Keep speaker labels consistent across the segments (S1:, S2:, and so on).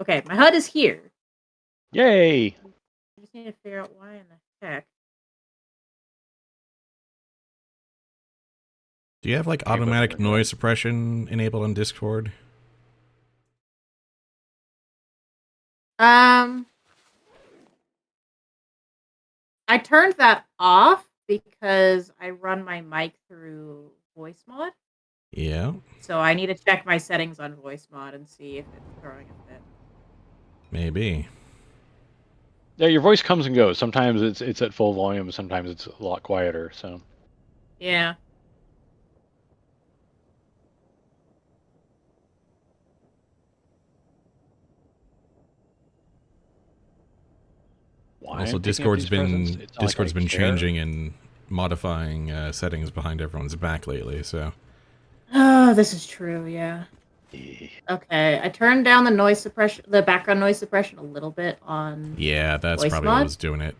S1: Okay, my HUD is here.
S2: Yay!
S1: I just need to figure out why in the heck.
S3: Do you have like automatic noise suppression enabled on Discord?
S1: I turned that off because I run my mic through voice mod.
S3: Yeah.
S1: So I need to check my settings on voice mod and see if it's throwing a fit.
S3: Maybe.
S2: Yeah, your voice comes and goes. Sometimes it's at full volume, sometimes it's a lot quieter, so.
S1: Yeah.
S2: Why
S3: Also,
S2: I'm picking up
S3: Discord's
S2: these presents?
S3: been
S2: It's not like I
S3: been
S2: care.
S3: changing and modifying settings behind everyone's back lately. So.
S1: Oh, this is true. Yeah. Okay, I turned down the noise suppression, the background noise suppression, a little bit on.
S3: Yeah, that's
S1: voice
S3: probably
S1: mod.
S3: what was doing it.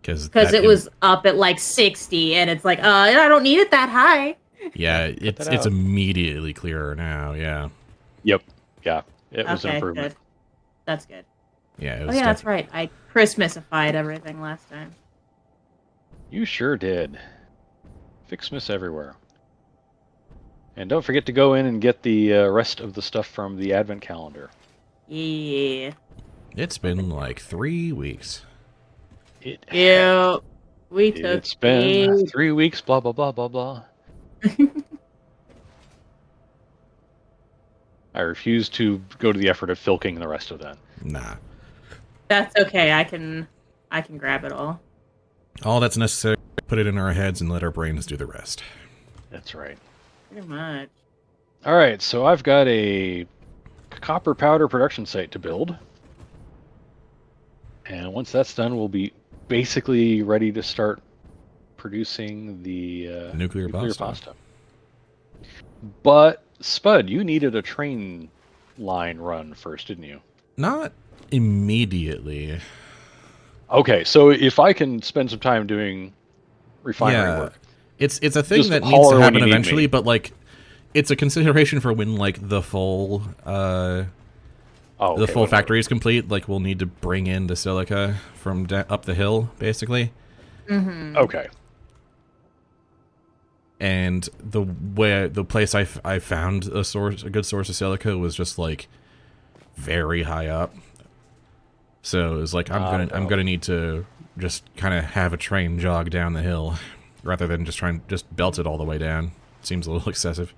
S1: Because it was up at like 60, and it's like, I don't need it that high.
S3: Yeah, it's immediately clearer now. Yeah.
S2: Yep. Yeah, it was an improvement.
S1: Good. That's good.
S3: Yeah. It
S1: Oh
S3: was
S1: yeah, that's right. I Christmasified everything last time.
S2: You sure did. Fixmas everywhere. And don't forget to go in and get the rest of the stuff from the advent calendar.
S1: Yeah.
S3: It's been like 3 weeks.
S1: Yeah. We took.
S2: It's been 3 weeks. Blah blah blah blah blah. I refuse to go to the effort of filking the rest of that.
S3: Nah.
S1: That's okay. I can grab it all.
S3: All that's necessary, put it in our heads and let our brains do the rest.
S2: That's right.
S1: Pretty much.
S2: All right, so I've got a copper powder production site to build. And once that's done, we'll be basically ready to start producing the
S3: nuclear pasta.
S2: But, Spud, you needed a train line run first, didn't you?
S3: Not immediately.
S2: Okay, so if I can spend some time doing refinery work.
S3: It's a thing that needs to happen eventually, but like it's a consideration for when like the full factory is complete. Like we'll need to bring in the silica from up the hill, basically.
S1: Mm-hmm.
S2: Okay.
S3: And the place I found a good source of silica was just like very high up. So it was like I'm gonna need to just kind of have a train jog down the hill, rather than just belt it all the way down. Seems a little excessive.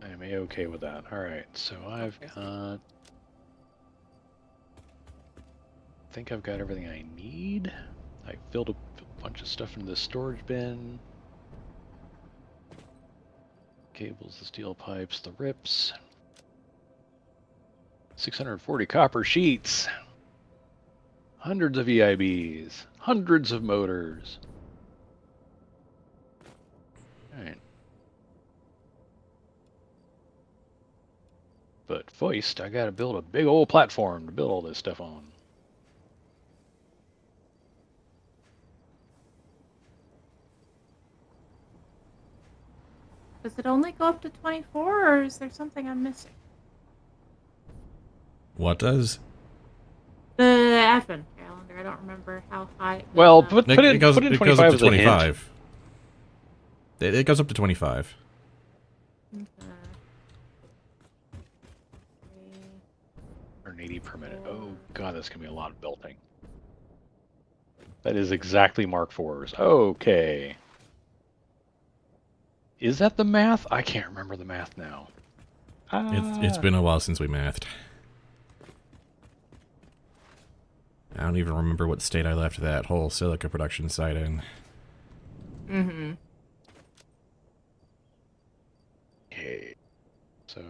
S2: I am okay with that. All right, so I've got. I think I've got everything I need. I filled a bunch of stuff into the storage bin. Cables, the steel pipes, the rips. 640 copper sheets. Hundreds of EIBs. Hundreds of motors. Alright. But first, I gotta build a big old platform to build all this stuff on.
S1: Does it only go up to 24, or is there something I'm missing?
S3: What does?
S1: The advent calendar. I don't remember how high.
S2: Well, put in 25 as a hint.
S3: It goes up to 25.
S1: Okay.
S2: 180 per minute. Oh god, that's gonna be a lot of belting. That is exactly Mark IV's. Okay. Is that the math? I can't remember the math now.
S3: It's been a while since we mathed. I don't even remember what state I left that whole silica production site in.
S1: Mm-hmm.
S2: Okay. So...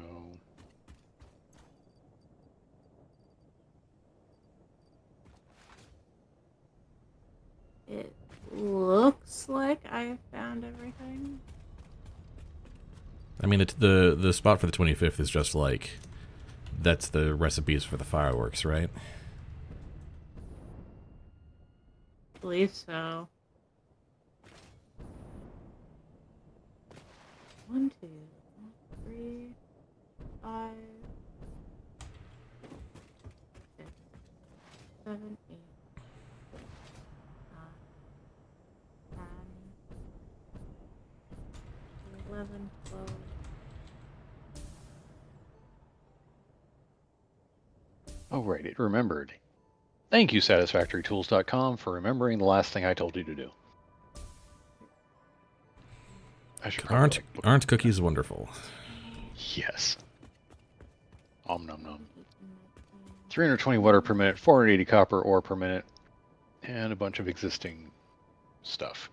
S1: It looks like I found everything.
S3: I mean, the spot for the 25th is just like... That's the recipes for the fireworks, right?
S1: I believe so. 1, 2, 3, 11, 12.
S2: Oh, right, it remembered. Thank you, SatisfactoryTools.com, for remembering the last thing I told you to do. I should probably,
S3: Aren't cookies wonderful?
S2: Yes. Om nom nom. 320 water per minute, 480 copper ore per minute, and a bunch of existing stuff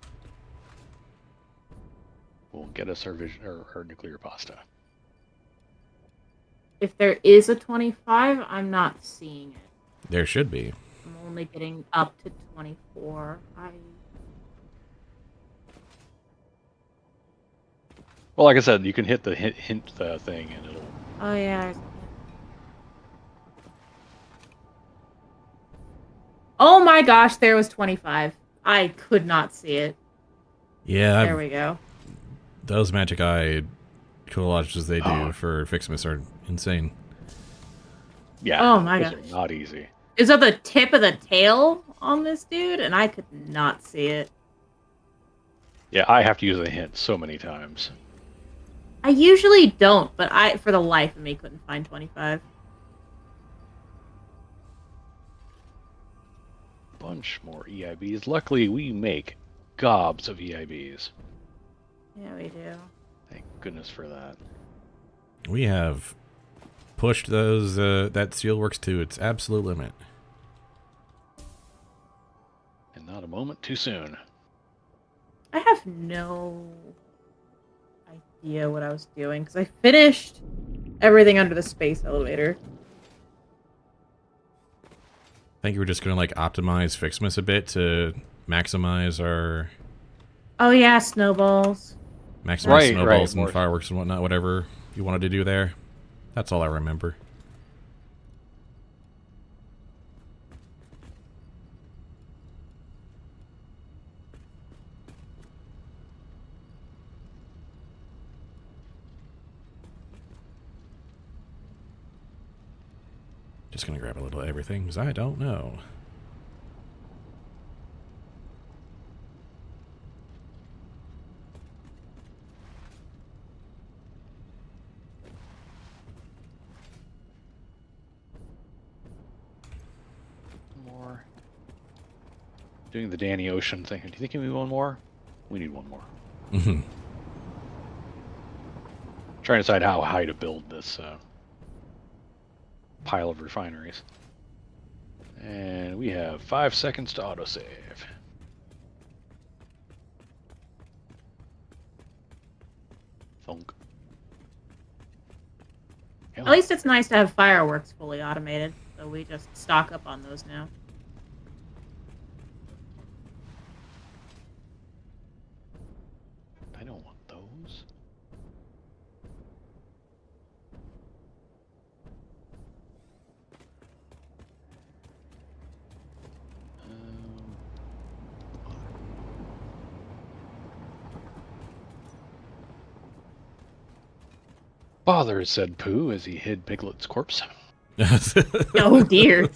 S2: will get us our nuclear pasta.
S1: If there is a 25, I'm not seeing it.
S3: There should be.
S1: I'm only getting up to 24.
S2: Well, like I said, you can hit the hint thing and it'll...
S1: Oh, yeah. Oh my gosh, there was 25. I could not see it.
S3: Yeah.
S1: There we go.
S3: Those magic eye collages they do for Fixmas are insane.
S2: Yeah.
S1: Oh my gosh.
S2: Not easy.
S1: Is that the tip of the tail on this dude? And I could not see it.
S2: Yeah, I have to use a hint so many times.
S1: I usually don't, but I, for the life of me, couldn't find 25.
S2: Bunch more EIBs. Luckily, we make gobs of EIBs.
S1: Yeah, we do.
S2: Thank goodness for that.
S3: We have pushed those that steelworks to its absolute limit.
S2: And not a moment too soon.
S1: I have no idea what I was doing, because I finished everything under the space elevator.
S3: I think we're just going to like optimize Fixmas a bit to maximize our...
S1: Oh yeah, snowballs.
S3: Maximize snowballs and
S2: more
S3: fireworks and whatnot, whatever you wanted to do there. That's all I remember. Just gonna grab a little of everything, because I don't know.
S2: More. Doing the Danny Ocean thing. Do you think we need one more? We need one more.
S3: Mm-hmm.
S2: Trying to decide how high to build this pile of refineries. And we have 5 seconds to autosave. Thunk.
S1: At least it's nice to have fireworks fully automated, so we just stock up on those now.
S2: I don't want those. Father, said Pooh as he hid Piglet's corpse.
S1: Oh dear.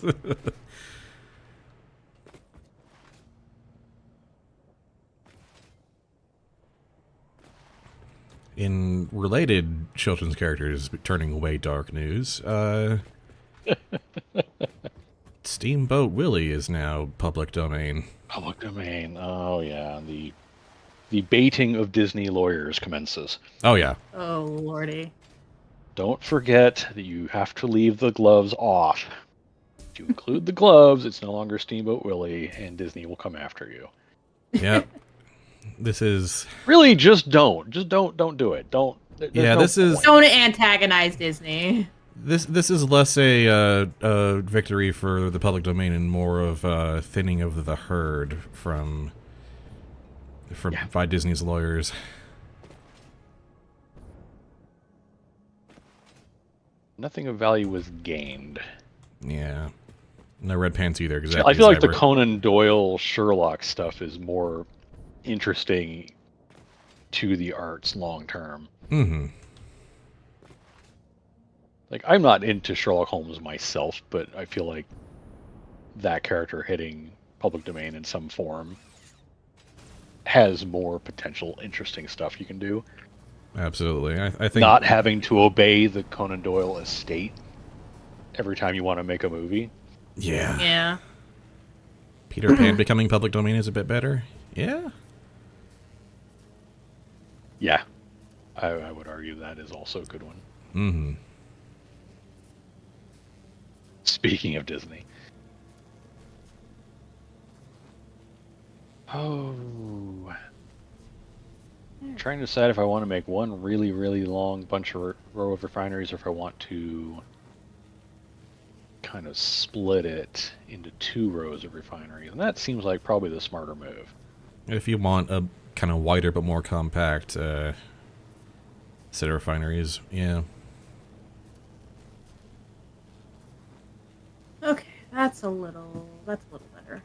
S3: In related children's characters turning away dark news, Steamboat Willie is now public domain.
S2: Public domain. Oh yeah, the baiting of Disney lawyers commences.
S3: Oh yeah.
S1: Oh lordy.
S2: Don't forget that you have to leave the gloves off. If you include the gloves, it's no longer Steamboat Willie, and Disney will come after you.
S3: Yep. This is
S2: really just don't do it. Don't.
S3: Yeah, this is.
S1: Don't antagonize Disney.
S3: This is less a victory for the public domain and more of a thinning of the herd from by Disney's lawyers.
S2: Nothing of value was gained.
S3: Yeah. No red pants either.
S2: I feel like the Conan Doyle Sherlock stuff is more interesting to the arts long term.
S3: Mm-hmm.
S2: Like, I'm not into Sherlock Holmes myself, but I feel like that character hitting public domain in some form has more potential interesting stuff you can do.
S3: Absolutely. I think
S2: Not having to obey the Conan Doyle estate every time you want to make a movie.
S3: yeah.
S1: Yeah.
S3: Peter Pan becoming public domain is a bit better. Yeah.
S2: Yeah, I would argue that is also a good one.
S3: Mm-hmm.
S2: Speaking of Disney. Oh. I'm trying to decide if I want to make one really, really long bunch of row of refineries or if I want to kind of split it into 2 rows of refineries. And that seems like probably the smarter move.
S3: If you want a kind of wider but more compact set of refineries, yeah.
S1: Okay, that's a little better.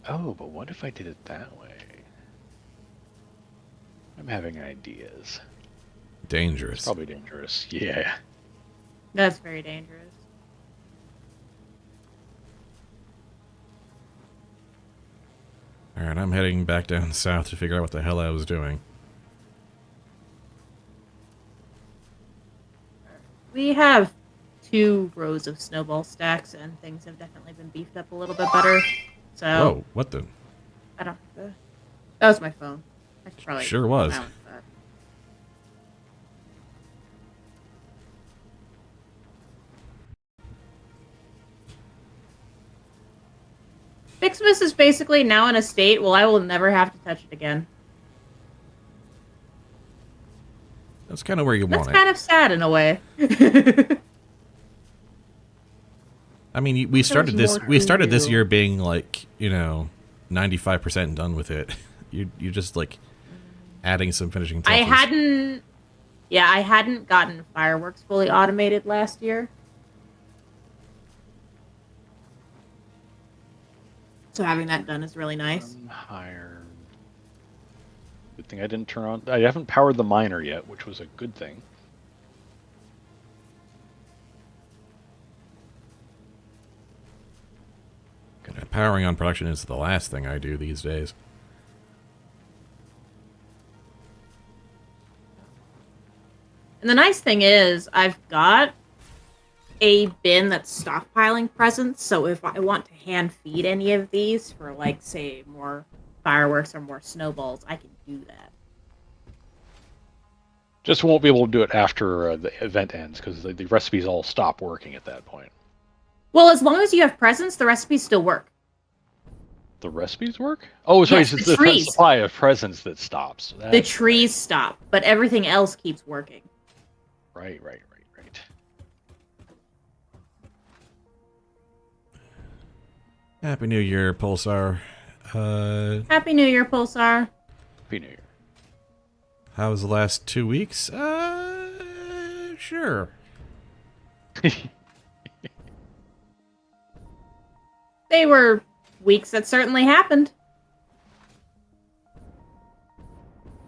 S2: Oh, but what if I did it that way? I'm having ideas. It's
S3: Dangerous.
S2: probably dangerous. Yeah.
S1: That's very dangerous.
S3: Alright, I'm heading back down south to figure out what the hell I was doing.
S1: We have 2 rows of snowball stacks, and things have definitely been beefed up a little bit better. So
S3: Whoa, what the?
S1: I don't. That was my phone. I should probably
S3: Sure was.
S1: balance that. Fixmas is basically now in a state. Well, I will never have to touch it again.
S3: That's kind of where you
S1: That's
S3: want
S1: kind
S3: it.
S1: of sad in a way.
S3: I mean, we started
S1: There's
S3: this.
S1: more
S3: We
S1: to
S3: started this
S1: do.
S3: year being like, 95% done with it. You're just like adding some finishing touches.
S1: I hadn't gotten fireworks fully automated last year. So having that done is really nice.
S2: Higher. Good thing I didn't turn on. I haven't powered the miner yet, which was a good thing.
S3: Powering on production is the last thing I do these days.
S1: And the nice thing is, I've got a bin that's stockpiling presents, so if I want to hand feed any of these for, like, say, more fireworks or more snowballs, I can do that.
S2: Just won't be able to do it after the event ends because the recipes all stop working at that point.
S1: Well, as long as you have presents, the recipes still work.
S2: The recipes work? Oh, sorry,
S1: Yes,
S2: it's
S1: the
S2: the
S1: trees.
S2: supply of presents that stops.
S1: The trees stop, but everything else keeps working.
S2: Right.
S3: Happy New Year, Pulsar.
S1: Happy New Year, Pulsar.
S2: Happy New Year.
S3: How was the last 2 weeks? Sure.
S1: They were weeks that certainly happened.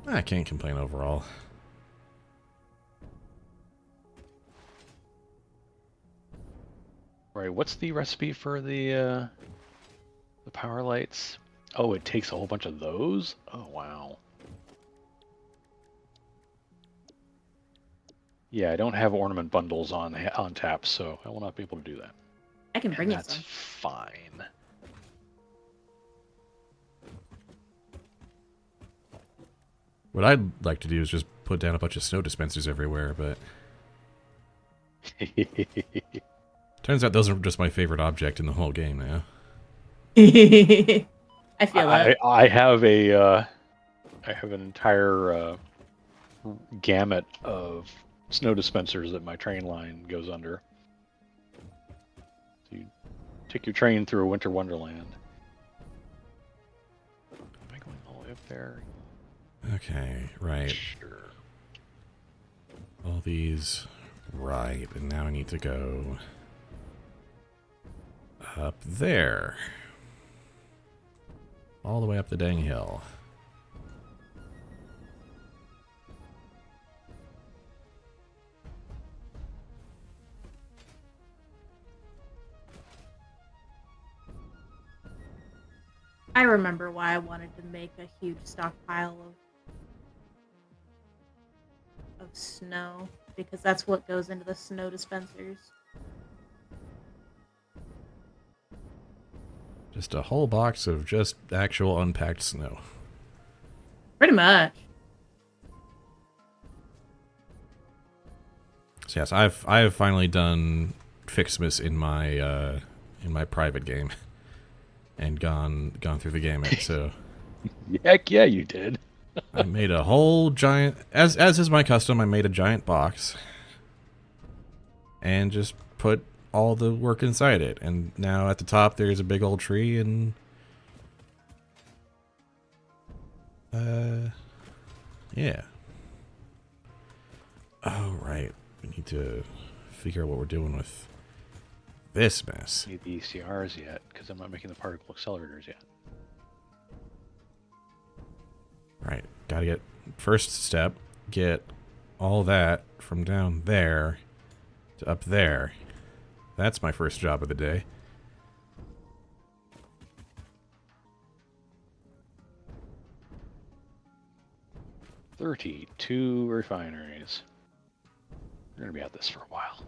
S3: I can't complain overall.
S2: Right, what's the recipe for the power lights? Oh, it takes a whole bunch of those? Oh, wow. Yeah, I don't have ornament bundles on tap, so I will not be able to do that.
S1: I can bring you
S2: That's
S1: some.
S2: fine.
S3: What I'd like to do is just put down a bunch of snow dispensers everywhere, but turns out those are just my favorite object in the whole game now.
S1: I feel that.
S2: I have an entire gamut of snow dispensers that my train line goes under. So you take your train through a winter wonderland. Am I going all the way up there?
S3: Okay, right.
S2: Sure.
S3: All these, right, and now I need to go up there. All the way up the dang hill.
S1: I remember why I wanted to make a huge stockpile of snow, because that's what goes into the snow dispensers.
S3: Just a whole box of just actual unpacked snow.
S1: Pretty much.
S3: So yes, I've finally done Fixmas in my private game, and gone through the gamut. So
S2: Heck yeah, you did.
S3: I made a whole giant, as is my custom. I made a giant box, and just put all the work inside it. And now at the top there's a big old tree, and yeah. Oh right, we need to figure out what we're doing with this mess.
S2: Need the ECRs yet, because I'm not making the particle accelerators yet.
S3: Right, gotta get, first step, get all that from down there to up there. That's my first job of the day.
S2: "32 refineries. We're gonna be at this for a while.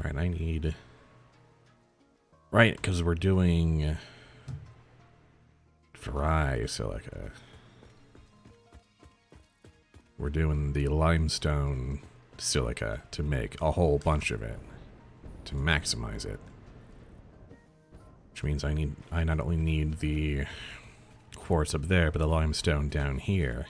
S3: Right, I need... Right, because we're doing dry silica. We're doing the limestone silica to make a whole bunch of it, to maximize it. Which means I not only need the quartz up there, but the limestone down here.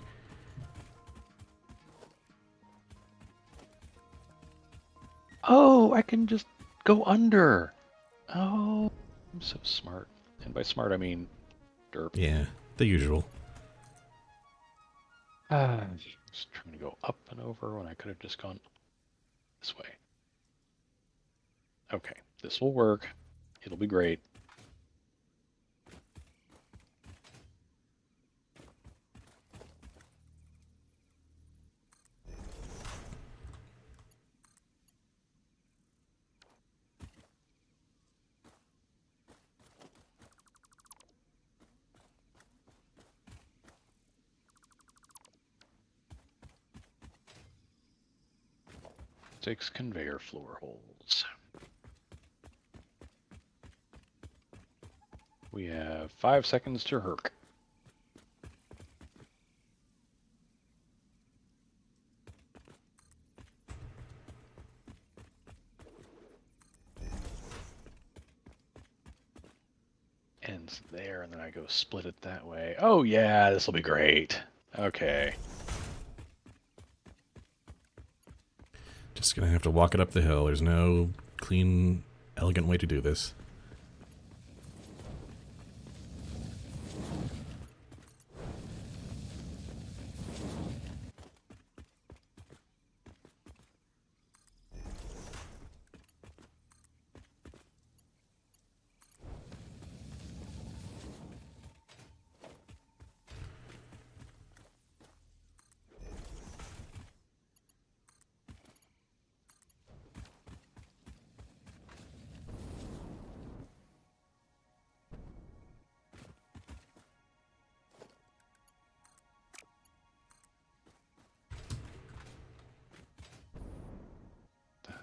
S2: Oh, I can just go under. Oh, I'm so smart. And by smart, I mean derp.
S3: Yeah, the usual.
S2: Just trying to go up and over when I could have just gone this way. Okay, this will work. It'll be great. Six conveyor floor holes. We have 5 seconds to herc. Ends there, and then I go split it that way. Oh yeah, this will be great. Okay.
S3: Just gonna have to walk it up the hill. There's no clean, elegant way to do this.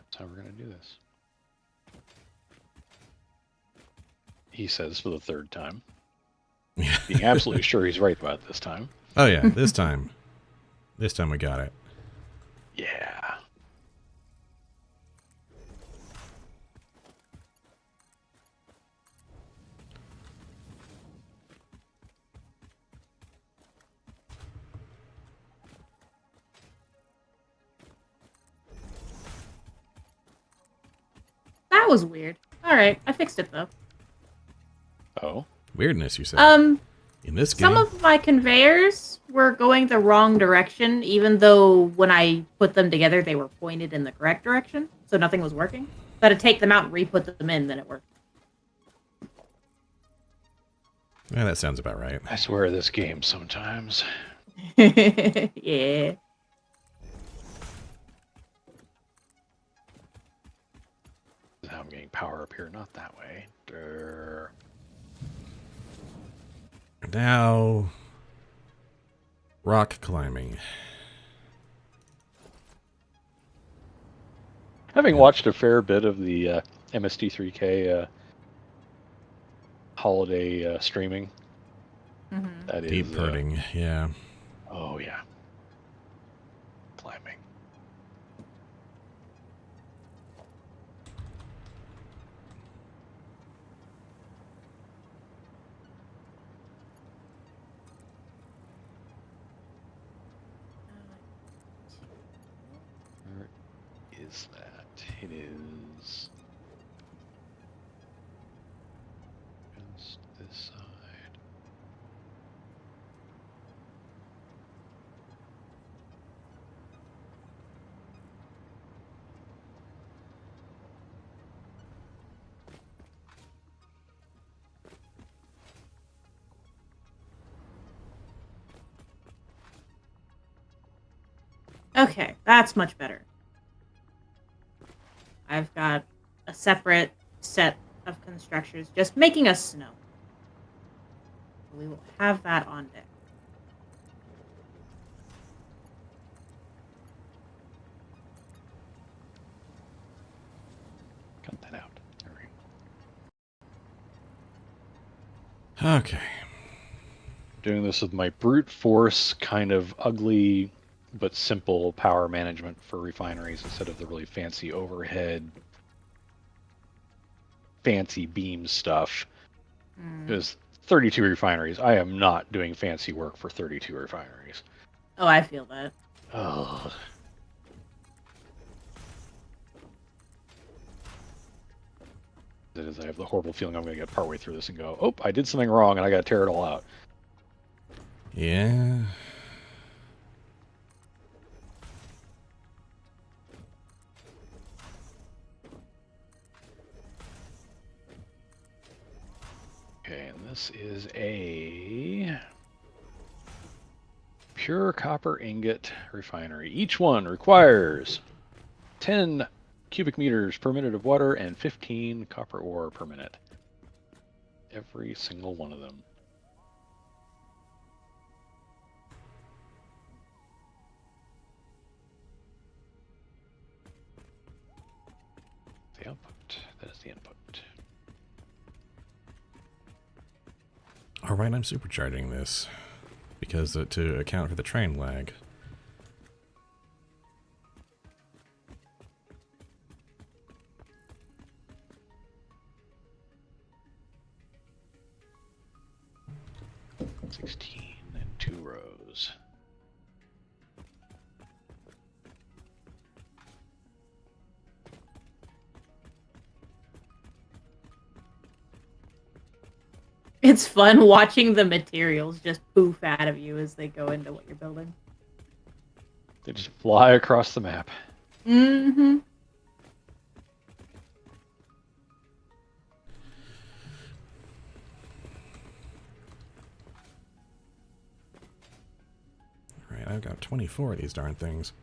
S2: That's how we're gonna do this. He says for the third time. Being absolutely sure he's right about this time.
S3: Oh yeah, this time. This time we got it.
S2: Yeah.
S1: That was weird. Alright, I fixed it though.
S2: Oh.
S3: Weirdness, you said. In this game.
S1: Some of my conveyors were going the wrong direction, even though when I put them together, they were pointed in the correct direction, so nothing was working. So I had to take them out and re-put them in, then it worked.
S3: Yeah, that sounds about right.
S2: I swear this game sometimes.
S1: Yeah.
S2: How I'm getting power up here, not that way. Durr.
S3: Now, rock climbing.
S2: Having watched a fair bit of the MST3K holiday streaming, that is
S3: Deep hurting, yeah.
S2: oh yeah, climbing. Where is that? It is just this side.
S1: Okay, that's much better. I've got a separate set of constructors just making us snow. We will have that on deck.
S2: Cut that out. There we go.
S3: Okay.
S2: Doing this with my brute force, kind of ugly but simple power management for refineries instead of the really fancy overhead, fancy beam stuff. Because 32 refineries, I am not doing fancy work for 32 refineries.
S1: Oh, I feel that.
S2: Oh. It is, I have the horrible feeling I'm going to get partway through this and go, oh, I did something wrong and I got to tear it all out.
S3: Yeah.
S2: Okay, and this is a pure copper ingot refinery. Each one requires 10 cubic meters per minute of water and 15 copper ore per minute. Every single one of them. The output. That is the input.
S3: Alright, I'm supercharging this. Because to account for the train lag.
S2: $16 and 2 rows.
S1: It's fun watching the materials just poof out of you as they go into what you're building.
S2: They just fly across the map.
S1: Mm-hmm.
S3: Alright, I've got 24 of these darn things.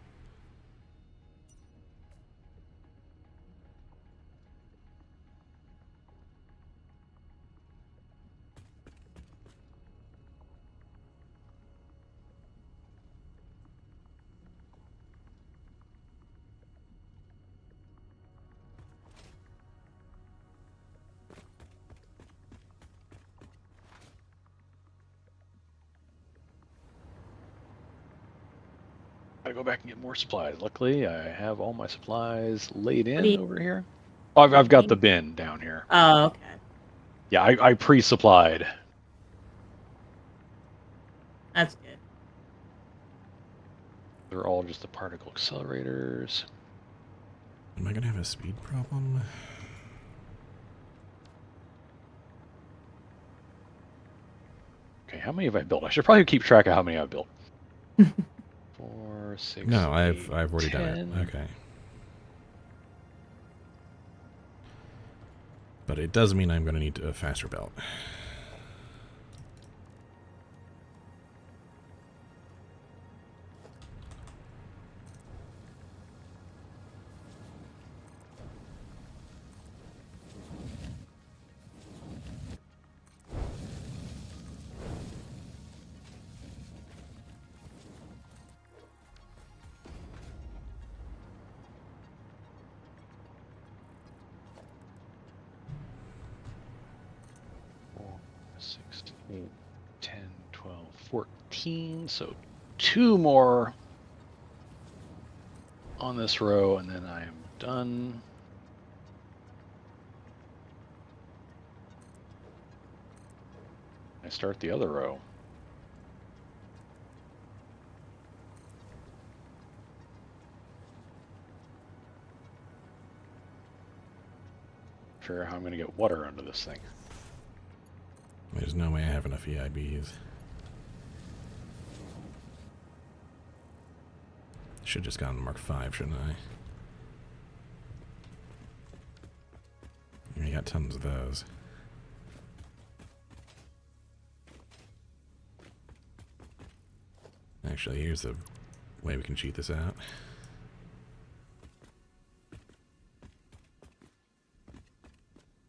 S2: Gotta go back and get more supplies. Luckily, I have all my supplies laid
S1: do
S2: in
S1: you-
S2: over here. Oh, I've got the bin down here.
S1: Oh, okay.
S2: Yeah, I pre-supplied.
S1: That's good.
S2: They're all just the particle accelerators.
S3: Am I gonna have a speed problem?
S2: Okay, how many have I built? I should probably keep track of how many I've built. 4, 6.
S3: No,
S2: 8,
S3: I've already
S2: 10.
S3: done it. Okay. But it does mean I'm gonna need a faster belt.
S2: 6, 8, 10, 12, 14. So 2 more on this row, and then I am done. I start the other row. Figure out how I'm going to get water under this thing.
S3: There's no way I have enough EIBs. Should just gone Mark 5, shouldn't I? I got tons of those. Actually, here's the way we can cheat this out.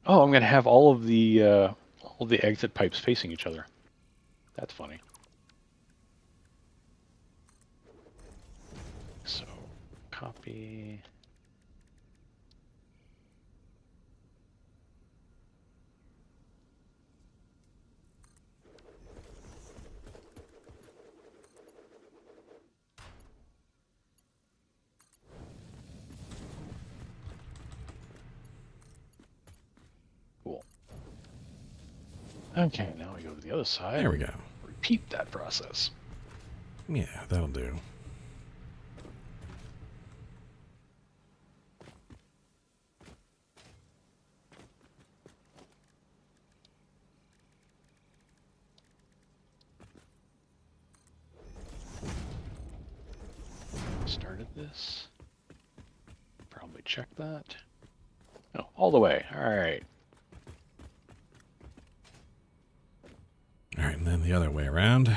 S2: Oh, I'm going to have all of the exit pipes facing each other. That's funny. So, copy. Cool. Okay, now we go to the other side.
S3: There we go.
S2: Repeat that process.
S3: Yeah, that'll do.
S2: Started this. Probably check that. Oh, all the way. All right.
S3: All right, and then the other way around.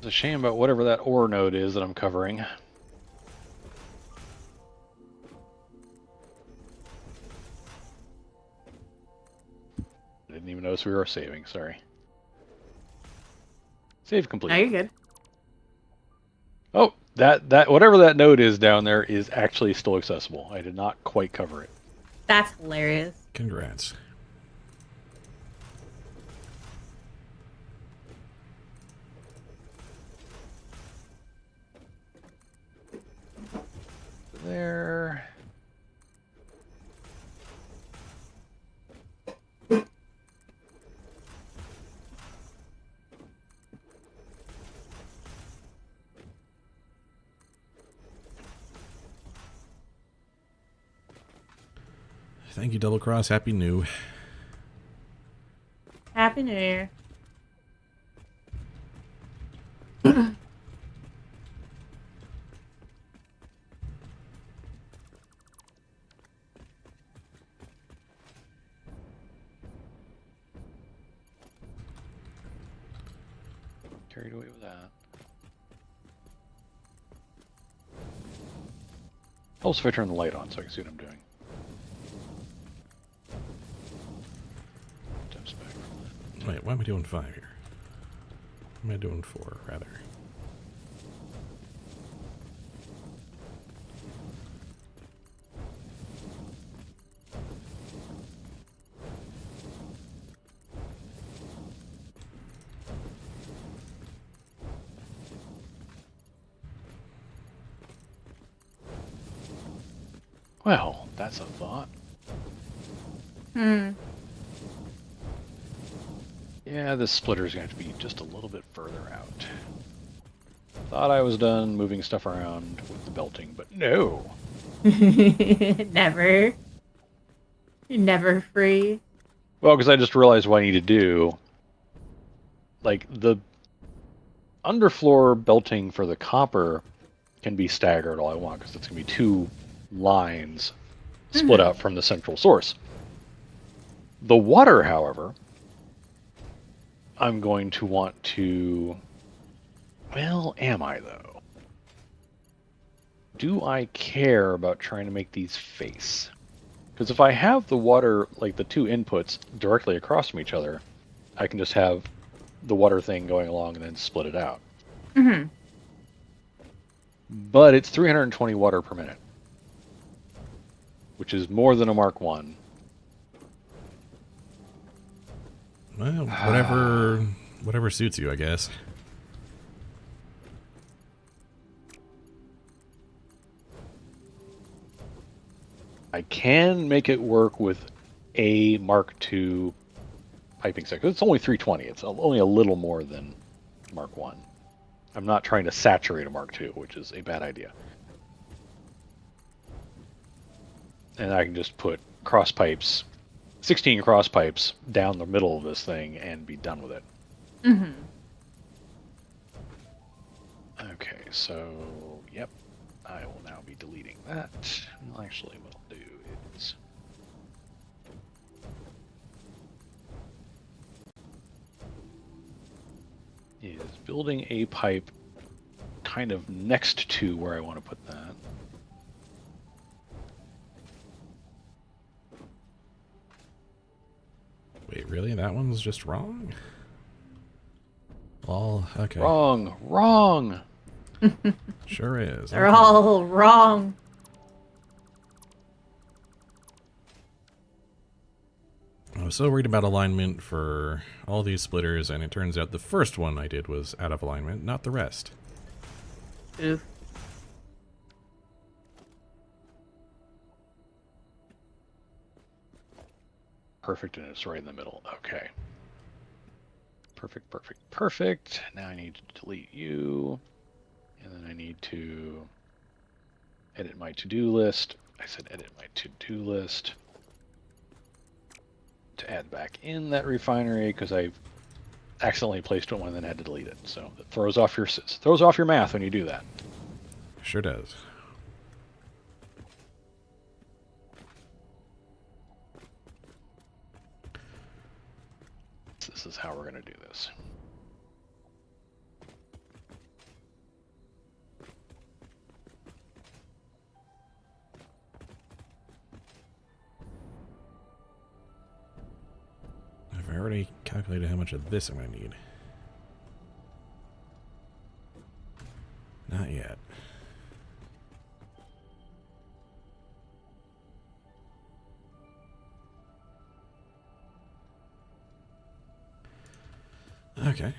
S2: It's a shame about whatever that ore node is that I'm covering. I didn't even notice we were saving, sorry. Save complete.
S1: No, you're good.
S2: Oh, that whatever that node is down there is actually still accessible. I did not quite cover it.
S1: That's hilarious.
S3: Congrats.
S2: There.
S3: Thank you, Double Cross. Happy New.
S1: Happy New Year.
S2: Carried away with that. Also, if I turn the light on so I can see what I'm doing. Steps back from that.
S3: Wait, why am I doing 5 here? What am I doing 4, rather?
S2: Well, that's a thought. Yeah, this splitter's going to have to be just a little bit further out. Thought I was done moving stuff around with the belting, but no.
S1: Never. You're never free.
S2: Well, because I just realized what I need to do. Like, the underfloor belting for the copper can be staggered all I want, because it's going to be 2 lines split out from the central source. The water, however, I'm going to want to... Well, am I, though? Do I care about trying to make these face? Because if I have the water, like the two inputs, directly across from each other, I can just have the water thing going along and then split it out.
S1: Mm-hmm.
S2: But it's 320 water per minute, which is more than a Mark 1.
S3: Well, whatever suits you, I guess.
S2: I can make it work with a Mark II piping set. It's only 320. It's only a little more than Mark 1. I'm not trying to saturate a Mark II, which is a bad idea. And I can just put cross pipes, 16 cross pipes down the middle of this thing and be done with it.
S1: Mm-hmm.
S2: Okay, so, yep, I will now be deleting that. Well, actually, what I'll do is building a pipe kind of next to where I want to put that.
S3: Wait, really? That one's just wrong? Well, okay.
S2: Wrong!
S3: Sure is.
S1: They're
S3: Okay.
S1: all wrong.
S3: I was so worried about alignment for all these splitters, and it turns out the first one I did was out of alignment, not the rest.
S1: Oof.
S2: Perfect, and it's right in the middle. Okay. Perfect. Now I need to delete you. And then I need to edit my to-do list. I said edit my to-do list. To add back in that refinery, because I accidentally placed one and then had to delete it. So it throws off your math when you do that.
S3: Sure does.
S2: This is how we're going to do this.
S3: I've already calculated how much of this I'm going to need. Not yet. Okay.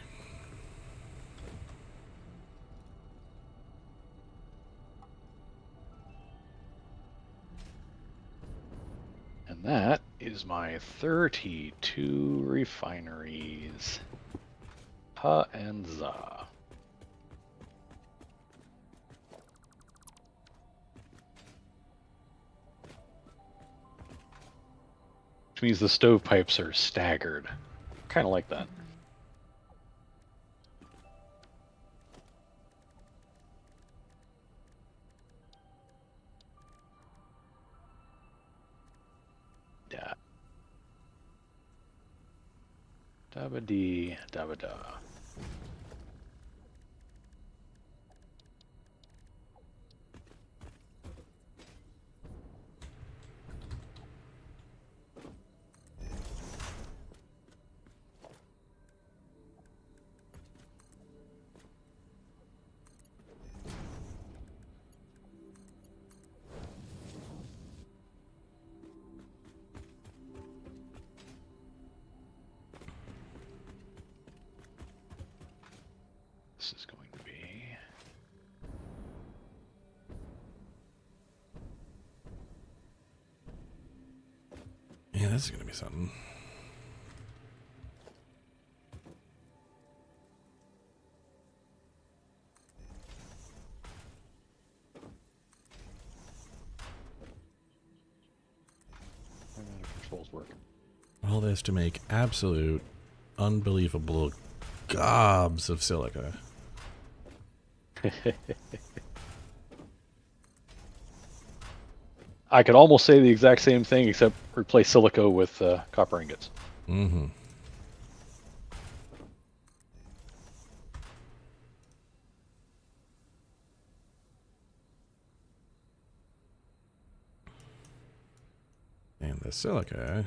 S2: And that is my 32 refineries. Ha and za. Which means the stovepipes are staggered. Kind of like that. Yeah. Dabba dee, dabba da. This is going to be...
S3: Yeah, this is going to be something.
S2: How do the controls work?
S3: All this to make absolute, unbelievable gobs of silica.
S2: I could almost say the exact same thing, except replace silica with copper ingots.
S3: Mm-hmm. And the silica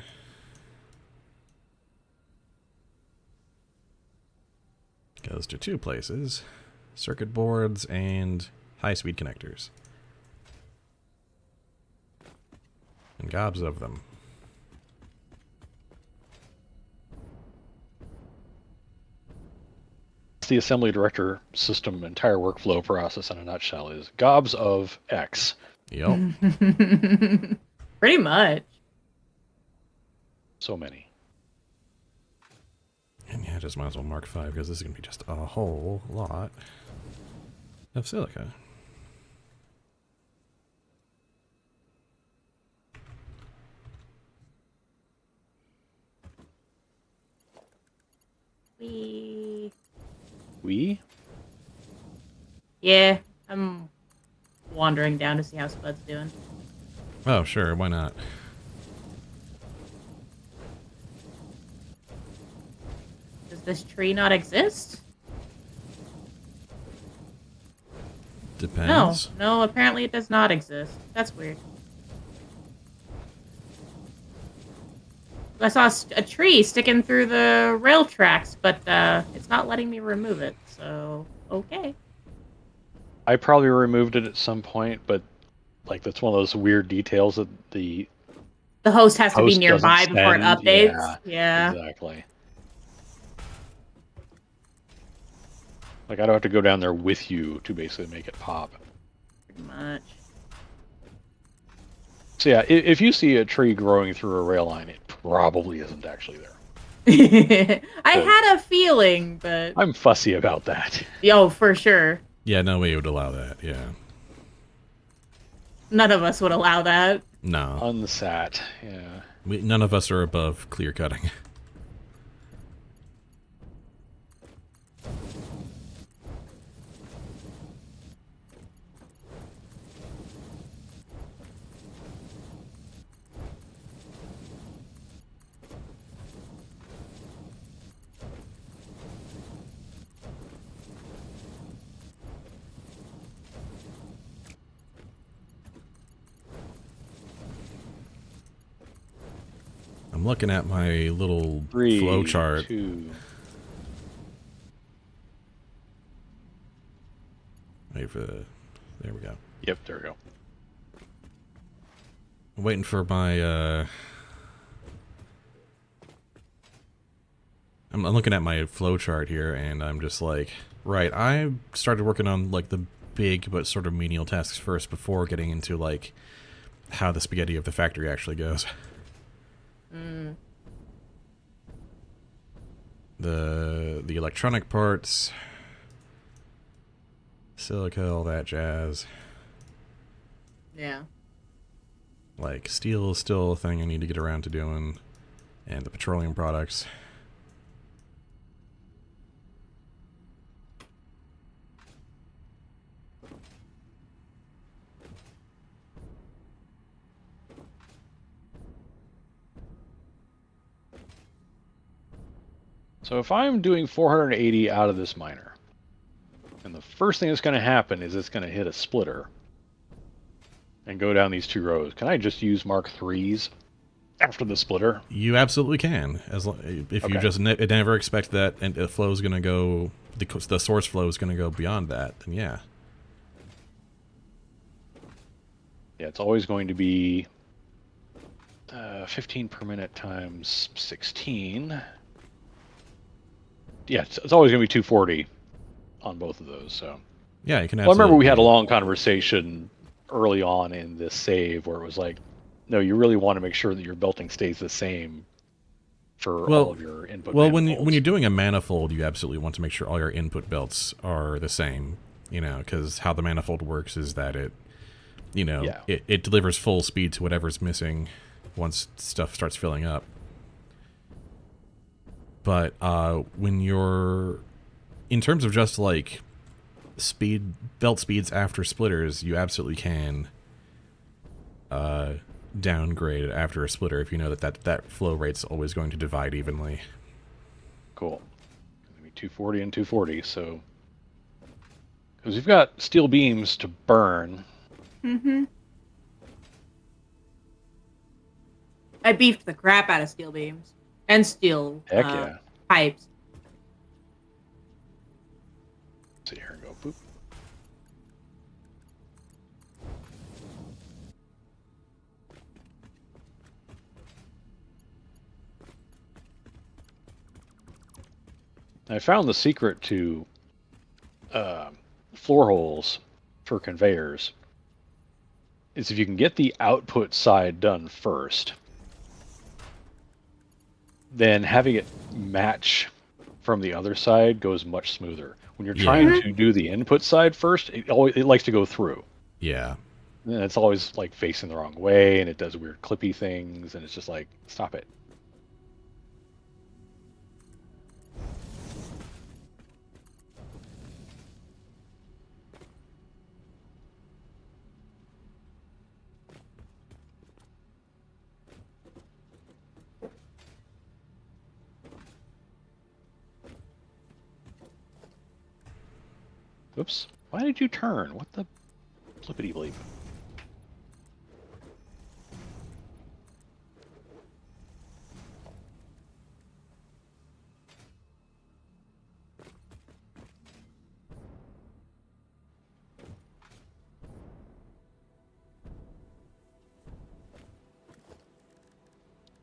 S3: goes to two places: circuit boards and high-speed connectors. And gobs of them.
S2: The assembly director system entire workflow process in a nutshell is gobs of X.
S3: Yep.
S1: Pretty much.
S2: So many.
S3: And yeah, just might as well mark 5 because this is going to be just a whole lot of silica.
S2: We?
S1: Yeah, I'm wandering down to see how Spud's doing.
S3: Oh, sure, why not?
S1: Does this tree not exist?
S3: Depends.
S1: No, apparently it does not exist. That's weird. I saw a tree sticking through the rail tracks, but it's not letting me remove it, so okay.
S2: I probably removed it at some point, but like that's one of those weird details that the
S1: host has to be
S2: host
S1: nearby
S2: doesn't
S1: before it
S2: send.
S1: updates. Yeah.
S2: Exactly. Like I don't have to go down there with you to basically make it pop.
S1: Pretty much.
S2: So yeah, if you see a tree growing through a rail line, it probably isn't actually there.
S1: I had a feeling, but
S2: I'm fussy about that.
S1: oh, for sure.
S3: Yeah, no way would allow that, yeah.
S1: None of us would allow that.
S3: No.
S2: Unsat, yeah.
S3: None of us are above clear cutting. I'm looking at my little
S2: 3,
S3: flow chart.
S2: 2.
S3: Wait for the... There we go.
S2: Yep, there we go.
S3: I'm waiting for my, I'm looking at my flow chart here, and I'm just like, right, I started working on, like, the big but sort of menial tasks first before getting into, like, how the spaghetti of the factory actually goes. The electronic parts, silica, all that jazz.
S1: Yeah.
S3: Like, steel is still a thing I need to get around to doing, and the petroleum products.
S2: So if I'm doing 480 out of this miner, and the first thing that's going to happen is it's going to hit a splitter and go down these 2 rows, can I just use Mark 3s after the splitter?
S3: You absolutely can, if you just never expect that, and the flow is going to go, the source flow is going to go beyond that. Then yeah.
S2: Yeah, it's always going to be 15 per minute times 16. Yeah, it's always going to be 240 on both of those. So
S3: yeah, you can.
S2: Well, I remember we had a long conversation early on in this save where it was like, no, you really want to make sure that your belting stays the same for all of your input.
S3: Well,
S2: manifolds.
S3: when you're doing a manifold, you absolutely want to make sure all your input belts are the same. You know, because how the manifold works is that it, you know, it delivers full speed to whatever's missing once stuff starts filling up. But when you're, in terms of just like belt speeds after splitters, you absolutely can downgrade after a splitter if you know that flow rate's always going to divide evenly.
S2: Cool. Maybe 240 and 240. So because you've got steel beams to burn.
S1: Mm-hmm. I beefed the crap out of steel beams and steel
S2: Heck yeah.
S1: pipes.
S2: See here and go boop. I found the secret to floor holes for conveyors is if you can get the output side done first, then having it match from the other side goes much smoother. When you're trying to do the input side first, it likes to go through.
S3: Yeah.
S2: And it's always like facing the wrong way, and it does weird clippy things, and it's just like, stop it. Oops. Why did you turn? What the flippity bleep?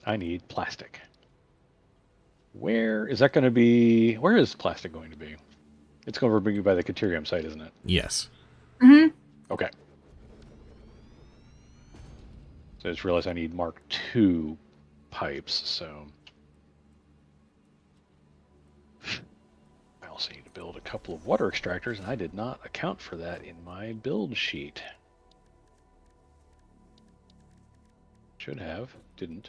S2: I need plastic. Where is that going to be? Where is plastic going to be? It's going to bring you by the Caterium site, isn't it?
S3: Yes.
S1: Mm-hmm.
S2: Okay. So I just realized I need Mark II pipes, so I also need to build a couple of water extractors, and I did not account for that in my build sheet. Should have, didn't.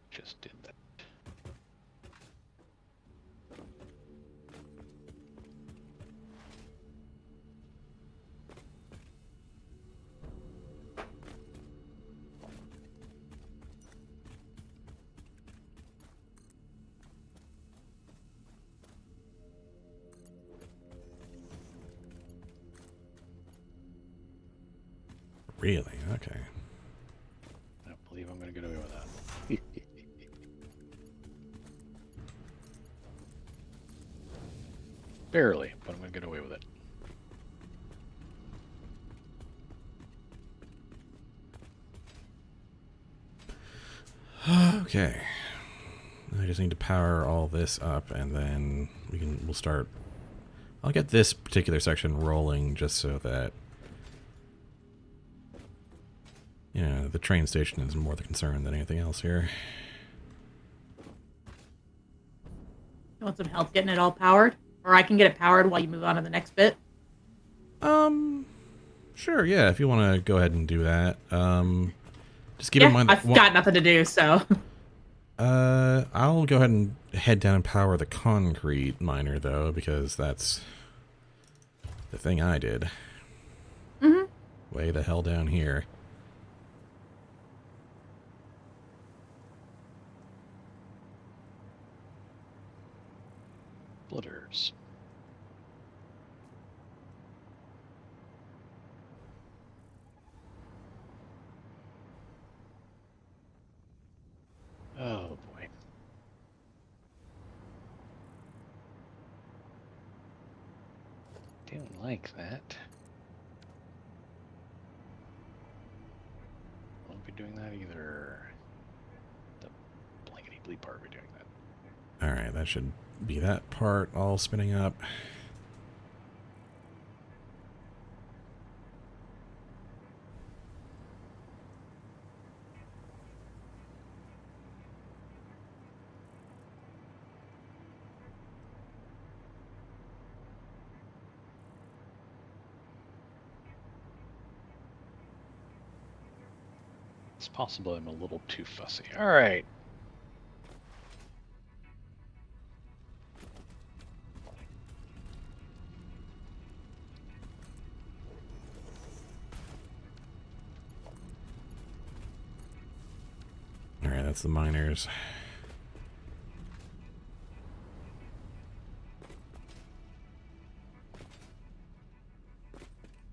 S2: Just did that.
S3: Really? Okay.
S2: I don't believe I'm going to get away with that. Barely, but I'm going to get away with it.
S3: Okay. I just need to power all this up, and then we'll start. I'll get this particular section rolling just so that the train station is more the concern than anything else here.
S1: You want some help getting it all powered? Or I can get it powered while you move on to the next bit?
S3: Sure, yeah, if you want to go ahead and do that. Just keep in mind that
S1: I've got nothing to do, so.
S3: I'll go ahead and head down and power the concrete miner, though, because that's the thing I did.
S1: Mm-hmm.
S3: Way the hell down here.
S2: Splitters. Oh boy. Didn't like that. Won't be doing that either. The blankety bleep part be doing that.
S3: Alright, that should be that part all spinning up.
S2: It's possible I'm a little too fussy. All right.
S3: Yeah, it's the miners.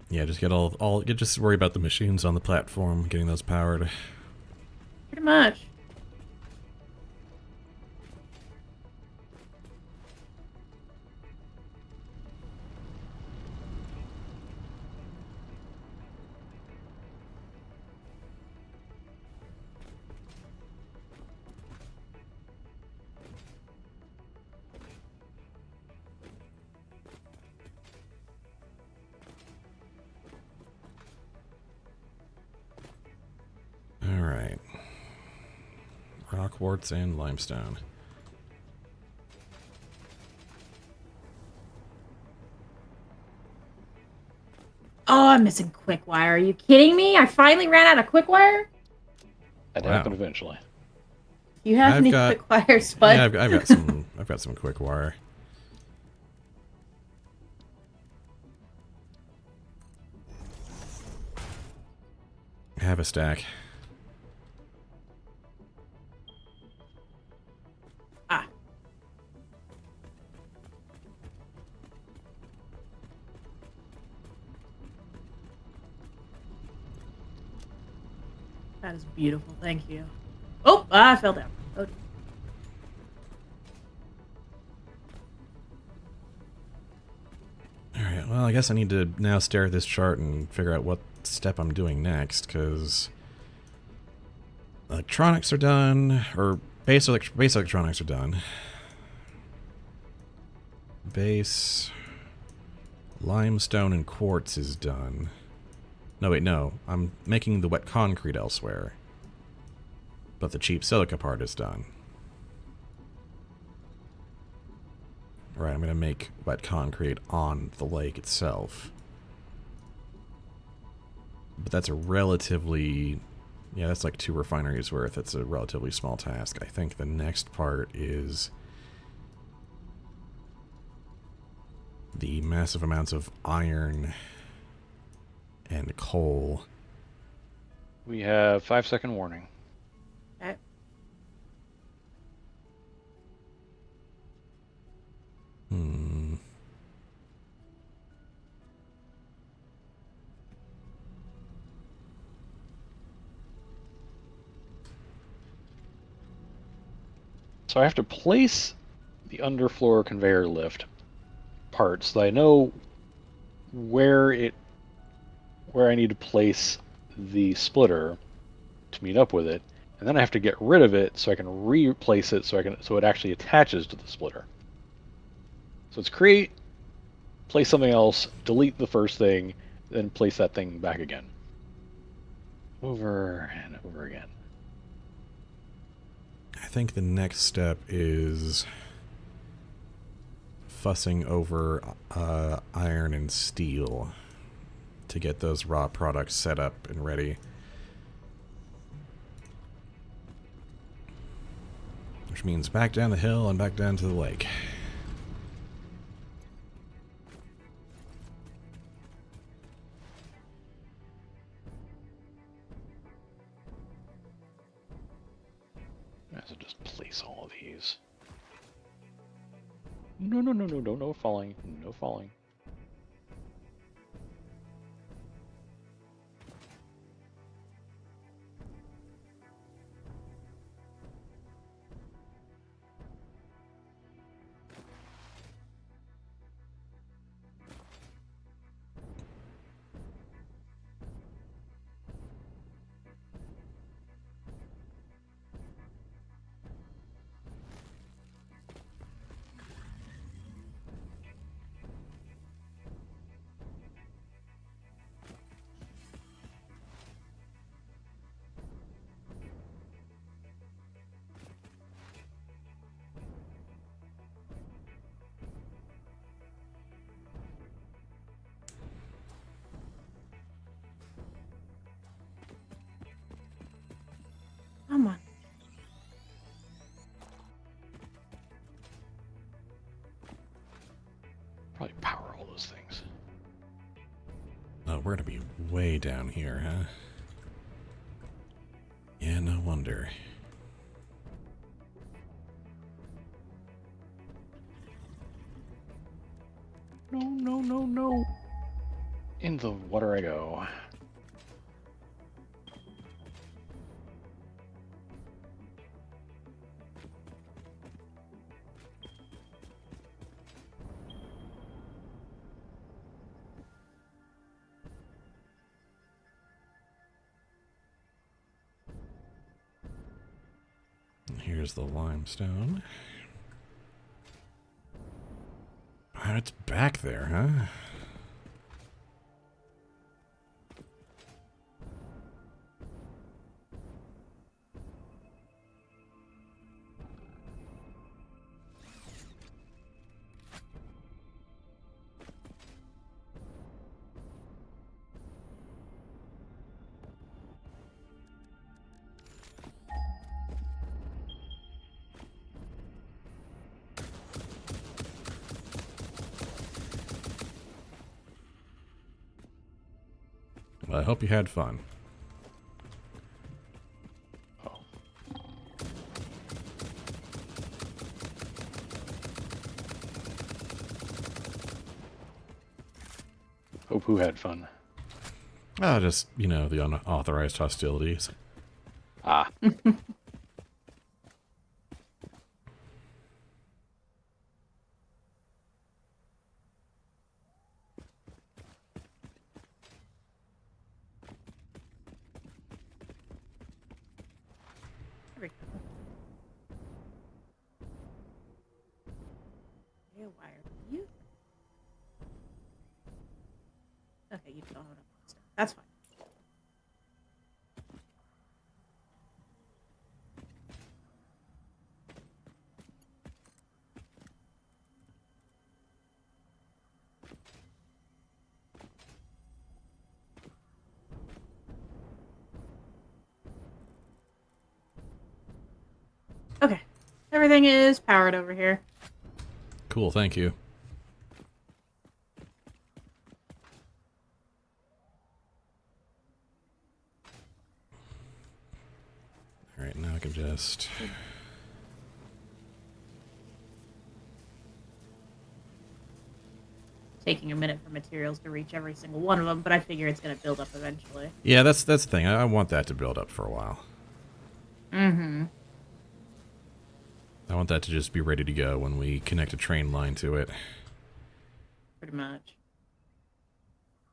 S3: Yeah, just get just worry about the machines on the platform, getting those powered.
S1: Pretty much.
S3: Alright. Rock quartz and limestone.
S1: Oh, I'm missing quick wire. Are you kidding me? I finally ran out of quick wire?
S2: That
S3: Wow.
S2: happened eventually.
S1: You have any quick wires, bud?
S3: Yeah, I've got some. I've got some quick wire. I have a stack.
S1: Ah. That is beautiful. Thank you. Oh, I fell down. Oh.
S3: Alright, well, I guess I need to now stare at this chart and figure out what step I'm doing next, because electronics are done, or base electronics are done. Base limestone and quartz is done. No, wait, no. I'm making the wet concrete elsewhere. But the cheap silica part is done. Right, I'm going to make wet concrete on the lake itself. But that's a relatively... Yeah, that's like 2 refineries worth. It's a relatively small task. I think the next part is the massive amounts of iron and coal.
S2: We have 5-second warning.
S1: Okay.
S2: So I have to place the underfloor conveyor lift parts so that I know where I need to place the splitter to meet up with it, and then I have to get rid of it so I can replace it so it actually attaches to the splitter. So it's create, place something else, delete the first thing, then place that thing back again. Over and over again.
S3: I think the next step is fussing over iron and steel to get those raw products set up and ready. Which means back down the hill and back down to the lake.
S2: So just place all of these. No falling. No falling.
S1: Come on.
S2: Probably power all those things.
S3: Oh, we're gonna be way down here, huh? Yeah, no wonder.
S2: no. In the water I go.
S3: Here's the limestone. Oh, it's back there, huh? Well, I hope you had fun.
S2: Oh. Hope who had fun.
S3: Just, the unauthorized hostilities.
S2: Ah.
S1: There we go. Yeah, why are you? Okay, you don't have enough stuff. That's fine. Okay. Everything is powered over here.
S3: Cool, thank you. Alright, now I can just...
S1: Taking a minute for materials to reach every single one of them, but I figure it's going to build up eventually.
S3: Yeah, that's the thing. I want that to build up for a while.
S1: Mm-hmm.
S3: I want that to just be ready to go when we connect a train line to it.
S1: Pretty much.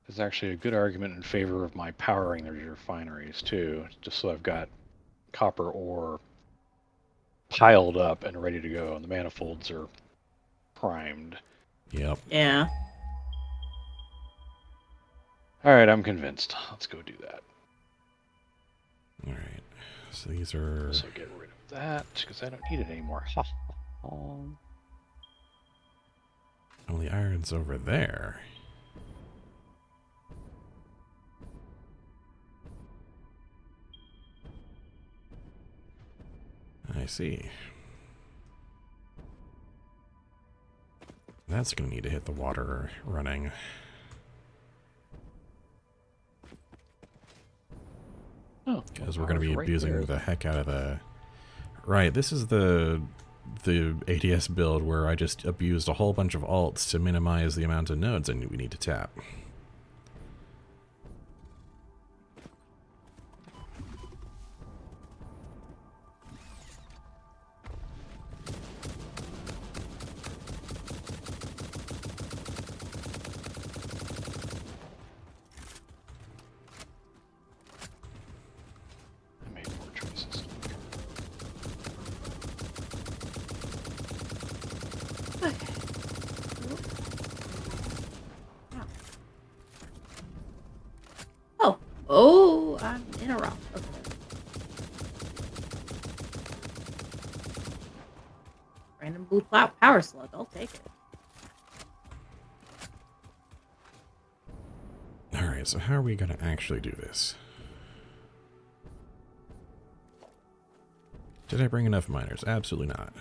S2: There's actually a good argument in favor of my powering the refineries, too. Just so I've got copper ore piled up and ready to go, and the manifolds are primed.
S3: Yep.
S1: Yeah.
S2: Alright, I'm convinced. Let's go do that.
S3: Alright. So these are...
S2: So get rid of that, because I don't need it anymore.
S3: Oh, the iron's over there. I see. That's going to need to hit the water running.
S2: Oh,
S3: Because we're going to be
S2: right
S3: abusing
S2: there.
S3: the heck out of the... Right, this is the ADS build where I just abused a whole bunch of alts to minimize the amount of nodes we need to tap.
S2: I made poor choices.
S1: Oh, I'm in a rock. Okay. Random blue power slug. I'll take it.
S3: Alright, so how are we going to actually do this? Did I bring enough miners? Absolutely not.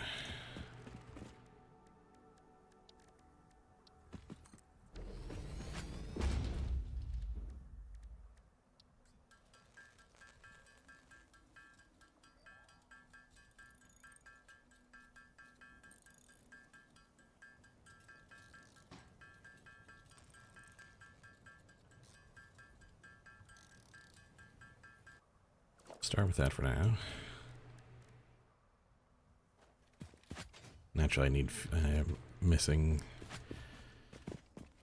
S3: start with that for now. Naturally, I am missing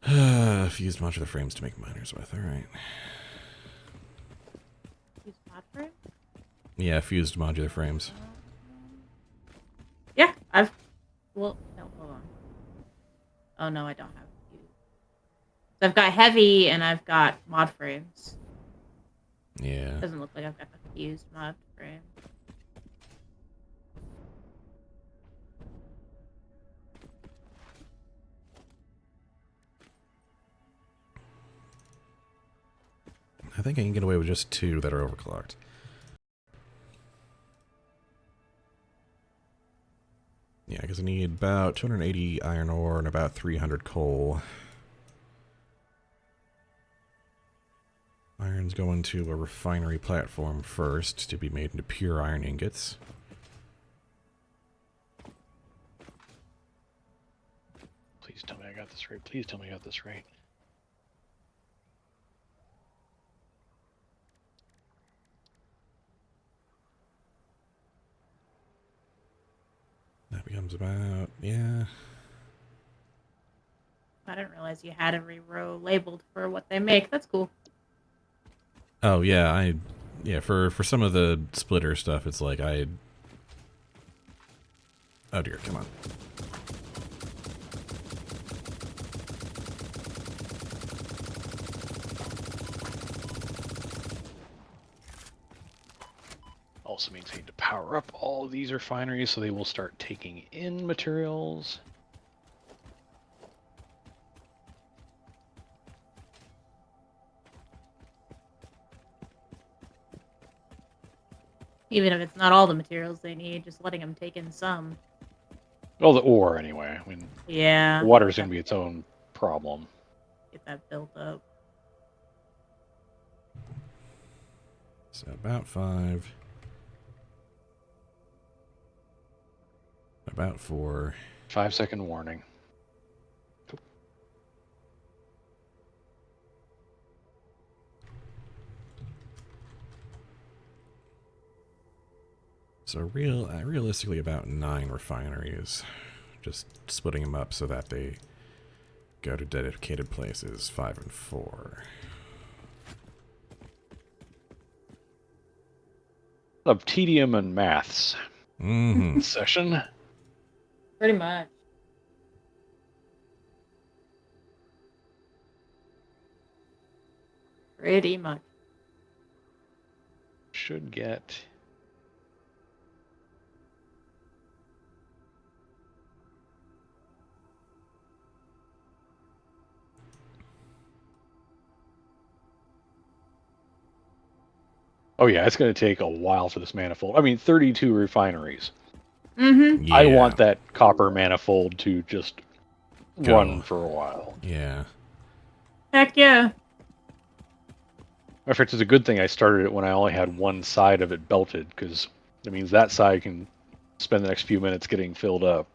S3: fused modular frames to make miners with. All right.
S1: Fused mod frame?
S3: Yeah, fused modular frames.
S1: Yeah, well, no, hold on. Oh no, I don't have fused. So I've got heavy and I've got mod frames.
S3: Yeah.
S1: Doesn't look like I've got the fused mod frame.
S3: I think I can get away with just 2 that are overclocked. Yeah, because I need about 280 iron ore and about 300 coal. Iron's going to a refinery platform first to be made into pure iron ingots.
S2: Please tell me I got this right. Please tell me I got this right.
S3: That becomes about, yeah.
S1: I didn't realize you had every row labeled for what they make. That's cool.
S3: Oh yeah, for some of the splitter stuff, it's like oh dear, come on.
S2: Also means I need to power up all of these refineries so they will start taking in materials.
S1: Even if it's not all the materials they need, just letting them take in some.
S2: Well, the ore anyway. I mean,
S1: Yeah.
S2: the water's going to be its own problem.
S1: Get that built up.
S3: So about 5. About 4.
S2: 5-second warning.
S3: So realistically about 9 refineries. Just splitting them up so that they go to dedicated places, 5 and 4.
S2: Of tedium and maths.
S3: Mm-hmm.
S2: Session.
S1: Pretty much. Pretty much.
S2: Should get... Oh yeah, it's going to take a while for this manifold. I mean, 32 refineries.
S1: Mm-hmm.
S3: Yeah.
S2: I want that copper manifold to just
S3: Go.
S2: run for a while.
S3: Yeah.
S1: Heck yeah.
S2: In fact, it's a good thing I started it when I only had one side of it belted, because it means that side can spend the next few minutes getting filled up.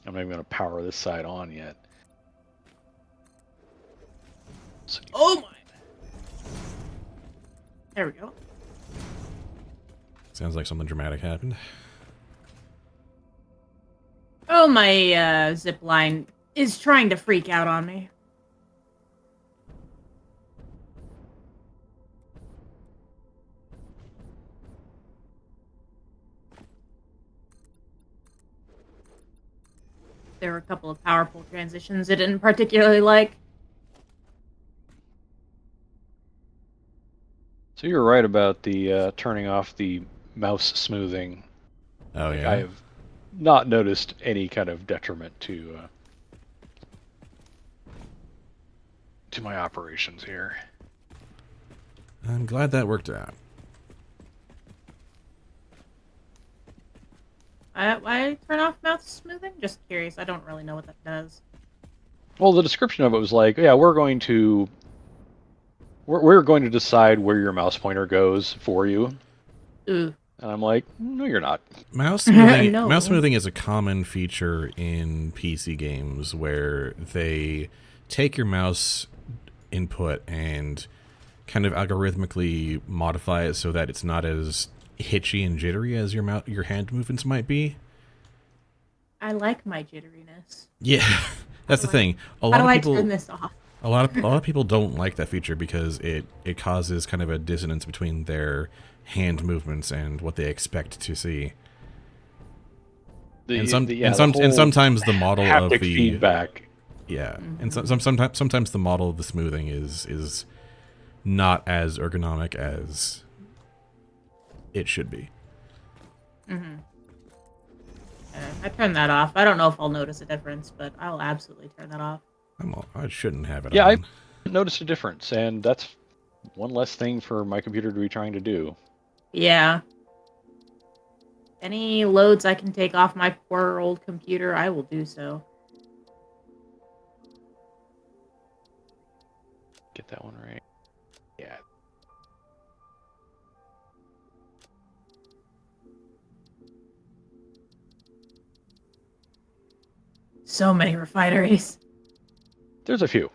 S2: I'm not even going to power this side on yet.
S1: Oh my. There we go.
S3: Sounds like something dramatic happened.
S1: Oh, my zip line is trying to freak out on me. There were a couple of power pole transitions it didn't particularly like.
S2: So you're right about the turning off the mouse smoothing.
S3: Oh yeah.
S2: I have not noticed any kind of detriment to my operations here.
S3: I'm glad that worked out.
S1: Why turn off mouse smoothing? Just curious. I don't really know what that does.
S2: Well, the description of it was like, yeah, we're going to decide where your mouse pointer goes for you.
S1: Ooh.
S2: And I'm like, no, you're not.
S3: Mouse smoothing,
S1: No.
S3: mouse smoothing is a common feature in PC games where they take your mouse input and kind of algorithmically modify it so that it's not as hitchy and jittery as your hand movements might be.
S1: I like my jitteriness.
S3: Yeah, that's the thing.
S1: How do I turn this off?
S3: A lot of people don't like that feature because it causes kind of a dissonance between their hand movements and what they expect to see. And sometimes the model of the
S2: feedback.
S3: Yeah, and sometimes the model of the smoothing is not as ergonomic as it should be.
S1: I turned that off. I don't know if I'll notice a difference, but I'll absolutely turn that off.
S3: I shouldn't have it.
S2: Yeah,
S3: on.
S2: I noticed a difference, and that's one less thing for my computer to be trying to do.
S1: Yeah. Any loads I can take off my poor old computer, I will do so.
S2: Get that one right. Yeah.
S1: So many refineries.
S2: There's a few.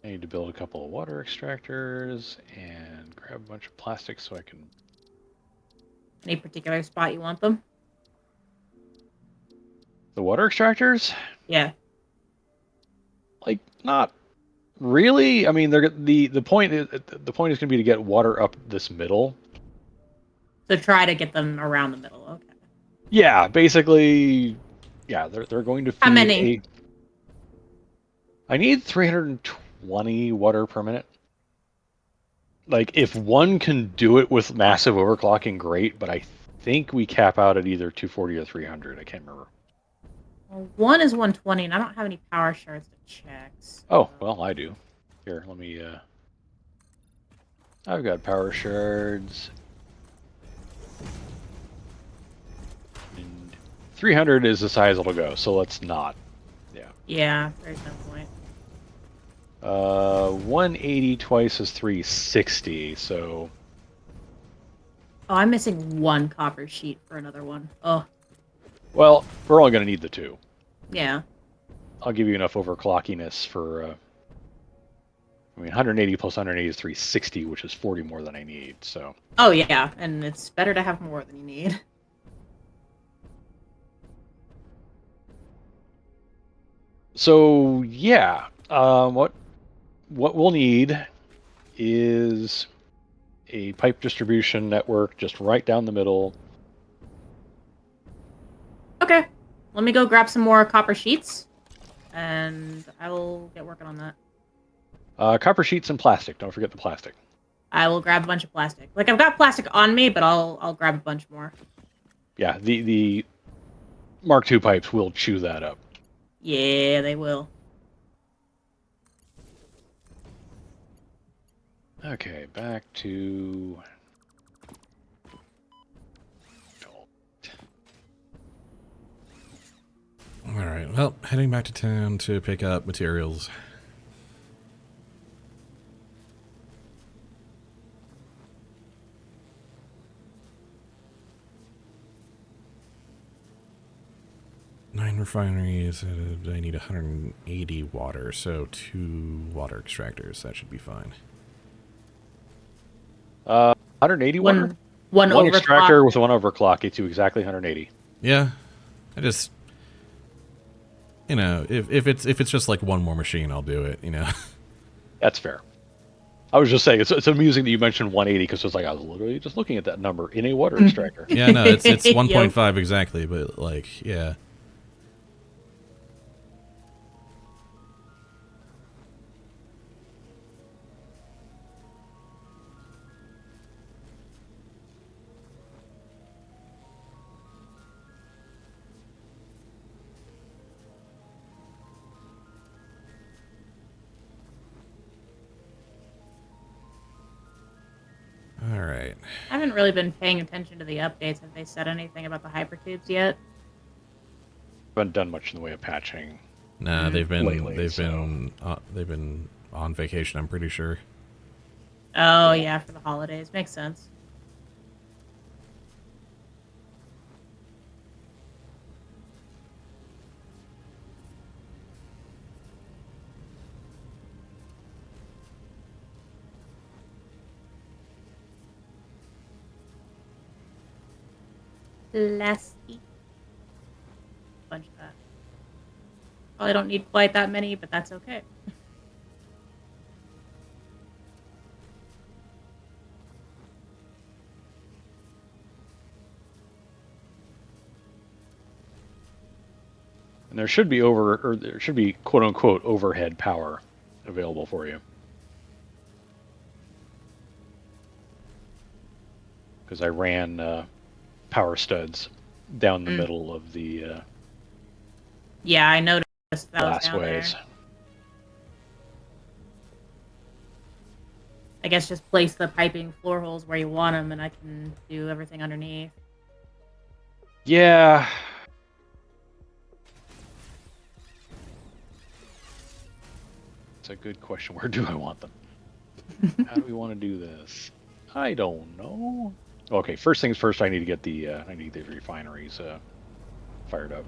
S2: I need to build a couple of water extractors and grab a bunch of plastic so I can...
S1: Any particular spot you want them?
S2: The water extractors?
S1: Yeah.
S2: Like, not really. I mean, the point is going to be to get water up this middle.
S1: So try to get them around the middle. Okay.
S2: Yeah, basically, yeah, they're going to feed
S1: How many?
S2: I need 320 water per minute. Like, if one can do it with massive overclocking, great, but I think we cap out at either 240 or 300. I can't remember.
S1: Well, one is 120, and I don't have any power shards to check. So...
S2: Oh, well, I do. Here, let me, I've got power shards. And 300 is the size it'll go, so let's not. Yeah.
S1: Yeah, there's no point.
S2: 180 twice is 360, so...
S1: Oh, I'm missing one copper sheet for another one. Oh.
S2: Well, we're only going to need the two.
S1: Yeah.
S2: I'll give you enough overclockiness for... I mean, 180 plus 180 is 360, which is 40 more than I need, so...
S1: Oh, yeah, and it's better to have more than you need.
S2: So, yeah. What we'll need is a pipe distribution network just right down the middle.
S1: Okay. Let me go grab some more copper sheets, and I will get working on that.
S2: Copper sheets and plastic. Don't forget the plastic.
S1: I will grab a bunch of plastic. Like, I've got plastic on me, but I'll grab a bunch more.
S2: Yeah, the Mark II pipes will chew that up.
S1: Yeah, they will.
S2: Okay, back to...
S3: Alright, well, heading back to town to pick up materials. Nine refineries, I need 180 water, so 2 water extractors, that should be fine.
S2: 180 water?
S1: One
S2: extractor with one overclock gets you exactly 180.
S3: Yeah, I just... You know, if it's just like one more machine, I'll do it, you know.
S2: That's fair. I was just saying, it's amusing that you mentioned 180, because it's like, I was literally just looking at that number in a water extractor.
S3: Yeah, no, it's 1.5 exactly, but like, yeah. Alright.
S1: I haven't really been paying attention to the updates. Have they said anything about the hypertubes yet?
S2: Haven't done much in the way of patching.
S3: Nah, they've been on vacation, I'm pretty sure.
S1: Oh, yeah, for the holidays. Makes sense. Plastic. Bunch of that. Probably don't need quite that many, but that's okay.
S2: And there should be quote unquote overhead power available for you. Because I ran power studs down the middle of the
S1: yeah, I noticed that was down
S2: glassways.
S1: there. I guess just place the piping floor holes where you want them, and I can do everything underneath.
S2: Yeah. It's a good question. Where do I want them? How do we want to do this? I don't know. Okay, first things first. I need to get the refineries fired up.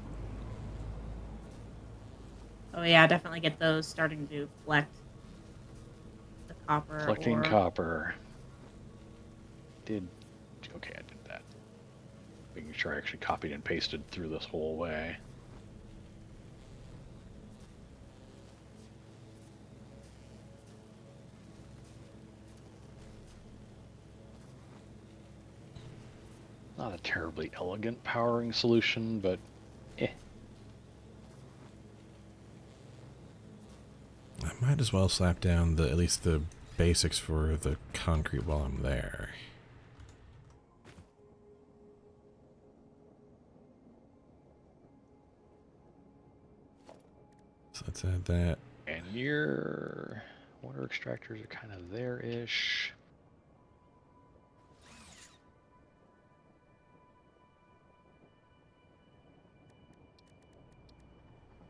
S1: Oh yeah, definitely get those starting to collect the copper.
S2: Collecting
S1: ore.
S2: copper. Okay, I did that. Making sure I actually copied and pasted through this whole way. Not a terribly elegant powering solution, but eh.
S3: I might as well slap down at least the basics for the concrete while I'm there. So let's add that.
S2: And your water extractors are kind of there-ish.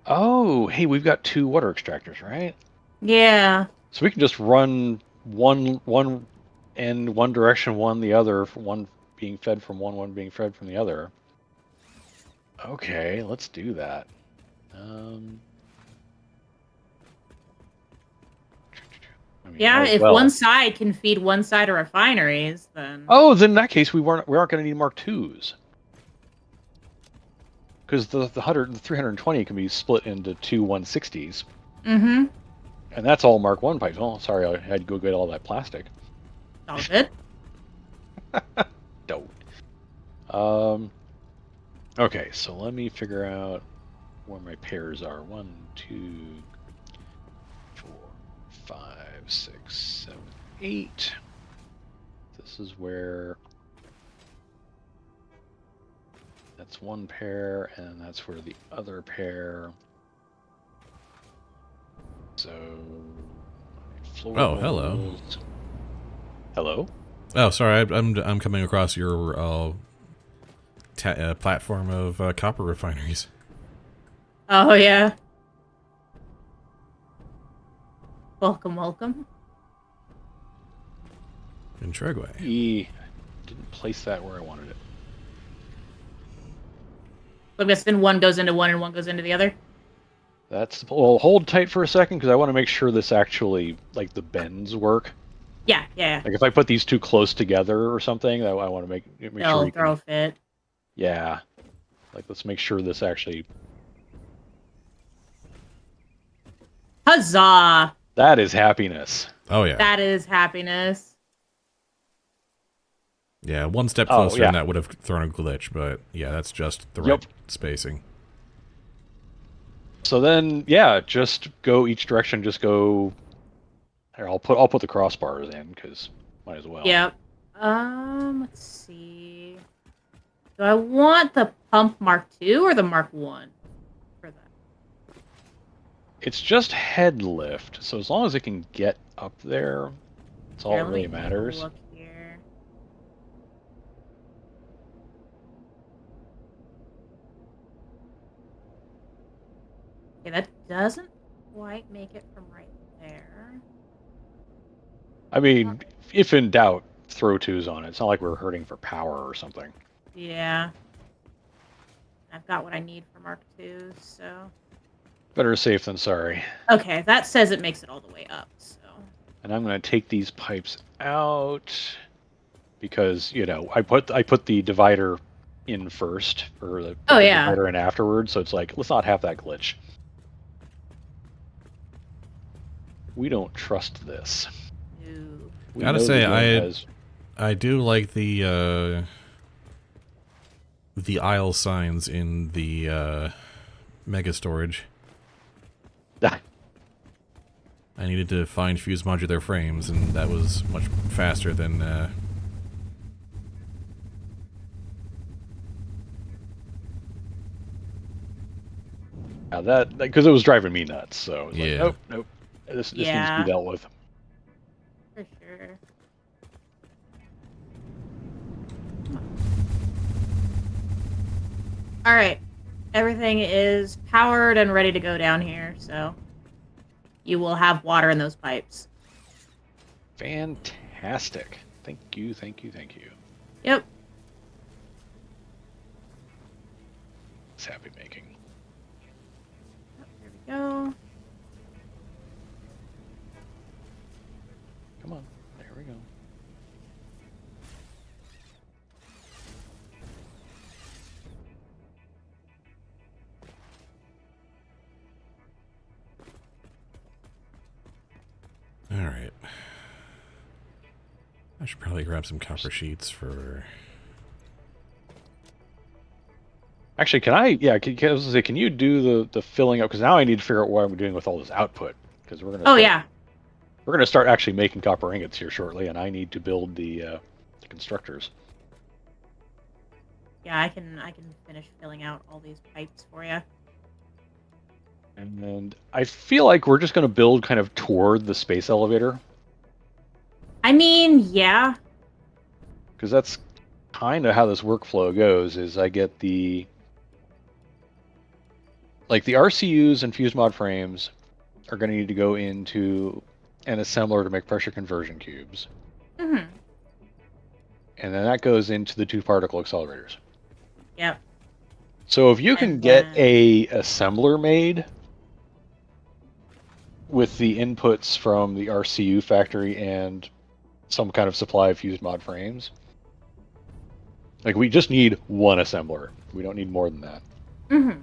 S2: Oh, hey, we've got 2 water extractors, right?
S1: Yeah.
S2: So we can just run one in one direction, one the other, one being fed from one being fed from the other. Okay, let's do that. I mean,
S1: Yeah,
S2: might as
S1: if
S2: well.
S1: one side can feed one side of refineries, then...
S2: Oh, then in that case, we aren't going to need Mark IIs. Because the 320 can be split into 2 160s.
S1: Mm-hmm.
S2: And that's all Mark 1 pipes. Oh, sorry, I had to go get all that plastic.
S1: All good.
S2: Don't. Okay, so let me figure out where my pairs are. 1, 2, 4, 5, 6, 7, 8. This is where... That's one pair, and that's where the other pair... So...
S3: Oh, hello.
S2: Hello?
S3: Oh, sorry, I'm coming across your platform of copper refineries.
S1: Oh, yeah. Welcome, welcome.
S3: In Tregway.
S2: Didn't place that where I wanted it.
S1: So I guess then one goes into one and one goes into the other?
S2: Well, hold tight for a second, because I want to make sure this actually, like, the bends work.
S1: Yeah.
S2: Like, if I put these 2 close together or something, I want to make sure
S1: They'll throw a fit.
S2: Yeah. Like, let's make sure this actually...
S1: Huzzah!
S2: That is happiness.
S3: Oh, yeah.
S1: That is happiness.
S3: Yeah, one step closer and that would have thrown a glitch, but yeah, that's just the right spacing.
S2: So then, yeah, just go each direction. Just go. Here, I'll put the crossbars in because might as well.
S1: Yep. Let's see. Do I want the pump Mark II or the Mark I for that?
S2: It's just head lift, so as long as it can get up there, that's all that really matters.
S1: Look here. Okay, that doesn't quite make it from right there.
S2: I mean, if in doubt, throw 2s on it. It's not like we're hurting for power or something.
S1: Yeah. I've got what I need for Mark II, so...
S2: Better safe than sorry.
S1: Okay, that says it makes it all the way up, so...
S2: And I'm going to take these pipes out because, you know, I put the divider in first for the
S1: Oh, yeah.
S2: fighter in afterwards. So it's like, let's not have that glitch. We don't trust this.
S1: No.
S2: We
S3: Gotta
S2: know
S3: say,
S2: the game has...
S3: I do like the aisle signs in the mega storage. I needed to find fuse modular frames, and that was much faster than
S2: Yeah, that because it was driving me nuts. So it was like,
S3: Yeah.
S2: nope, nope. This needs to
S1: Yeah.
S2: be dealt with.
S1: For sure. All right. Everything is powered and ready to go down here, so you will have water in those pipes.
S2: Fantastic. Thank you, thank you, thank you.
S1: Yep.
S2: It's happy making.
S1: There we go.
S2: Come on. There we go.
S3: all right. I should probably grab some copper sheets for.
S2: Actually, can I? Yeah, I was gonna say, can you do the filling up? Because now I need to figure out what I'm doing with all this output. Because we're gonna.
S1: Oh, yeah.
S2: We're gonna start actually making copper ingots here shortly, and I need to build the constructors.
S1: Yeah, I can finish filling out all these pipes for you.
S2: And I feel like we're just gonna build kind of toward the space elevator.
S1: I mean, yeah.
S2: Because that's kind of how this workflow goes. Is I get the RCUs and fuse mod frames are going to need to go into an assembler to make pressure conversion cubes,
S1: Mm-hmm.
S2: and then that goes into the 2 particle accelerators.
S1: Yep.
S2: So if you can
S1: And
S2: get
S1: then-
S2: a assembler made with the inputs from the RCU factory and some kind of supply of fused mod frames, like we just need one assembler. We don't need more than that.
S1: Mm-hmm.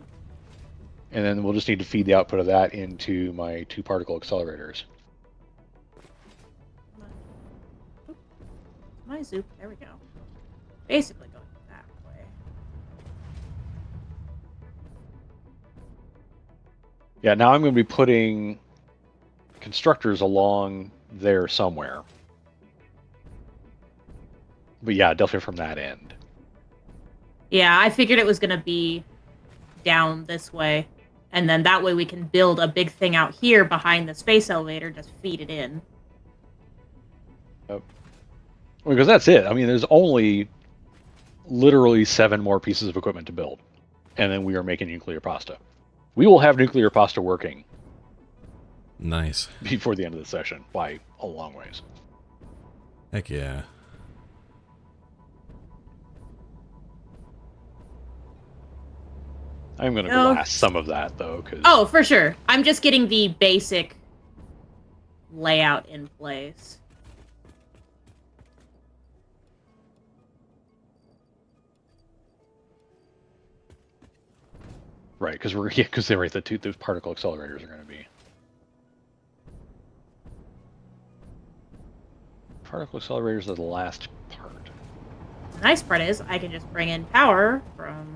S2: And then we'll just need to feed the output of that into my 2 particle accelerators.
S1: My zoop. There we go. Basically going that way.
S2: Yeah, now I'm going to be putting constructors along there somewhere. But yeah, definitely from that end.
S1: Yeah, I figured it was going to be down this way. And then that way we can build a big thing out here behind the space elevator, just feed it in.
S2: Yep. Because that's it. I mean, there's only literally 7 more pieces of equipment to build. And then we are making nuclear pasta. We will have nuclear pasta working
S3: Nice.
S2: before the end of the session by a long ways.
S3: Heck yeah.
S2: I'm going to
S1: No.
S2: glass some of that, though. Cause...
S1: Oh, for sure. I'm just getting the basic layout in place.
S2: Right, because they're right. Those particle accelerators are going to be. Particle accelerators are the last part.
S1: The nice part is I can just bring in power from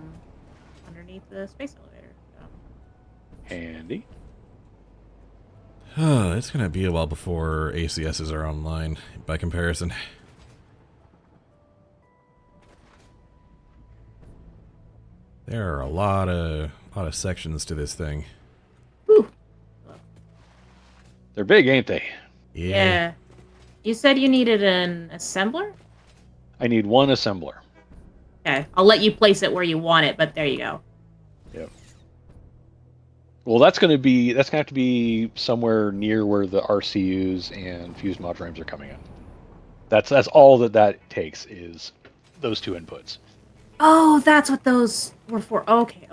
S1: underneath the space elevator. So.
S2: Handy.
S3: It's gonna be a while before ACSs are online, by comparison. There are a lot of sections to this thing.
S1: Whew.
S2: They're big, ain't they?
S1: Yeah. You said you needed an assembler?
S2: I need 1 assembler.
S1: Okay, I'll let you place it where you want it, but there you go.
S2: Yep. Well, that's going to have to be somewhere near where the RCUs and fused mod frames are coming in. That's all that takes is those 2 inputs.
S1: Oh, that's what those were for. Okay.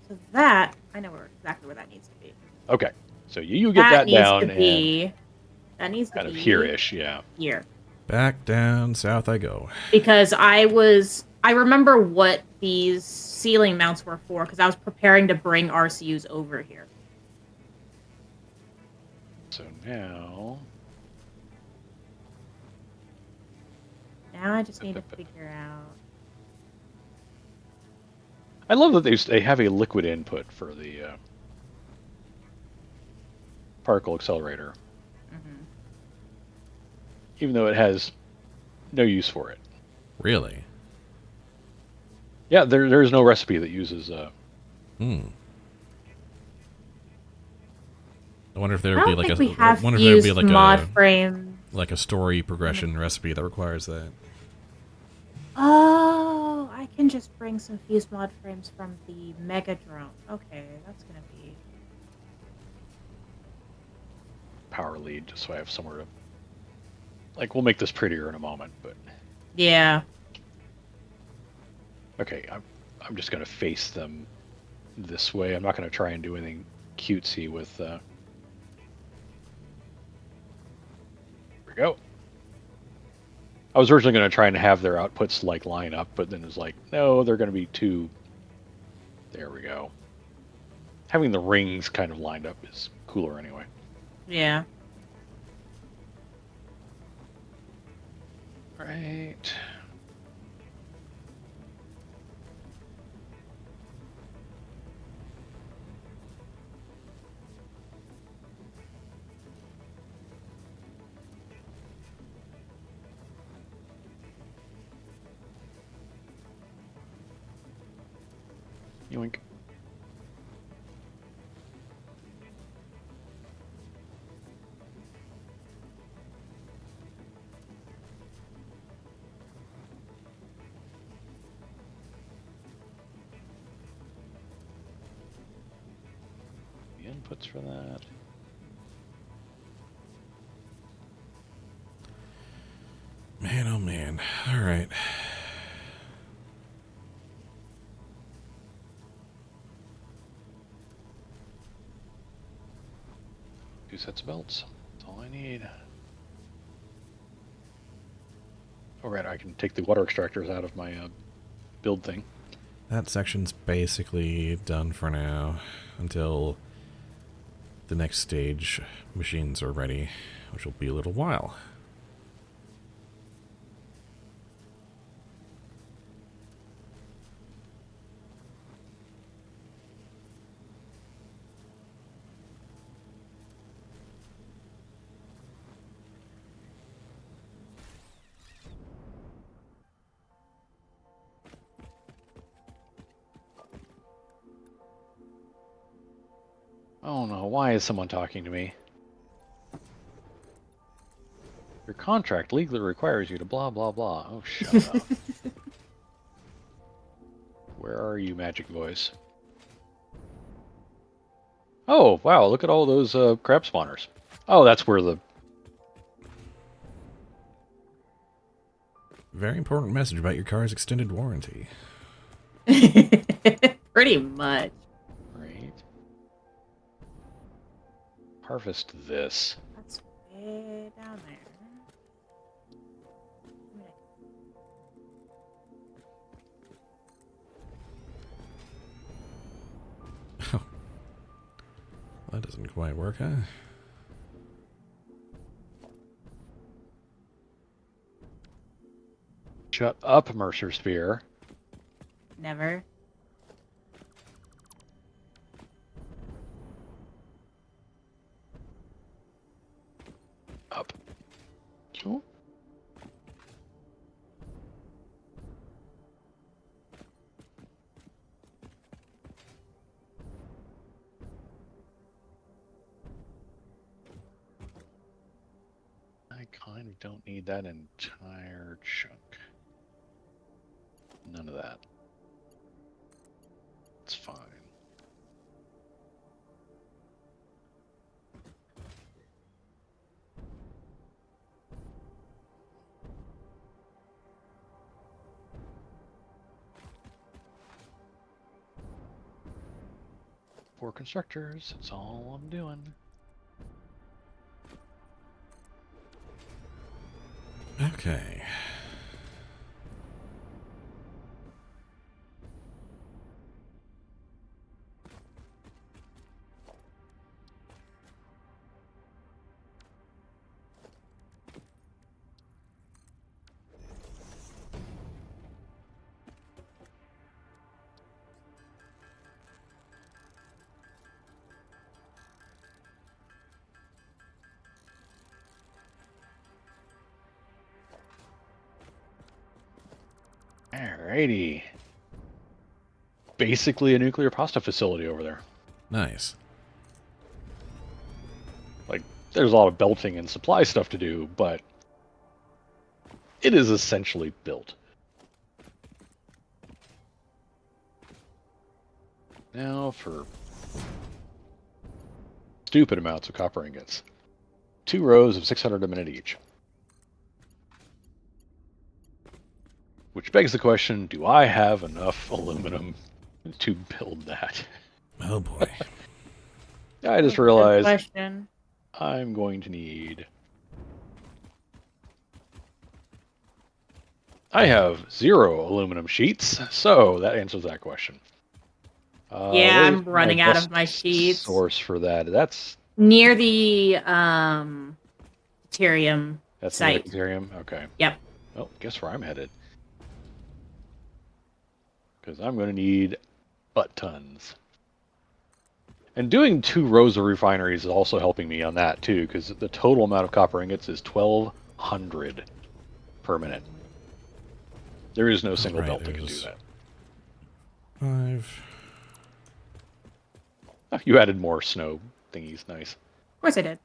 S1: So that, I know exactly where that needs to be.
S2: Okay, so you get that
S1: needs
S2: down
S1: to be, that needs to
S2: kind of
S1: be
S2: here-ish, yeah.
S1: here.
S3: Back down south I go.
S1: Because I was I remember what these ceiling mounts were for because I was preparing to bring RCUs over here.
S2: So now...
S1: Now I just need to figure out.
S2: I love that they have a liquid input for the particle accelerator, even though it has no use for it.
S3: Really?
S2: Yeah, there's no recipe that uses.
S3: I wonder if there would be like
S1: mod frame.
S3: Like a story progression recipe that requires that.
S1: Oh, I can just bring some fused mod frames from the Mega Drone. Okay, that's gonna be
S2: power lead, just so I have somewhere to... Like, we'll make this prettier in a moment, but...
S1: Yeah.
S2: Okay, I'm just going to face them this way. I'm not going to try and do anything cutesy with... Here we go. I was originally going to try and have their outputs, like, line up, but then it's like, no, they're going to be too... There we go. Having the rings kind of lined up is cooler anyway.
S1: Yeah.
S2: Right. Yoink. The inputs for that.
S3: Man, oh man. All right.
S2: Two sets of belts. That's all I need. Oh, right, I can take the water extractors out of my build thing.
S3: That section's basically done for now until the next stage machines are ready, which will be a little while.
S2: Oh no, why is someone talking to me? Your contract legally requires you to blah blah blah. Oh, shut up. Where are you, magic voice? Oh, wow, look at all those crab spawners. Oh, that's where the...
S3: Very important message about your car's extended warranty.
S1: Pretty much.
S2: Right. Harvest this.
S1: That's way down there.
S3: Oh. That doesn't quite work, huh?
S2: Shut up, Mercer Spear.
S1: Never.
S2: Up. Oh. I kind of don't need that entire chunk. None of that. It's fine. Four constructors, that's all I'm doing.
S3: Okay.
S2: Alrighty. Basically a nuclear pasta facility over there.
S3: Nice.
S2: Like, there's a lot of belting and supply stuff to do, but it is essentially built. Now for stupid amounts of copper ingots. 2 rows of 600 a minute each. Which begs the question, do I have enough aluminum to build that?
S3: Oh boy.
S2: I just
S1: Good
S2: realized
S1: question.
S2: I'm going to need... I have 0 aluminum sheets, so that answers that question.
S1: Yeah,
S2: where's
S1: I'm running out of my
S2: best
S1: sheets.
S2: source for that? That's
S1: Near the Ethereum
S2: near the
S1: site.
S2: Ethereum? Okay.
S1: Yep.
S2: Well, guess where I'm headed. Because I'm going to need butt tons. And doing 2 rows of refineries is also helping me on that too, because the total amount of copper ingots is 1,200 per minute. There is no single
S3: Right,
S2: belt that can do
S3: there's
S2: that.
S3: 5.
S2: Oh, you added more snow thingies, nice.
S1: Of course I did.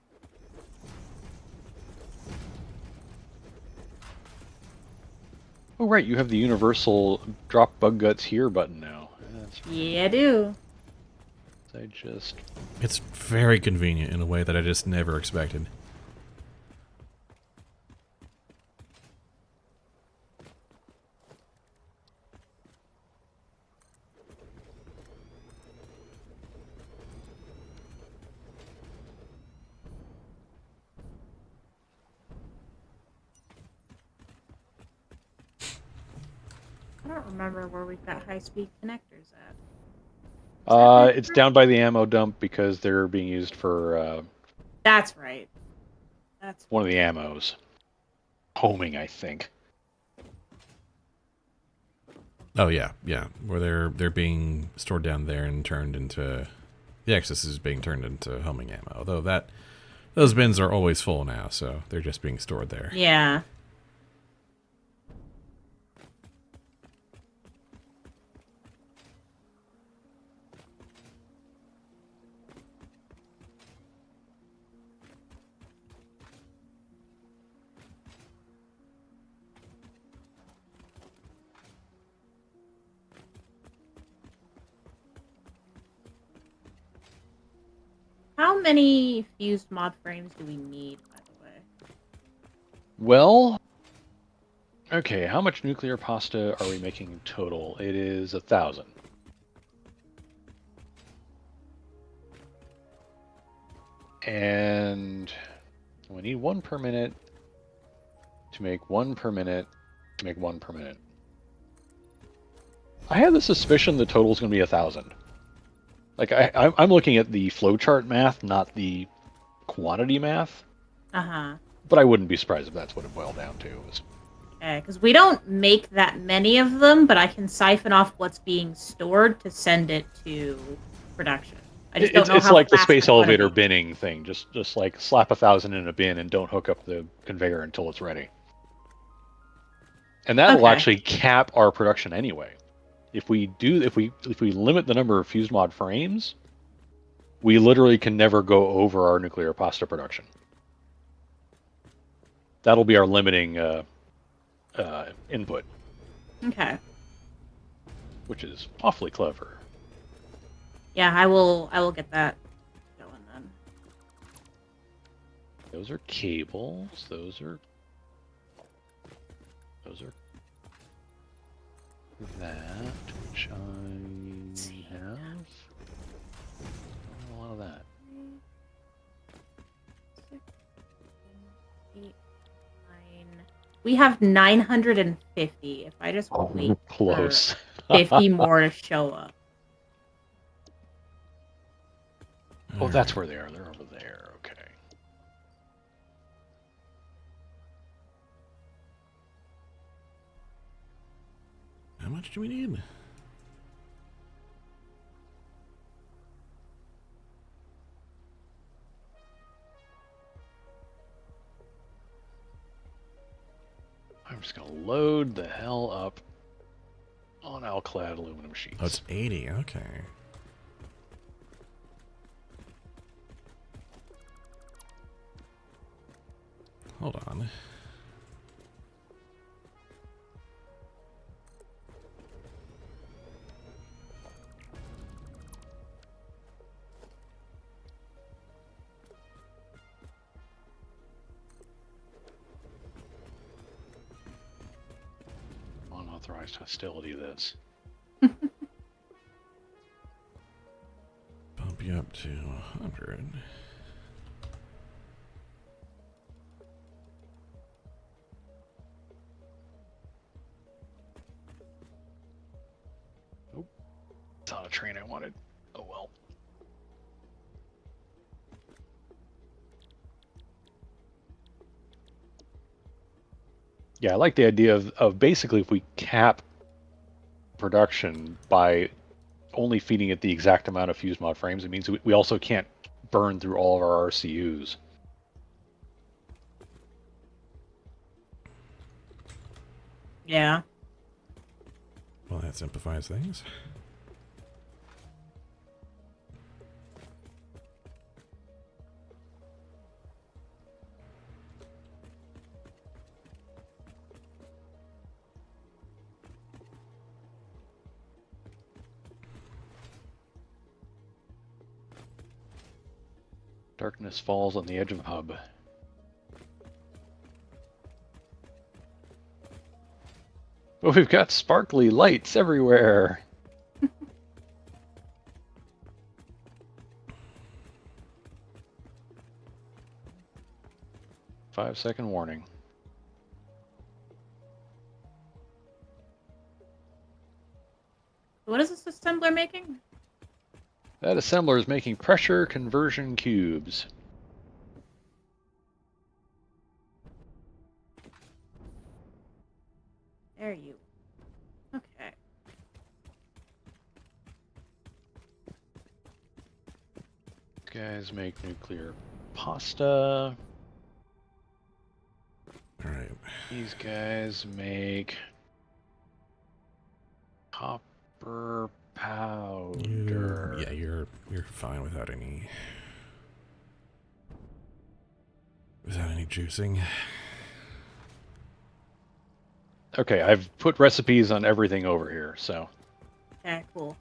S2: Oh right, you have the universal drop bug guts here button now. That's right.
S1: Yeah, I do.
S2: I just...
S3: It's very convenient in a way that I just never expected.
S1: I don't remember where we've got high-speed connectors at.
S2: it's down by the ammo dump because they're being used for
S1: That's right. That's
S2: one of the ammos. Homing, I think.
S3: Oh yeah, yeah. Where they're being stored down there and turned into the excess is being turned into homing ammo. Although those bins are always full now, so they're just being stored there.
S1: yeah. How many fused mod frames do we need, by the way?
S2: Well, okay, how much nuclear pasta are we making in total? It is 1,000. And we need 1 per minute to make 1 per minute to make 1 per minute. I have the suspicion the total is going to be 1,000. Like, I'm looking at the flowchart math, not the quantity math.
S1: Uh-huh.
S2: But I wouldn't be surprised if that's what it boiled down to.
S1: Okay, because we don't make that many of them, but I can siphon off what's being stored to send it to production. I just don't know
S2: It's
S1: how
S2: like the
S1: fast
S2: space
S1: we're gonna
S2: elevator
S1: be.
S2: binning thing. Just like slap 1,000 in a bin and don't hook up the conveyor until it's ready. And that'll
S1: Okay.
S2: actually cap our production anyway. If we limit the number of fused mod frames, we literally can never go over our nuclear pasta production. That'll be our limiting input,
S1: Okay.
S2: which is awfully clever.
S1: Yeah, I will get that going then.
S2: Those are cables. Those are that, which I have. A lot of that.
S1: 6, 8, 9. We have 950. If I just wait
S2: Close.
S1: for 50 more to show up.
S2: Oh, that's where they are. They're over there. Okay.
S3: How much do we need?
S2: I'm just gonna load the hell up non-alclad aluminum sheets.
S3: Oh, it's 80. Okay. Hold on.
S2: Unauthorized hostility, this.
S3: Bump you up to 100.
S2: It's not a train I wanted. Oh well. Yeah, I like the idea of basically if we cap production by only feeding it the exact amount of fuse mod frames, it means we also can't burn through all of our RCUs.
S1: Yeah.
S3: Well, that simplifies things.
S2: Darkness falls on the edge of the hub. But we've got sparkly lights everywhere. 5-second warning.
S1: What is this assembler making?
S2: That assembler is making pressure conversion cubes.
S1: There you. Okay.
S2: These guys make nuclear pasta.
S3: All right.
S2: These guys make copper powder.
S3: Yeah, you're fine without any juicing.
S2: Okay, I've put recipes on everything over here, so.
S1: Okay, cool.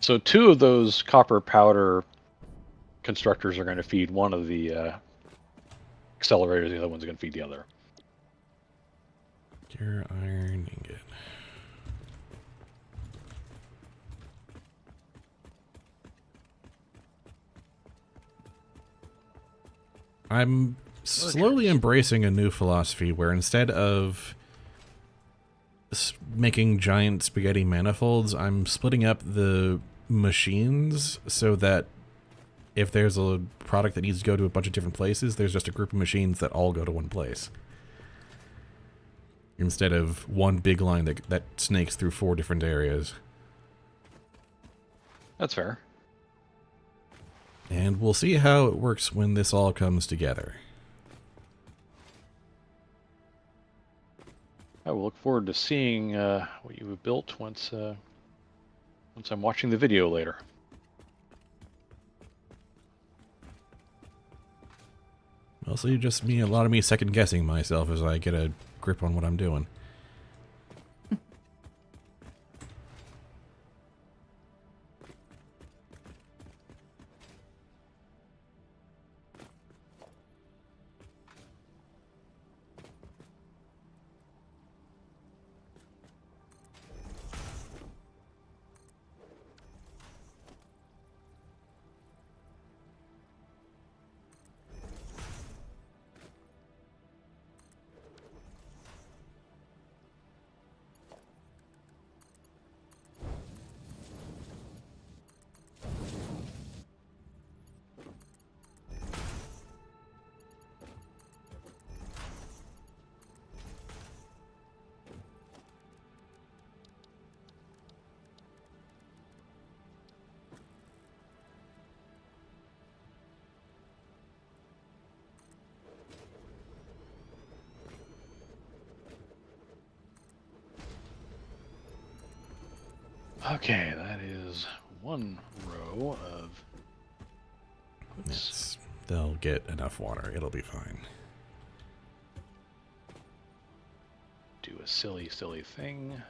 S2: So 2 of those copper powder constructors are going to feed one of the accelerators, the other one's going to feed the other.
S3: Your iron ingot. I'm slowly embracing a new philosophy where instead of making giant spaghetti manifolds, I'm splitting up the machines so that if there's a product that needs to go to a bunch of different places, there's just a group of machines that all go to one place. Instead of one big line that snakes through 4 different areas.
S2: That's fair.
S3: And we'll see how it works when this all comes together.
S2: I will look forward to seeing what you have built once I'm watching the video later.
S3: Mostly just a lot of me second guessing myself as I get a grip on what I'm doing.
S2: Okay, that is one row of.
S3: Yes, they'll get enough water. It'll be fine.
S2: Do a silly thing.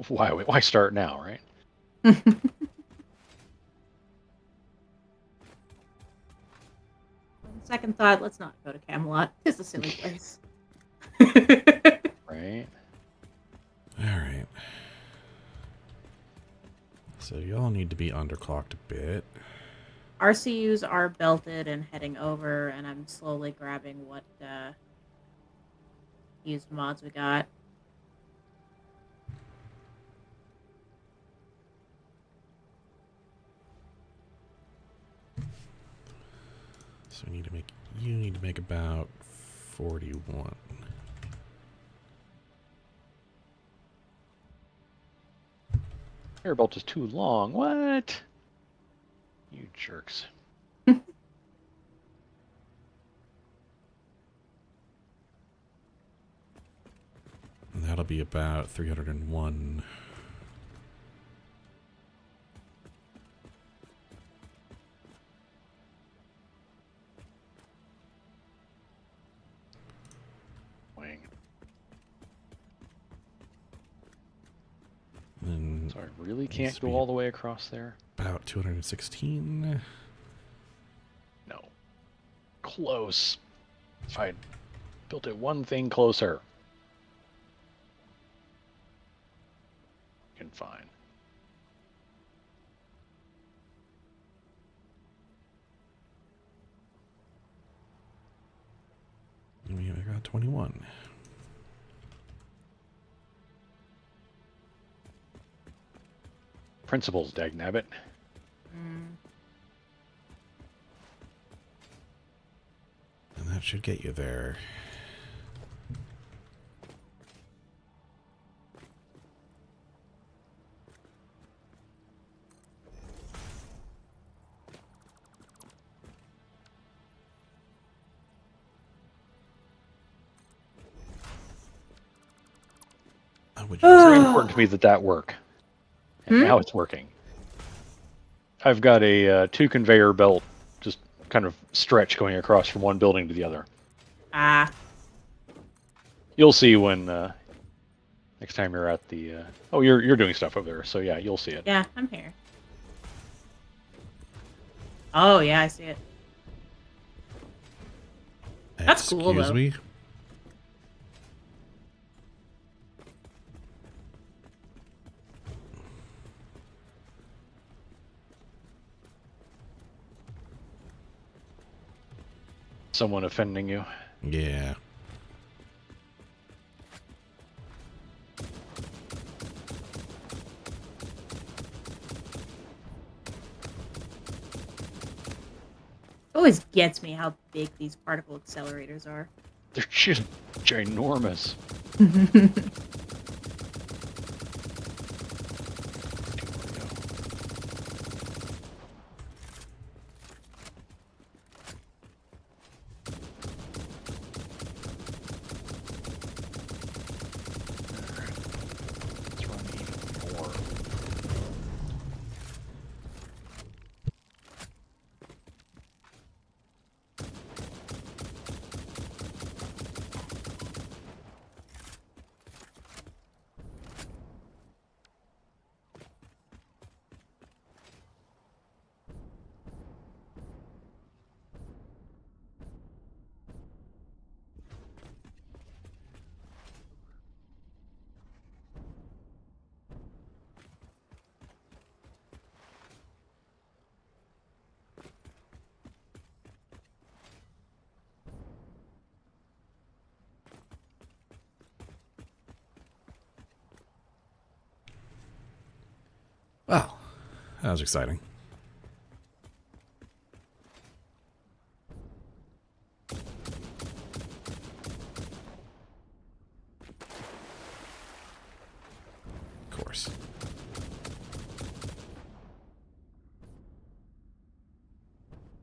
S2: Why start now, right?
S1: On second thought, let's not go to Camelot. It's a silly place.
S2: Right.
S3: Alright. So y'all need to be underclocked a bit.
S1: RCUs are belted and heading over, and I'm slowly grabbing what used mods we got.
S3: So you need to make about 41.
S2: Air belt is too long. What? You jerks.
S3: And that'll be about 301.
S2: Wing.
S3: And
S2: So I really
S3: needs
S2: can't
S3: to
S2: go
S3: be
S2: all the way across there?
S3: about 216.
S2: No. Close. If I'd built it one thing closer. Can fine.
S3: I got 21.
S2: Principles, dagnabbit.
S3: And that should get you there.
S2: It's very important to me that work. And now it's working. I've got a 2 conveyor belt just kind of stretch going across from one building to the other.
S1: Ah.
S2: You'll see when next time you're at the. Oh, you're doing stuff over there, so yeah, you'll see it.
S1: Yeah, I'm here. Oh yeah, I see it. That's cool, though.
S3: Excuse me?
S2: Someone offending you.
S3: Yeah.
S1: Always gets me how big these particle accelerators are.
S2: They're just ginormous.
S3: Well, that was exciting. Of course.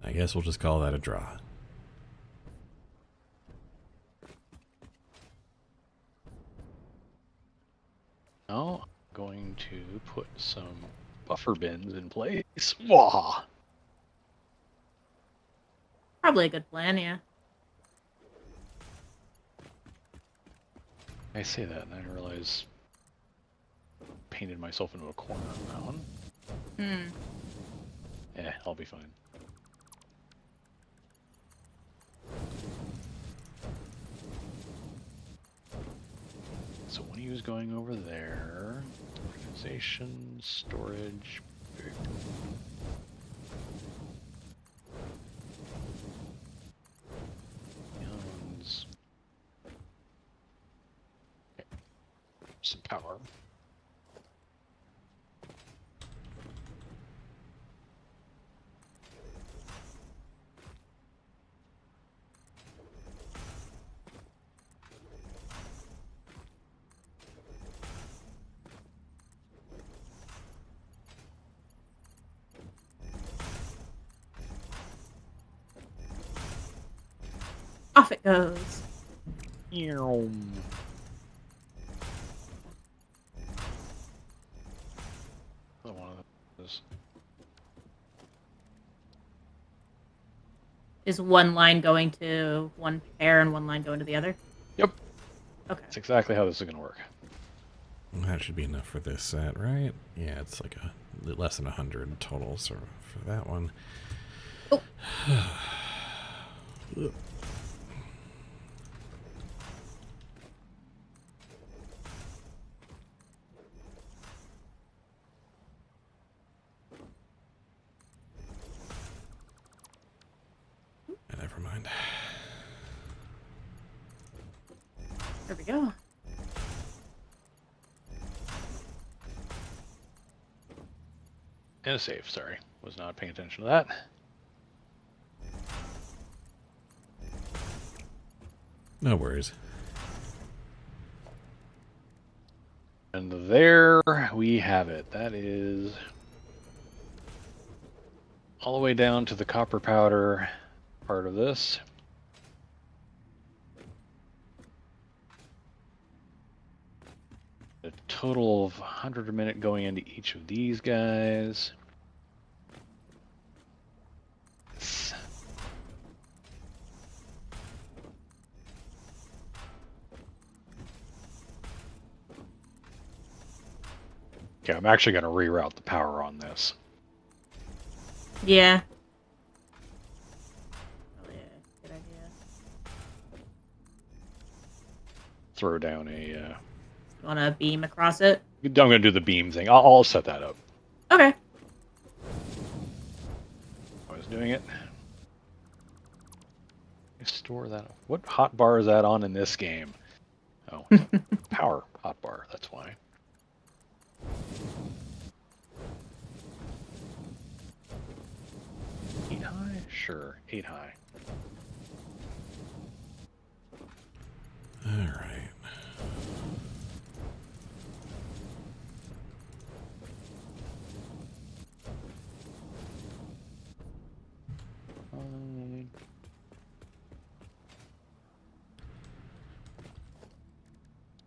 S3: I guess we'll just call that a draw.
S2: now I'm going to put some buffer bins in place. Wah!
S1: Probably a good plan, yeah.
S2: I say that, and I realize I painted myself into a corner on that one. I'll be fine. So one of you is going over there. Organization, storage. Guns. Okay. Some power.
S1: Off it goes.
S2: Ew. Another one of those.
S1: Is one line going to one pair and one line going to the other?
S2: Yep.
S1: Okay.
S2: That's exactly how this is going to work.
S3: That should be enough for this set, right? Yeah, it's like less than 100 total, so for that one.
S1: Oh.
S3: Never mind.
S1: There we go.
S2: And a save, sorry. Was not paying attention to that.
S3: No worries.
S2: And there we have it. That is all the way down to the copper powder part of this. A total of 100 a minute going into each of these guys. Okay, I'm actually going to reroute the power on this.
S1: Yeah. Oh, yeah. Good idea.
S2: Throw down a...
S1: You want to beam across it?
S2: I'm going to do the beam thing. I'll set that up.
S1: Okay.
S2: I was doing it. Store that. What hot bar is that on in this game? Oh, it's a power hot bar. That's why. 8 high? Sure, 8 high.
S3: All right.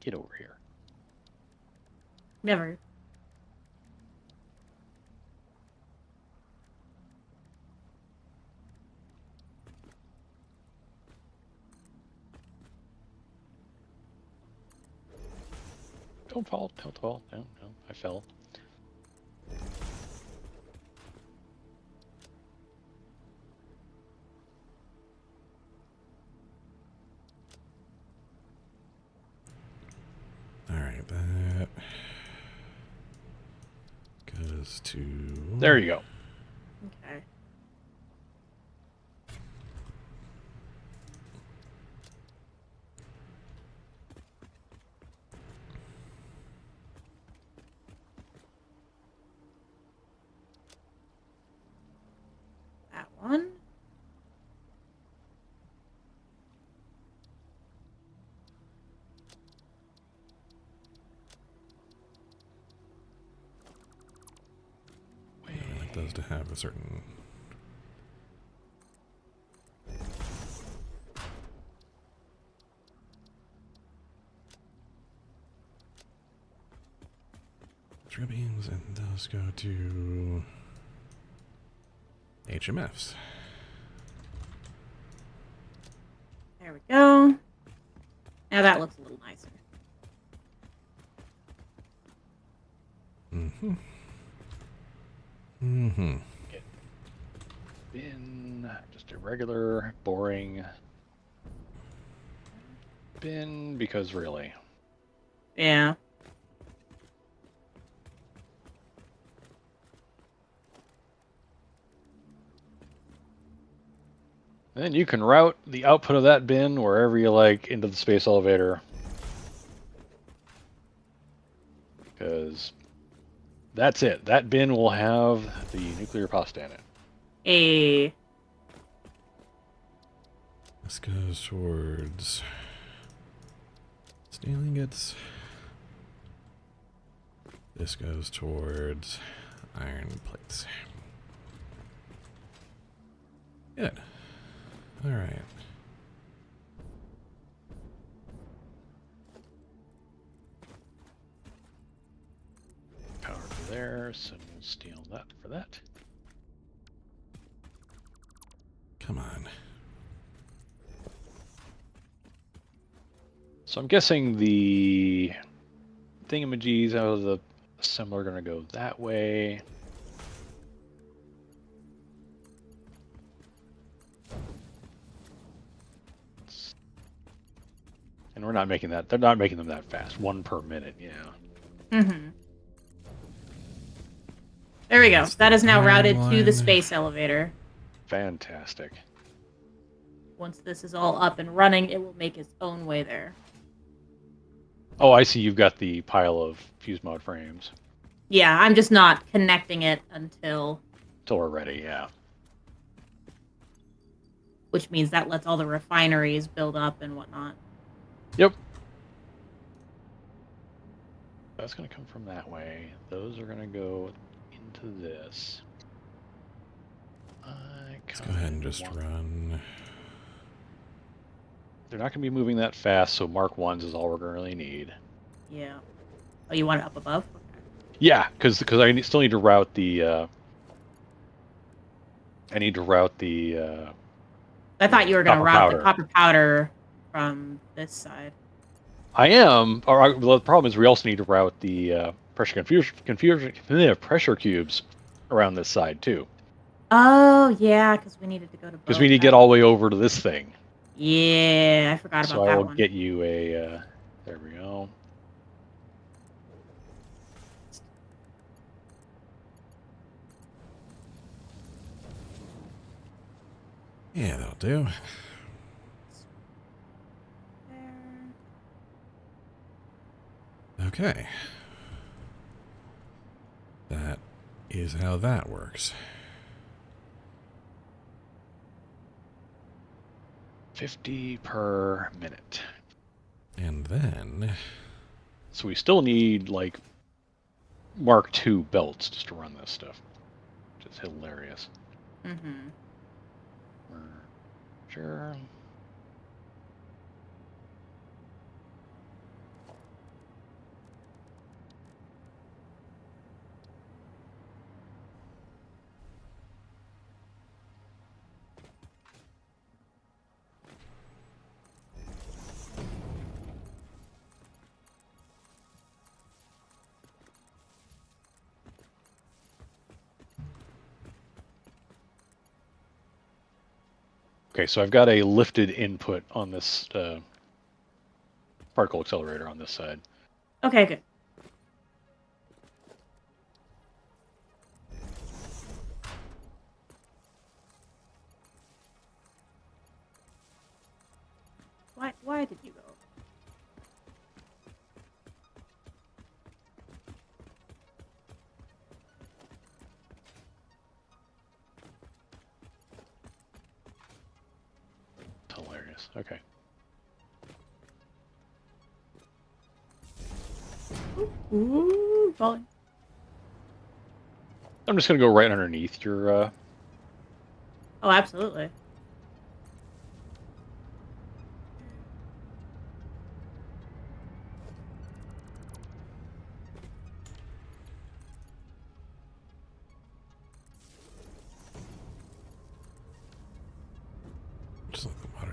S2: Get over here.
S1: Never.
S2: Don't fall, don't fall. No, no, I fell.
S3: All right, that goes to...
S2: There you go.
S1: Okay. That one.
S3: I like those to have a certain... industrial beams, and those go to HMFs.
S1: There we go. Now that looks a little nicer.
S3: Mm-hmm. Mm-hmm.
S2: Bin, just a regular, boring bin, because really.
S1: Yeah.
S2: Then you can route the output of that bin wherever you like into the space elevator. Because that's it. That bin will have the nuclear pasta in it.
S1: A.
S3: This goes towards steel ingots. This goes towards iron plates. Good. All right.
S2: Power to there, so we'll steal that for that.
S3: Come on.
S2: So I'm guessing the thingamajiggies out of the assembler are going to go that way. And we're not making that. They're not making them that fast. 1 per minute, yeah.
S1: Mm-hmm. There we go. That is now routed to the
S3: line.
S1: space elevator.
S2: Fantastic.
S1: Once this is all up and running, it will make its own way there.
S2: Oh, I see. You've got the pile of fuse mod frames.
S1: Yeah, I'm just not connecting it until...
S2: Till we're ready, yeah.
S1: Which means that lets all the refineries build up and whatnot.
S2: Yep. That's going to come from that way. Those are going to go into this.
S3: Let's go ahead and just run.
S2: They're not going to be moving that fast, so Mark 1s is all we're going to really need.
S1: Yeah. Oh, you want it up above? Okay.
S2: Yeah, because still need to route the... I need to route the...
S1: I thought you were going to
S2: copper
S1: route
S2: powder.
S1: the copper powder from this side.
S2: I am. Well, the problem is we also need to route the pressure pressure cubes around this side too.
S1: Oh, yeah, because we needed to go to both.
S2: Because we need to get all the way over to this thing.
S1: Yeah, I forgot
S2: So
S1: about
S2: I
S1: that
S2: will
S1: one.
S2: get you a... there we go.
S3: Yeah, that'll do. Okay. That is how that works.
S2: 50 per minute.
S3: And then...
S2: So we still need, like, Mark II belts just to run this stuff. Which is hilarious.
S1: Mm-hmm.
S2: Sure. Okay, so I've got a lifted input on this particle accelerator on this side.
S1: Okay, good. Why did you go?
S2: Hilarious. Okay.
S1: Ooh, falling.
S2: I'm just going to go right underneath your...
S1: Oh, absolutely.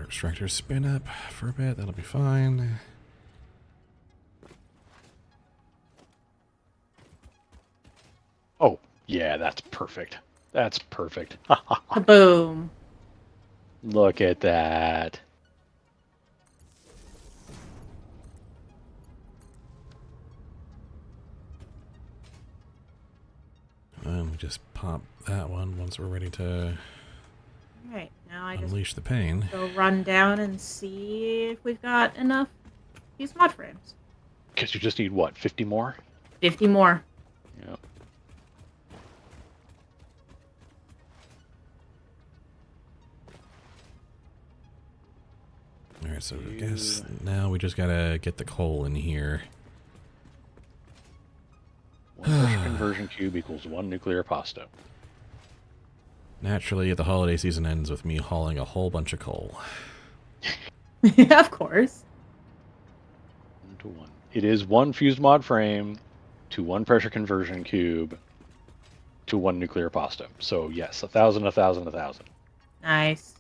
S3: Abstractor spin up for a bit. That'll be fine.
S2: Oh, yeah, that's perfect. That's perfect.
S1: Boom.
S2: Look at that.
S3: We just pop that one once we're ready to
S1: Alright, now I just
S3: unleash the pain.
S1: go run down and see if we've got enough these mod frames.
S2: Because you just need, what, 50 more?
S1: 50 more.
S2: Yep.
S3: Alright, so I guess now we just gotta get the coal in here.
S2: One pressure conversion cube equals 1 nuclear pasta.
S3: Naturally, the holiday season ends with me hauling a whole bunch of coal.
S1: Yeah, of course.
S2: 1 to 1. It is 1 fused mod frame to 1 pressure conversion cube to 1 nuclear pasta. So yes, 1,000, 1,000, 1,000.
S1: Nice.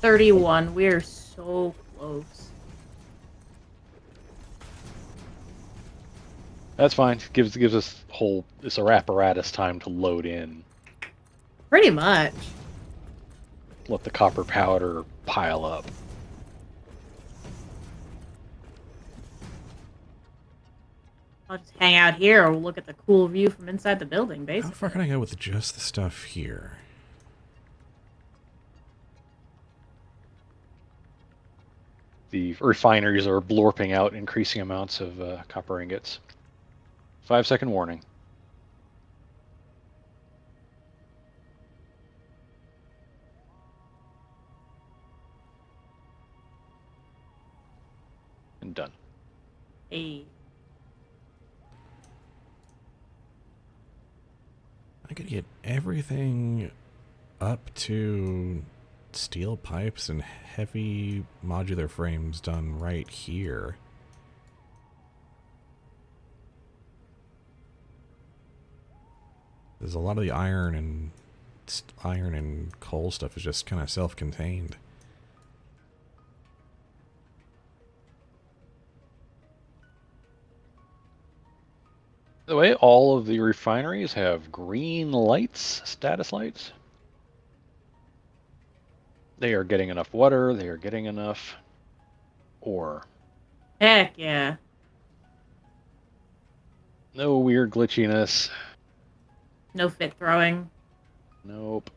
S1: 31. We're so close.
S2: That's fine. Gives us this apparatus time to load in.
S1: Pretty much.
S2: Let the copper powder pile up.
S1: I'll just hang out here or look at the cool view from inside the building,
S3: How
S1: basically.
S3: far can I go with just the stuff here?
S2: The refineries are blorping out increasing amounts of copper ingots. 5-second warning. And done.
S1: Hey.
S3: I could get everything up to steel pipes and heavy modular frames done right here. There's a lot of the iron and coal stuff is just kind of self-contained.
S2: By the way, all of the refineries have green lights, status lights. They are getting enough water, they are getting enough ore.
S1: Heck yeah.
S2: No weird glitchiness.
S1: No fit throwing.
S2: Nope.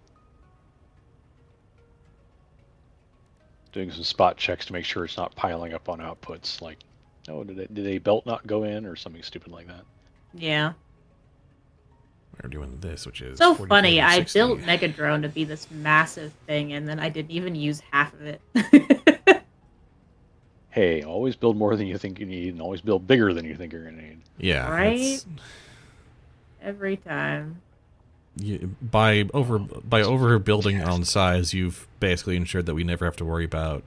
S2: Doing some spot checks to make sure it's not piling up on outputs. Like, oh, did a belt not go in or something stupid like that?
S1: Yeah.
S3: We're doing this, which is
S1: So
S3: 40,
S1: funny.
S3: 30,
S1: I
S3: 60.
S1: built Megadrone to be this massive thing, and then I didn't even use half of it.
S2: Hey, always build more than you think you need, and always build bigger than you think you're going to need.
S3: Yeah,
S1: Right?
S3: that's-
S1: Every time.
S3: by overbuilding on size, you've basically ensured that we never have to worry about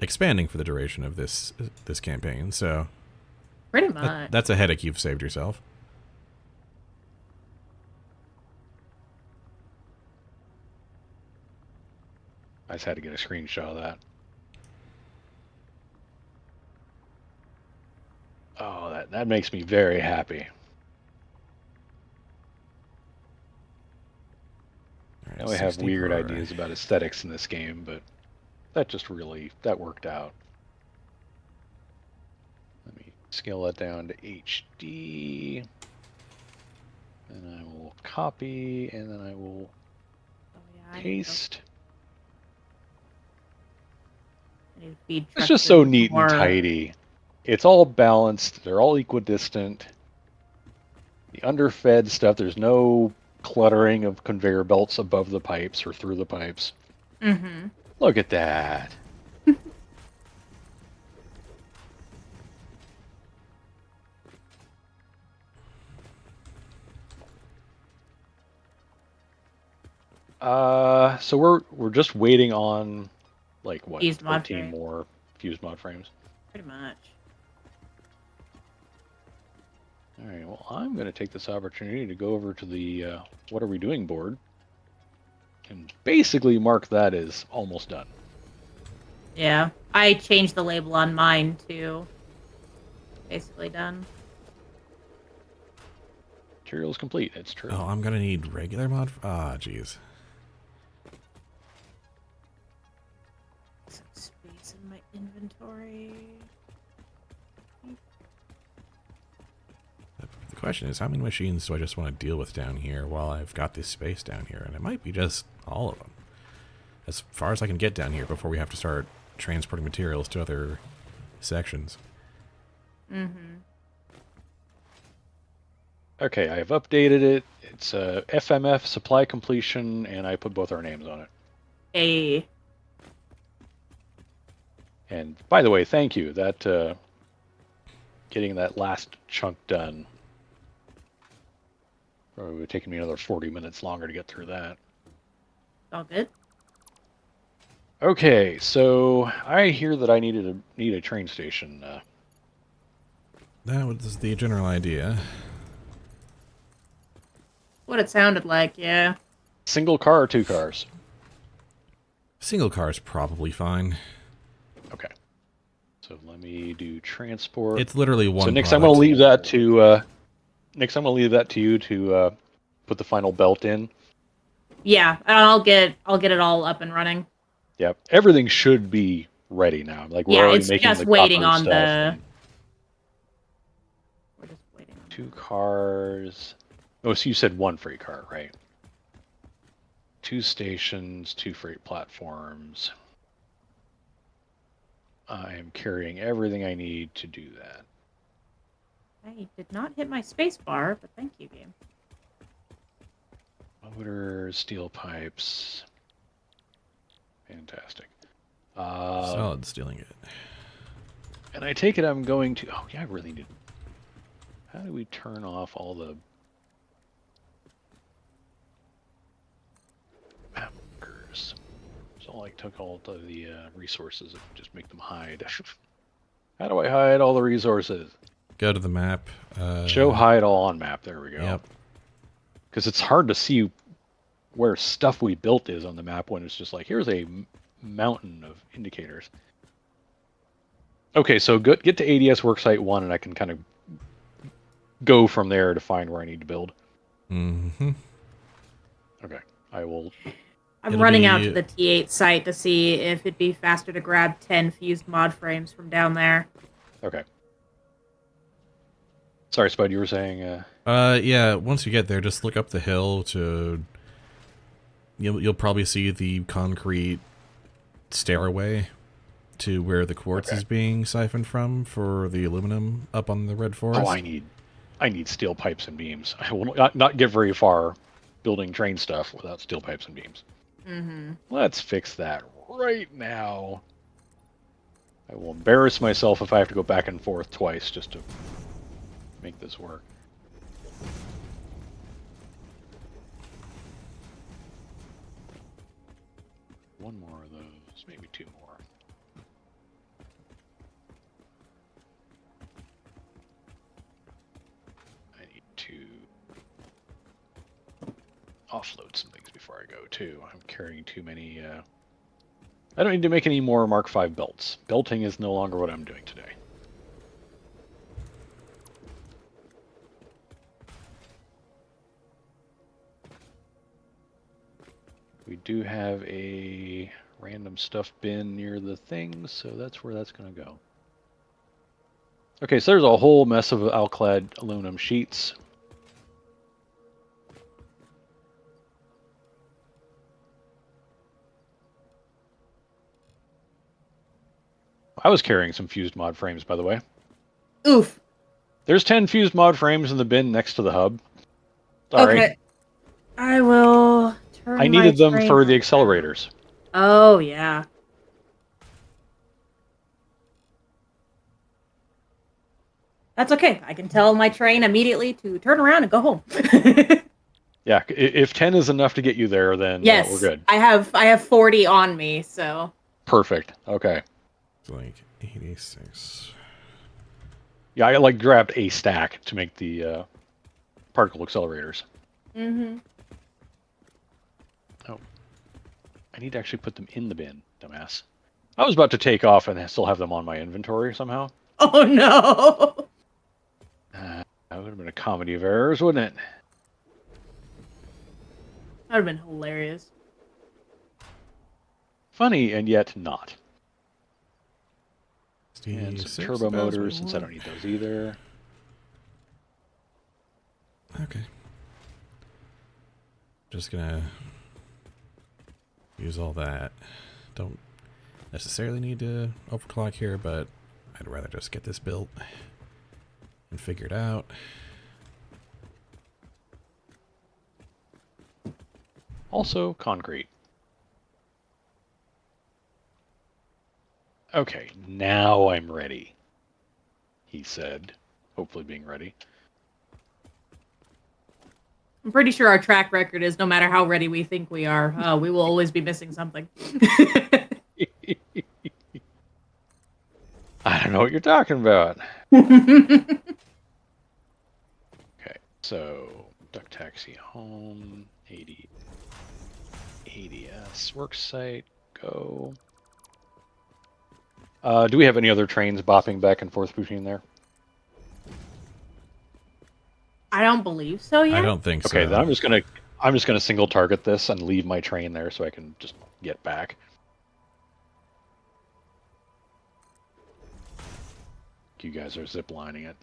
S3: expanding for the duration of this campaign. So
S1: Pretty much.
S3: that's a headache you've saved yourself.
S2: I just had to get a screenshot of that. Oh, that makes me very happy.
S3: All
S2: Now
S3: right,
S2: I have
S3: 60
S2: weird
S3: per-
S2: ideas about aesthetics in this game, but that worked out. Let me scale that down to HD. And I will copy, and then I will
S1: Oh, yeah, I need to go-
S2: paste.
S1: I need to feed
S2: It's just so
S1: Tristan
S2: neat
S1: more-
S2: and tidy. It's all balanced. They're all equidistant. The underfed stuff, there's no cluttering of conveyor belts above the pipes or through the pipes.
S1: Mhm.
S2: Look at that. So we're just waiting on like what,
S1: Fused mod
S2: 14
S1: frame.
S2: more fused mod frames.
S1: Pretty much.
S2: All right, well, I'm going to take this opportunity to go over to the what are we doing board and basically mark that as almost done.
S1: Yeah, I changed the label on mine too. Basically done.
S2: Materials complete. It's true.
S3: Oh, I'm gonna need regular mod. Ah, jeez.
S1: Some space in my inventory.
S3: The question is, how many machines do I just want to deal with down here while I've got this space down here? And it might be just all of them. As far as I can get down here before we have to start transporting materials to other sections.
S1: Mm-hmm.
S2: Okay, I have updated it. It's FMF supply completion, and I put both our names on it.
S1: A.
S2: And by the way, thank you. That getting that last chunk done. Probably would have taken me another 40 minutes longer to get through that.
S1: All good.
S2: Okay, so I hear that I need a train station.
S3: That was the general idea.
S1: What it sounded like, yeah.
S2: Single car or two cars?
S3: Single car is probably fine.
S2: Okay. So let me do transport.
S3: It's literally one.
S2: So Nix, I'm
S3: product.
S2: going to leave that to Nix. I'm going to leave that to you to put the final belt in.
S1: Yeah, and I'll get it all up and running.
S2: Yep, everything should be ready now. Like we're
S1: Yeah,
S2: already
S1: it's
S2: making
S1: just
S2: the
S1: waiting
S2: copper
S1: on
S2: stuff.
S1: the. We're just waiting on
S2: 2 cars. Oh, so you said 1 freight car, right? 2 stations, 2 freight platforms. I am carrying everything I need to do that.
S1: I did not hit my space bar, but thank you, game.
S2: Motors, steel pipes. Fantastic.
S3: Solid stealing it.
S2: And I take it I'm going to... Oh, yeah, I really need... How do we turn off all the... Hunkers? So I took all of the resources and just make them hide. How do I hide all the resources?
S3: Go to the map.
S2: Show hide all on map. There we go.
S3: Yep.
S2: Because it's hard to see where stuff we built is on the map when it's just like, here's a mountain of indicators. Okay, so get to ADS Worksite 1 and I can kind of go from there to find where I need to build.
S3: Mm-hmm.
S2: Okay, I will...
S1: I'm running out to the T8 site to see if it'd be faster to grab 10 fused mod frames from down there.
S2: Okay. Sorry, Spud, you were saying...
S3: Yeah, once you get there, just look up the hill to... You'll probably see the concrete stairway to where the quartz is being siphoned from for the aluminum up on the red forest.
S2: Oh, I need steel pipes and beams. I will not get very far building train stuff without steel pipes and beams.
S1: Mm-hmm.
S2: Let's fix that right now. I will embarrass myself if I have to go back and forth twice just to make this work. One more of those, maybe 2 more. I need to offload some things before I go too. I'm carrying too many. I don't need to make any more Mark V belts. Belting is no longer what I'm doing today. We do have a random stuff bin near the thing, so that's where that's going to go. Okay, so there's a whole mess of alclad aluminum sheets. I was carrying some fused mod frames, by the way.
S1: Oof.
S2: There's 10 fused mod frames in the bin next to the hub. Sorry.
S1: Okay. I will turn
S2: I needed them
S1: train
S2: for the
S1: on.
S2: accelerators.
S1: Oh, yeah. That's okay. I can tell my train immediately to turn around and go home.
S2: Yeah, if 10 is enough to get you there, then
S1: yes,
S2: we're good.
S1: I have 40 on me, so.
S2: Perfect. Okay.
S3: It's like 86.
S2: Yeah, I grabbed a stack to make the particle accelerators.
S1: Mm-hmm.
S2: Oh. I need to actually put them in the bin, dumbass. I was about to take off and still have them on my inventory somehow.
S1: Oh no!
S2: That would have been a comedy of errors, wouldn't it?
S1: That would have been hilarious.
S2: Funny and yet not.
S3: Steve
S2: And some
S3: six,
S2: turbo
S3: that's what
S2: motors,
S3: we
S2: since I
S3: want.
S2: don't need those either.
S3: Okay. Just gonna use all that. Don't necessarily need to overclock here, but I'd rather just get this built and figured out.
S2: Also, concrete. Okay, now I'm ready, he said, hopefully being ready.
S1: I'm pretty sure our track record is no matter how ready we think we are, we will always be missing something.
S2: I don't know what you're talking about.
S1: Mm-hmm.
S2: Okay, so duck taxi home, 80 ADS worksite, go. Do we have any other trains bopping back and forth between there?
S1: I don't believe so yet.
S3: I don't think so.
S2: Okay, then I'm just gonna single target this and leave my train there so I can just get back. You guys are ziplining it.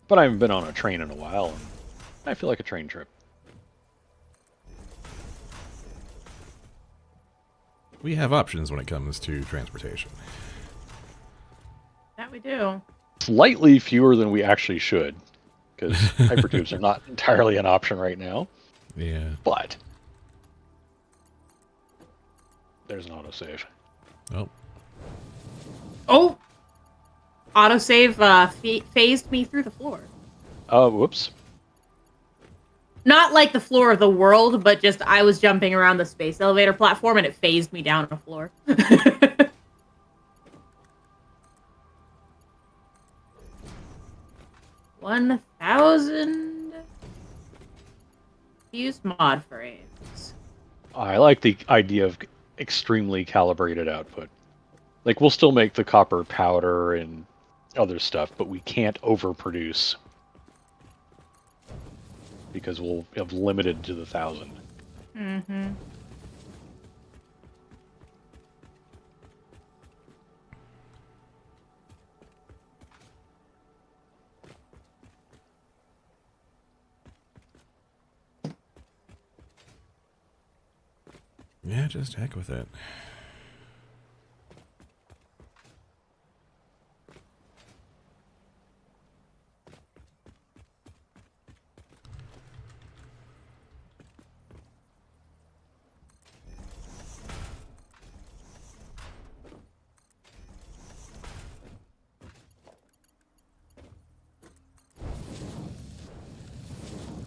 S2: But I haven't been on a train in a while, and I feel like a train trip.
S3: We have options when it comes to transportation.
S1: That we do.
S2: Slightly fewer than we actually should, because hypertubes are not entirely an option right now.
S3: Yeah.
S2: But there's an autosave.
S3: Oh.
S1: Oh! Autosave phased me through the floor.
S2: Whoops.
S1: Not like the floor of the world, but just I was jumping around the space elevator platform and it phased me down the floor. 1,000 use mod frames.
S2: I like the idea of extremely calibrated output. Like, we'll still make the copper powder and other stuff, but we can't overproduce because we'll have limited to the 1,000.
S1: Mm-hmm.
S3: Yeah, just heck with it.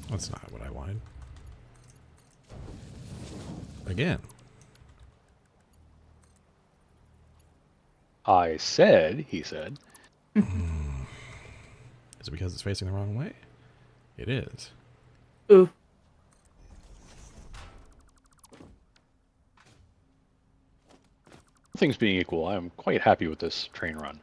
S3: That's not what I wanted. Again.
S2: I said, he said.
S3: Is it because it's facing the wrong way? It is.
S1: Ooh.
S2: Things being equal, I am quite happy with this train run.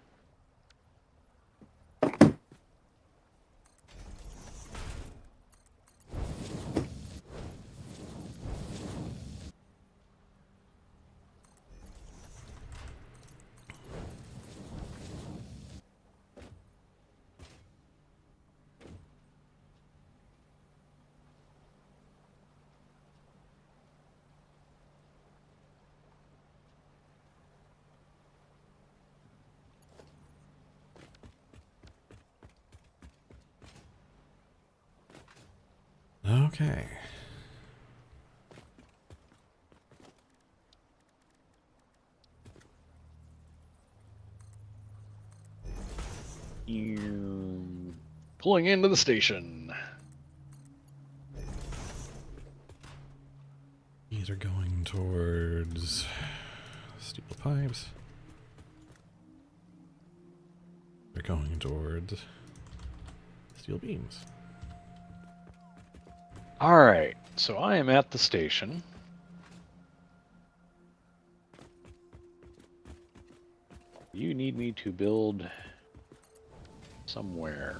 S3: Okay.
S2: Pulling into the station.
S3: These are going towards steel pipes. They're going towards steel beams.
S2: All right, so I am at the station. You need me to build somewhere.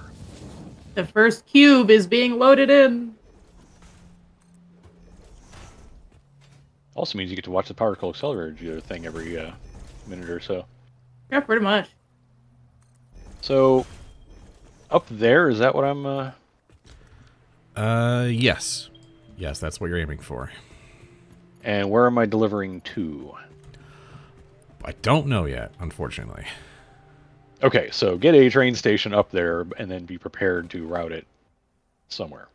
S1: The first cube is being loaded in.
S2: Also means you get to watch the particle accelerator thing every minute or so.
S1: Yeah, pretty much.
S2: So, up there, is that what I'm...
S3: Yes. Yes, that's what you're aiming for.
S2: And where am I delivering to?
S3: I don't know yet, unfortunately.
S2: Okay, so get a train station up there and then be prepared to route it somewhere.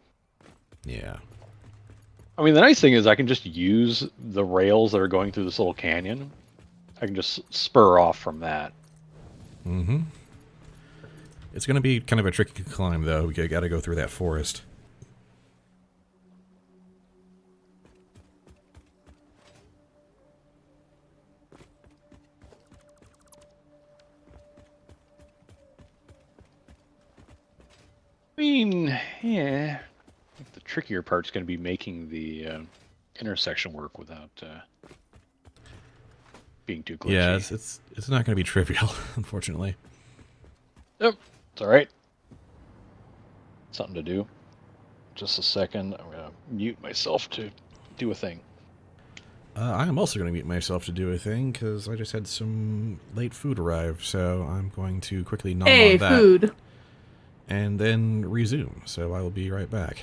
S3: Yeah.
S2: I mean, the nice thing is I can just use the rails that are going through this little canyon. I can just spur off from that.
S3: Mm-hmm. It's going to be kind of a tricky climb, though. We got to go through that forest.
S2: I mean, yeah. I think the trickier part's going to be making the intersection work without being too glitchy.
S3: Yeah, it's not going to be trivial, unfortunately.
S2: Yep, it's all right. Something to do. Just a second. I'm going to mute myself to do a thing.
S3: I am also going to mute myself to do a thing, because I just had some late food arrive, so I'm going to quickly nom on that.
S1: Food.
S3: And then resume, so I will be right back.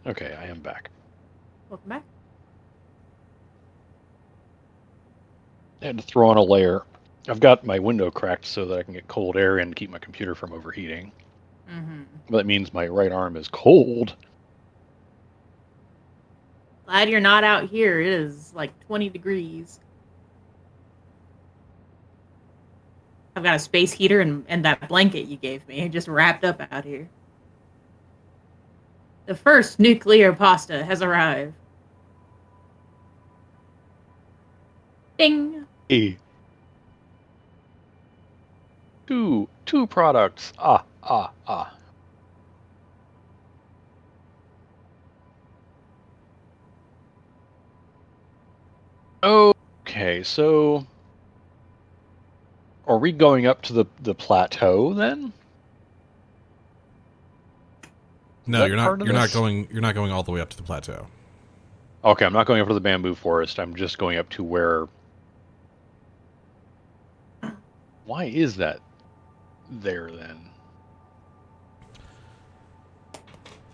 S2: Okay, I am back.
S1: Welcome back.
S2: I had to throw on a layer. I've got my window cracked so that I can get cold air in and keep my computer from overheating.
S1: Mm-hmm.
S2: But that means my right arm is cold.
S1: Glad you're not out here. It is like 20 degrees. I've got a space heater and that blanket you gave me just wrapped up out here. The first nuclear pasta has arrived. Ding!
S2: Hey. Two products. Ah. Okay, so are we going up to the plateau then?
S3: No, you're not. You're not going. You're not going all the way up to the plateau.
S2: Okay, I'm not going up to the bamboo forest. I'm just going up to where. Why is that there then?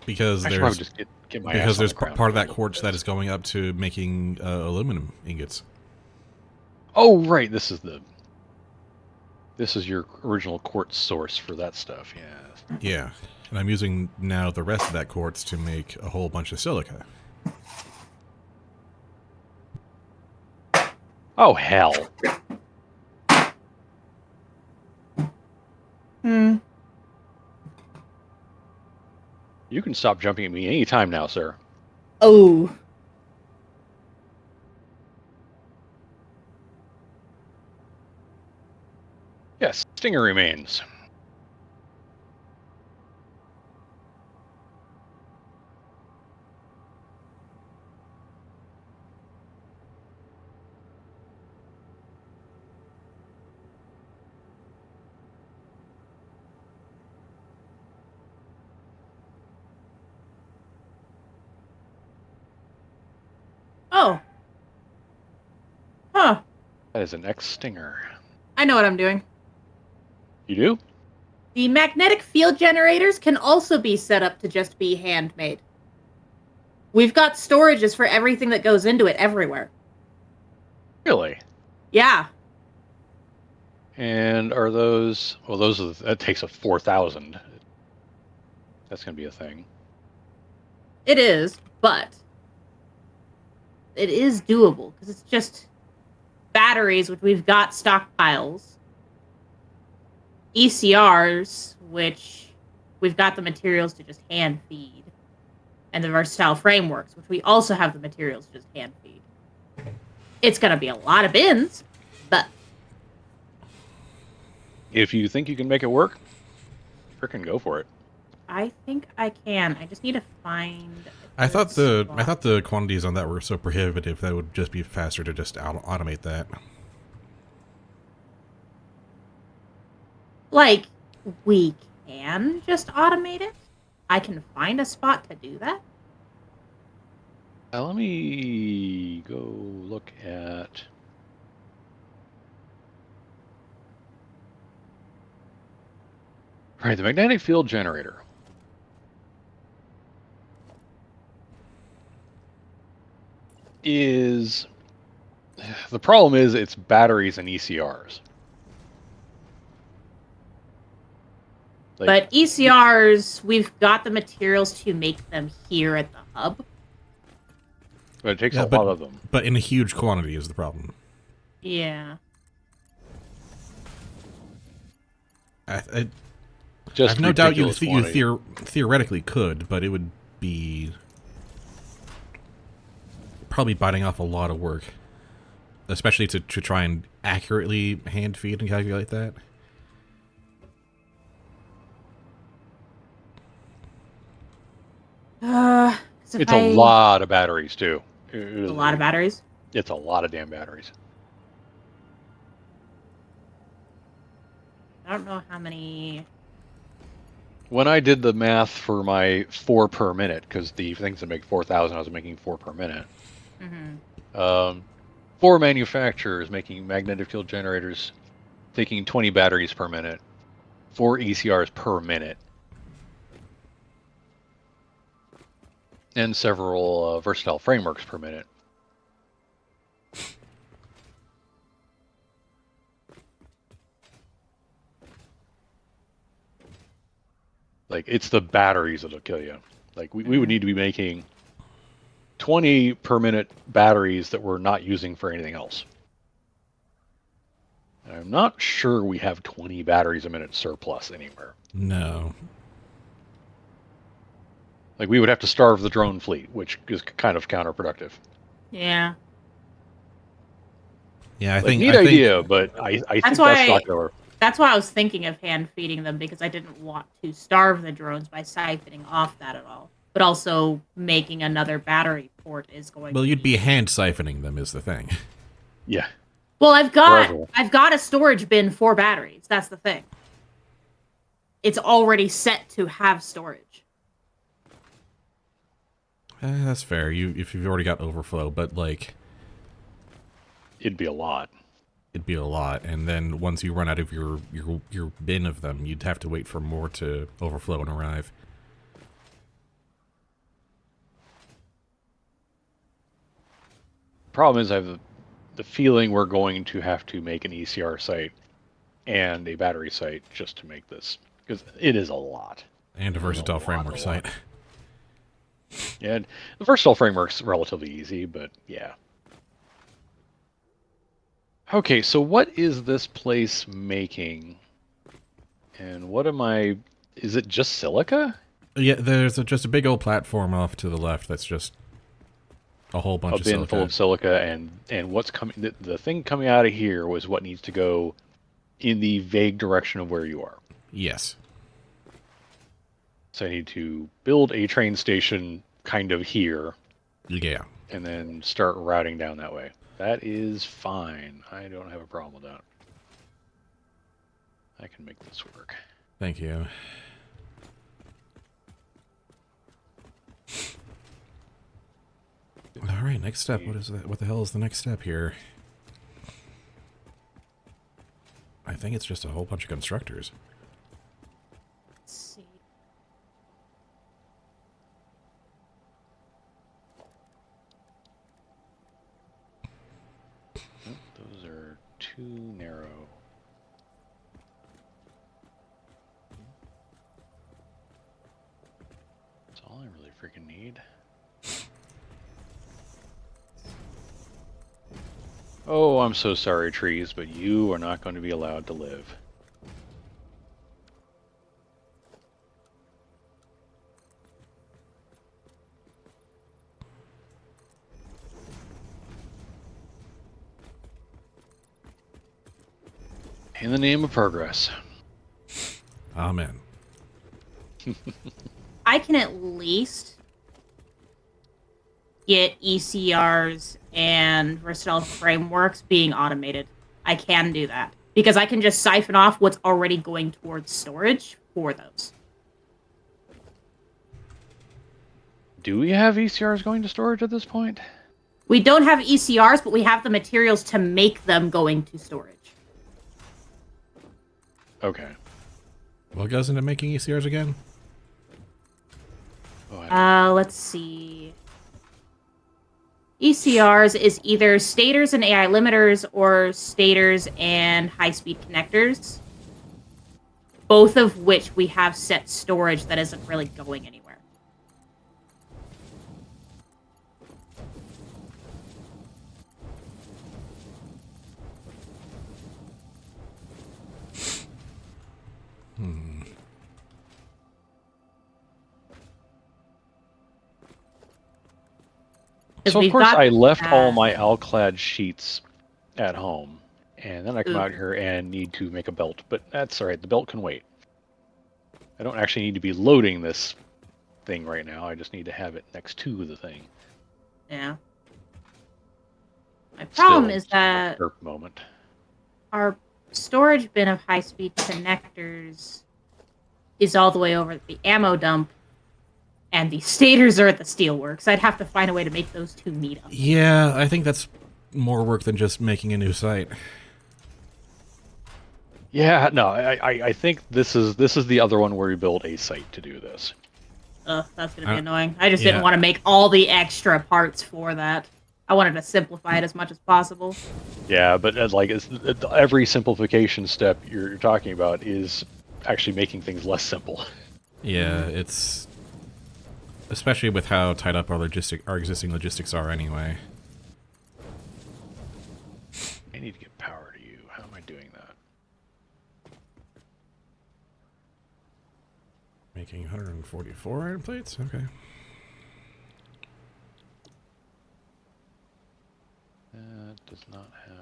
S3: Because
S2: I should probably just get my
S3: because
S2: ass on
S3: there's
S2: the ground
S3: part of
S2: and
S3: that
S2: look
S3: quartz
S2: at
S3: that
S2: this.
S3: is going up to making aluminum ingots.
S2: Oh right, this is your original quartz source for that stuff. Yeah.
S3: Yeah, and I'm using now the rest of that quartz to make a whole bunch of silica.
S2: Oh hell. You can stop jumping at me anytime now, sir.
S1: Oh.
S2: Yes, stinger remains.
S1: Oh. Huh.
S2: That is an X-stinger.
S1: I know what I'm doing.
S2: You do?
S1: The magnetic field generators can also be set up to just be handmade. We've got storages for everything that goes into it everywhere.
S2: Really?
S1: Yeah.
S2: And are those... Well, that takes a 4,000. That's going to be a thing.
S1: It is, but it is doable because it's just batteries, which we've got stockpiles, ECRs, which we've got the materials to just hand feed, and the versatile frameworks, which we also have the materials to just hand feed. It's going to be a lot of bins, but
S2: If you think you can make it work, frickin' go for it.
S1: I think I can. I just need to find.
S3: I thought
S1: spot.
S3: the quantities on that were so prohibitive that it would just be faster to just automate that.
S1: Like, we can just automate it. I can find a spot to do that.
S2: Let me go look at... Right, the magnetic field generator. The problem is it's batteries and ECRs.
S1: But ECRs, we've got the materials to make them here at the hub.
S2: But it takes a lot of them.
S3: But in a huge quantity is the problem.
S1: Yeah.
S3: I've no doubt you theoretically could, but it would be probably biting off a lot of work, especially to try and accurately hand feed and calculate that.
S2: It's a lot of batteries too.
S1: A lot of batteries?
S2: It's a lot of damn batteries.
S1: I don't know how many.
S2: When I did the math for my 4 per minute, because the things that make 4,000, I was making 4 per minute.
S1: Mm-hmm.
S2: 4 manufacturers making magnetic field generators, taking 20 batteries per minute, 4 ECRs per minute, and several versatile frameworks per minute. Like, it's the batteries that'll kill you. Like, we would need to be making 20 per minute batteries that we're not using for anything else. And I'm not sure we have 20 batteries a minute surplus anywhere.
S3: No.
S2: Like, we would have to starve the drone fleet, which is kind of counterproductive.
S1: Yeah.
S3: Yeah, I
S2: like,
S3: think...
S2: neat idea, but I think that's not going to work.
S1: That's why I was thinking of hand feeding them, because I didn't want to starve the drones by siphoning off that at all. But also making another battery port is going to
S3: you'd be hand siphoning them is the thing.
S2: Yeah.
S1: Well, I've got a storage bin for batteries. That's the thing. It's already set to have storage.
S3: That's fair. If you've already got overflow, but like...
S2: It'd be a lot.
S3: It'd be a lot, and then once you run out of your bin of them, you'd have to wait for more to overflow and arrive.
S2: Problem is, I have the feeling we're going to have to make an ECR site and a battery site just to make this, because it is a lot.
S3: And a versatile framework site.
S2: And the versatile framework's relatively easy, but yeah. Okay, so what is this place making? And what am I... Is it just silica?
S3: Yeah, there's just a big old platform off to the left that's just a whole bunch of silica.
S2: A bin full of silica, and what's coming... The thing coming out of here was what needs to go in the vague direction of where you are.
S3: Yes.
S2: So I need to build a train station kind of here.
S3: Yeah.
S2: And then start routing down that way. That is fine. I don't have a problem with that. I can make this work.
S3: Thank you. All right, next step. What is that? What the hell is the next step here? I think it's just a whole bunch of constructors.
S1: Let's see.
S2: Those are too narrow. That's all I really freaking need. Oh, I'm so sorry, trees, but you are not going to be allowed to live. In the name of progress.
S3: Amen.
S1: I can at least get ECRs and versatile frameworks being automated. I can do that because I can just siphon off what's already going towards storage for those.
S2: Do we have ECRs going to storage at this point?
S1: We don't have ECRs, but we have the materials to make them going to storage.
S2: Okay.
S3: What goes into making ECRs again?
S2: Oh,
S1: Let's see. ECRs is either stators and AI limiters or stators and high-speed connectors, both of which we have set storage that isn't really going anywhere.
S2: So of course I left all my alclad sheets at home, and then I come out here and need to make a belt, but that's alright, the belt can wait. I don't actually need to be loading this thing right now, I just need to have it next to the thing.
S1: Yeah. My problem
S2: Still,
S1: is that
S2: moment.
S1: our storage bin of high-speed connectors is all the way over at the ammo dump, and the stators are at the steelworks. I'd have to find a way to make those two meet up.
S3: Yeah, I think that's more work than just making a new site.
S2: Yeah, no, I think this is the other one where we build a site to do this.
S1: Ugh, that's gonna be annoying. I just didn't
S3: yeah.
S1: want to make all the extra parts for that. I wanted to simplify it as much as possible.
S2: Yeah, but every simplification step you're talking about is actually making things less simple.
S3: Yeah, it's especially with how tight up our existing logistics are anyway.
S2: I need to get power to you. How am I doing that?
S3: Making 144 iron plates? Okay.
S2: That does not have...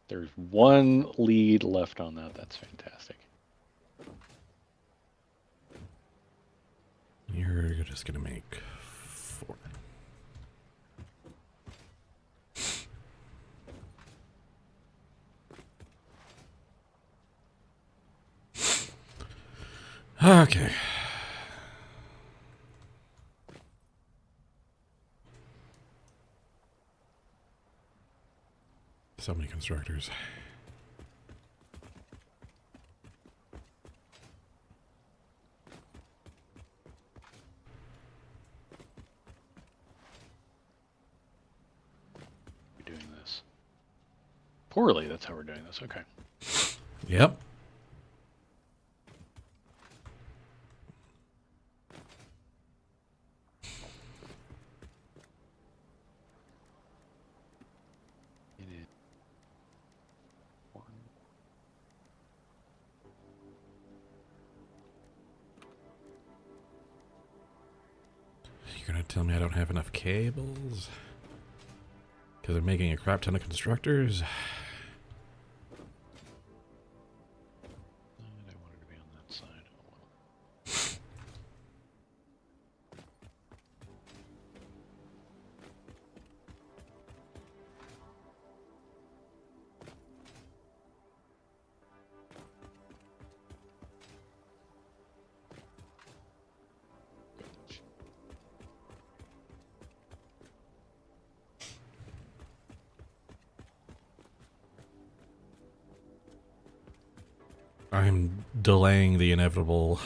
S2: There's one lead left on that. That's fantastic.
S3: You're just gonna make 4. Okay. So many constructors.
S2: We're doing this poorly. That's how we're doing this. Okay.
S3: Yep.
S2: It is 1.
S3: You're gonna tell me I don't have enough cables? Because I'm making a crap ton of constructors?
S2: I wanted to be on that side. Oh, well.
S3: I'm delaying the inevitable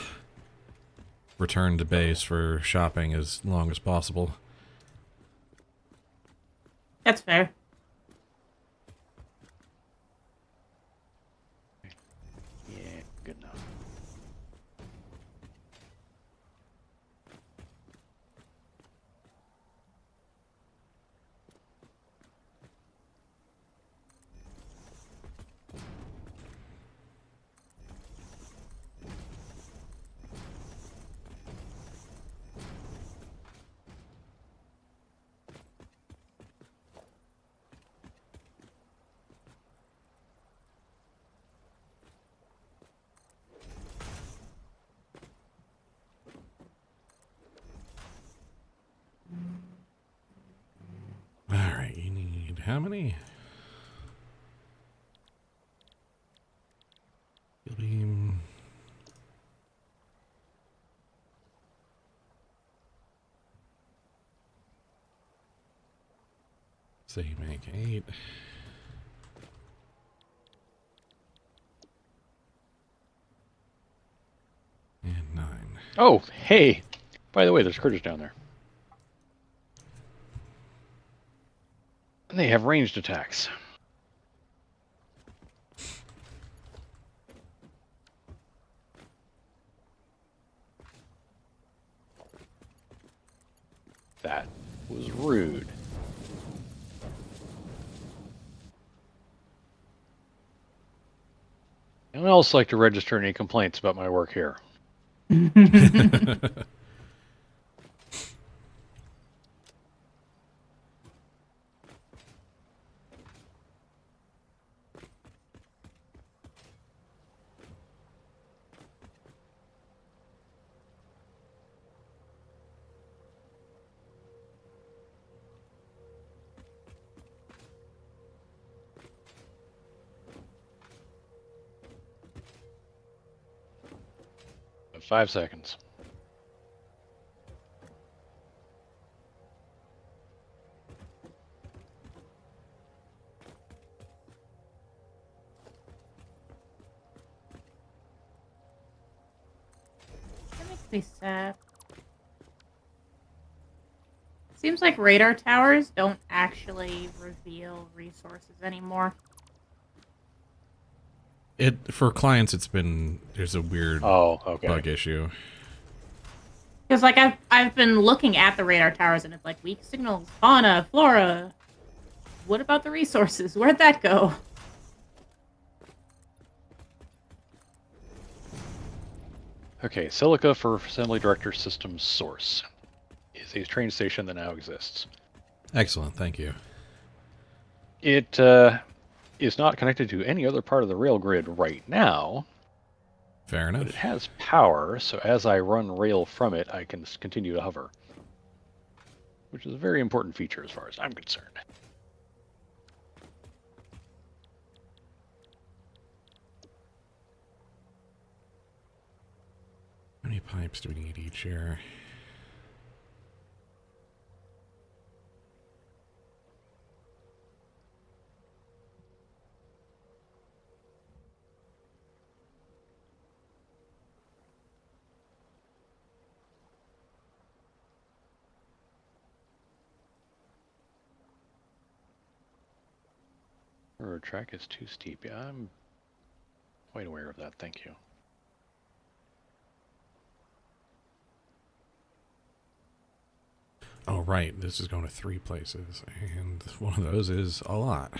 S3: return to base for shopping as long as possible.
S1: That's fair.
S3: how many? Beam. So you make 8. And 9.
S2: Oh, hey! By the way, there's critters down there. And they have ranged attacks. That was rude. Anyone else like to register any complaints about my work here? 5 seconds.
S1: That makes me sad. Seems like radar towers don't actually reveal resources anymore.
S3: For clients, there's a weird bug issue.
S1: Because like I've been looking at the radar towers and it's like weak signals, fauna, flora. What about the resources? Where'd that go?
S2: Okay, Silica for Assembly Director Systems Source is a train station that now exists.
S3: Excellent, thank you.
S2: It is not connected to any other part of the rail grid right now.
S3: Fair enough.
S2: But it has power, so as I run rail from it, I can continue to hover. Which is a very important feature as far as I'm concerned.
S3: How many pipes do we need each here?
S2: Railroad track is too steep. Yeah, I'm quite aware of that. Thank you.
S3: Oh, right. This is going to 3 places, and one of those is a lot.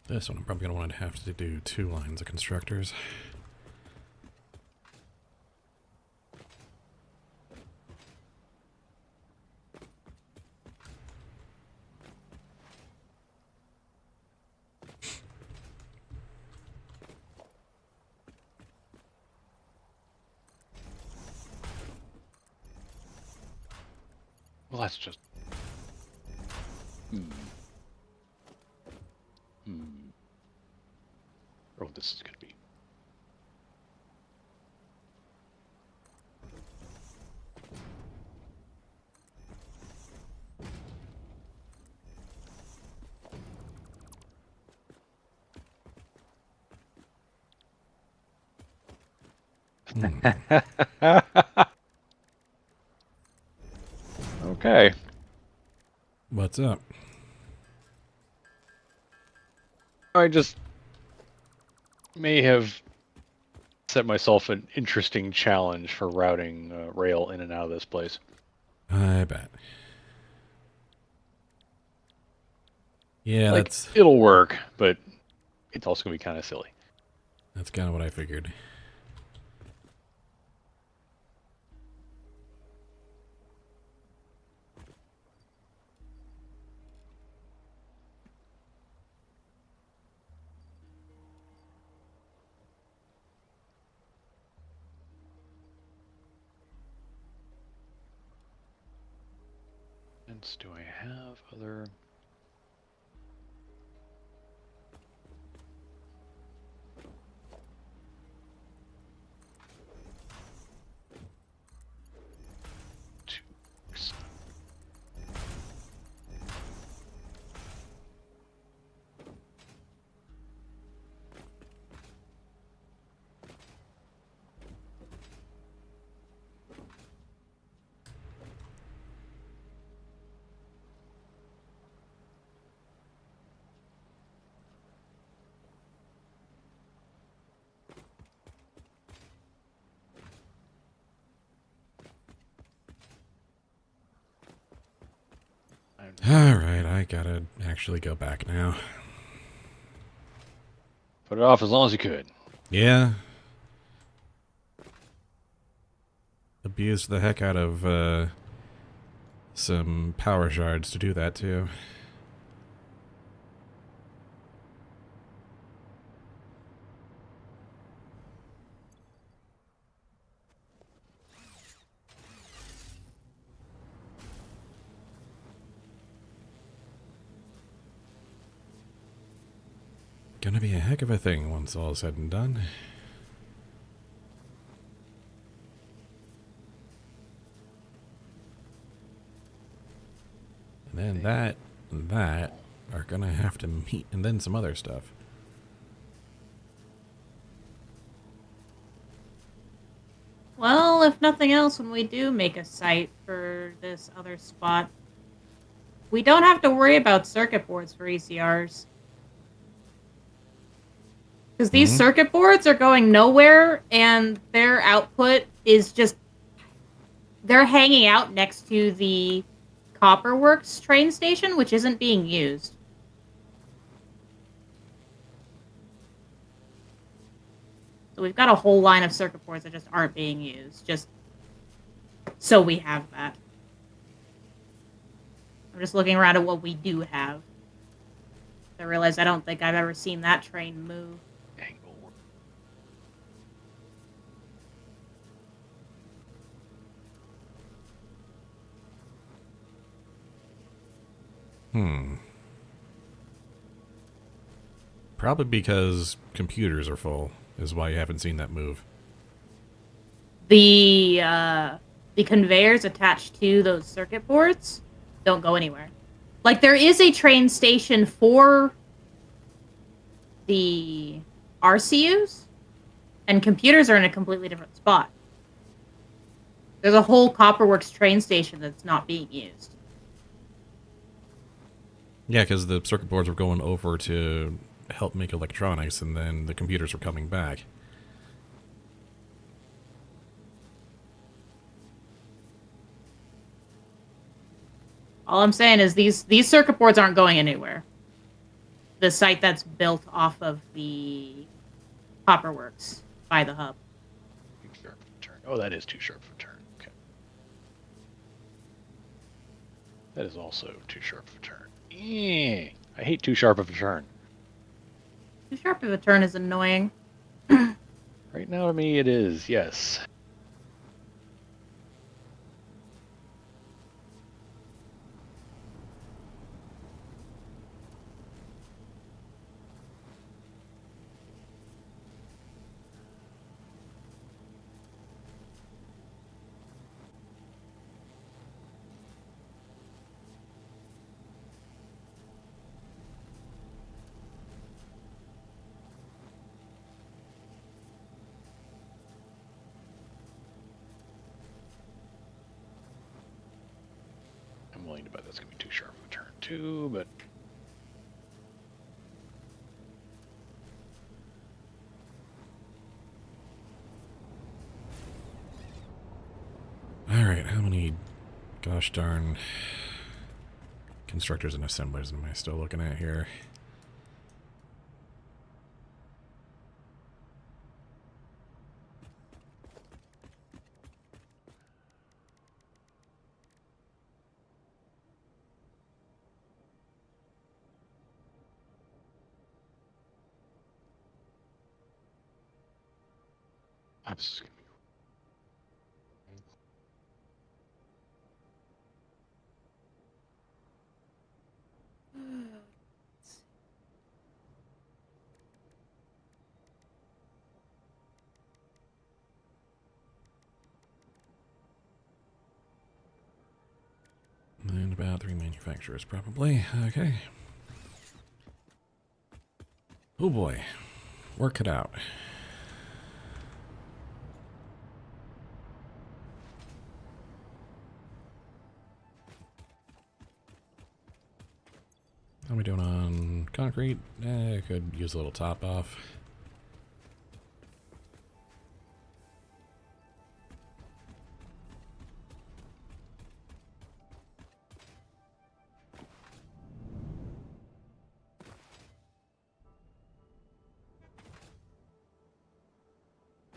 S3: This one I'm probably going to have to do 2 lines of constructors.
S2: Well, that's just... Oh, this is going to be... Okay.
S3: What's up?
S2: I just may have set myself an interesting challenge for routing rail in and out of this place.
S3: I bet. Yeah,
S2: like, it'll work, but it's also going to be kind of silly.
S3: That's kind of what I figured.
S2: else do I have? Other...
S3: Alright, I gotta actually go back now.
S2: Put it off as long as you could.
S3: Yeah. Abused the heck out of some power shards to do that too. Gonna be a heck of a thing once all's said and done. And then that and that are gonna have to meet, and then some other stuff.
S1: Well, if nothing else, when we do make a site for this other spot, we don't have to worry about circuit boards for ECRs. Because these circuit boards are going nowhere, and their output is just... They're hanging out next to the Copperworks train station, which isn't being used. So we've got a whole line of circuit boards that just aren't being used, just so we have that. I'm just looking around at what we do have. I realize I don't think I've ever seen that train move.
S3: Probably because computers are full, is why you haven't seen that move.
S1: The conveyors attached to those circuit boards don't go anywhere. Like, there is a train station for the RCUs, and computers are in a completely different spot. There's a whole Copperworks train station that's not being used.
S3: Yeah, because the circuit boards were going over to help make electronics, and then the computers were coming back.
S1: All I'm saying is these circuit boards aren't going anywhere. The site that's built off of the Copperworks by the hub.
S2: Too sharp of a turn. Oh, that is too sharp of a turn. Okay. That is also too sharp of a turn. I hate too sharp of a turn.
S1: Too sharp of a turn is annoying.
S2: Right now to me it is, yes. I'm willing to bet that's going to be too sharp of a turn too, but...
S3: Alright, how many gosh darn constructors and assemblers am I still looking at here?
S2: I'm just gonna be...
S3: about 3 manufacturers, probably. Okay. Oh boy. Work it out. How are we doing on concrete? I could use a little top off.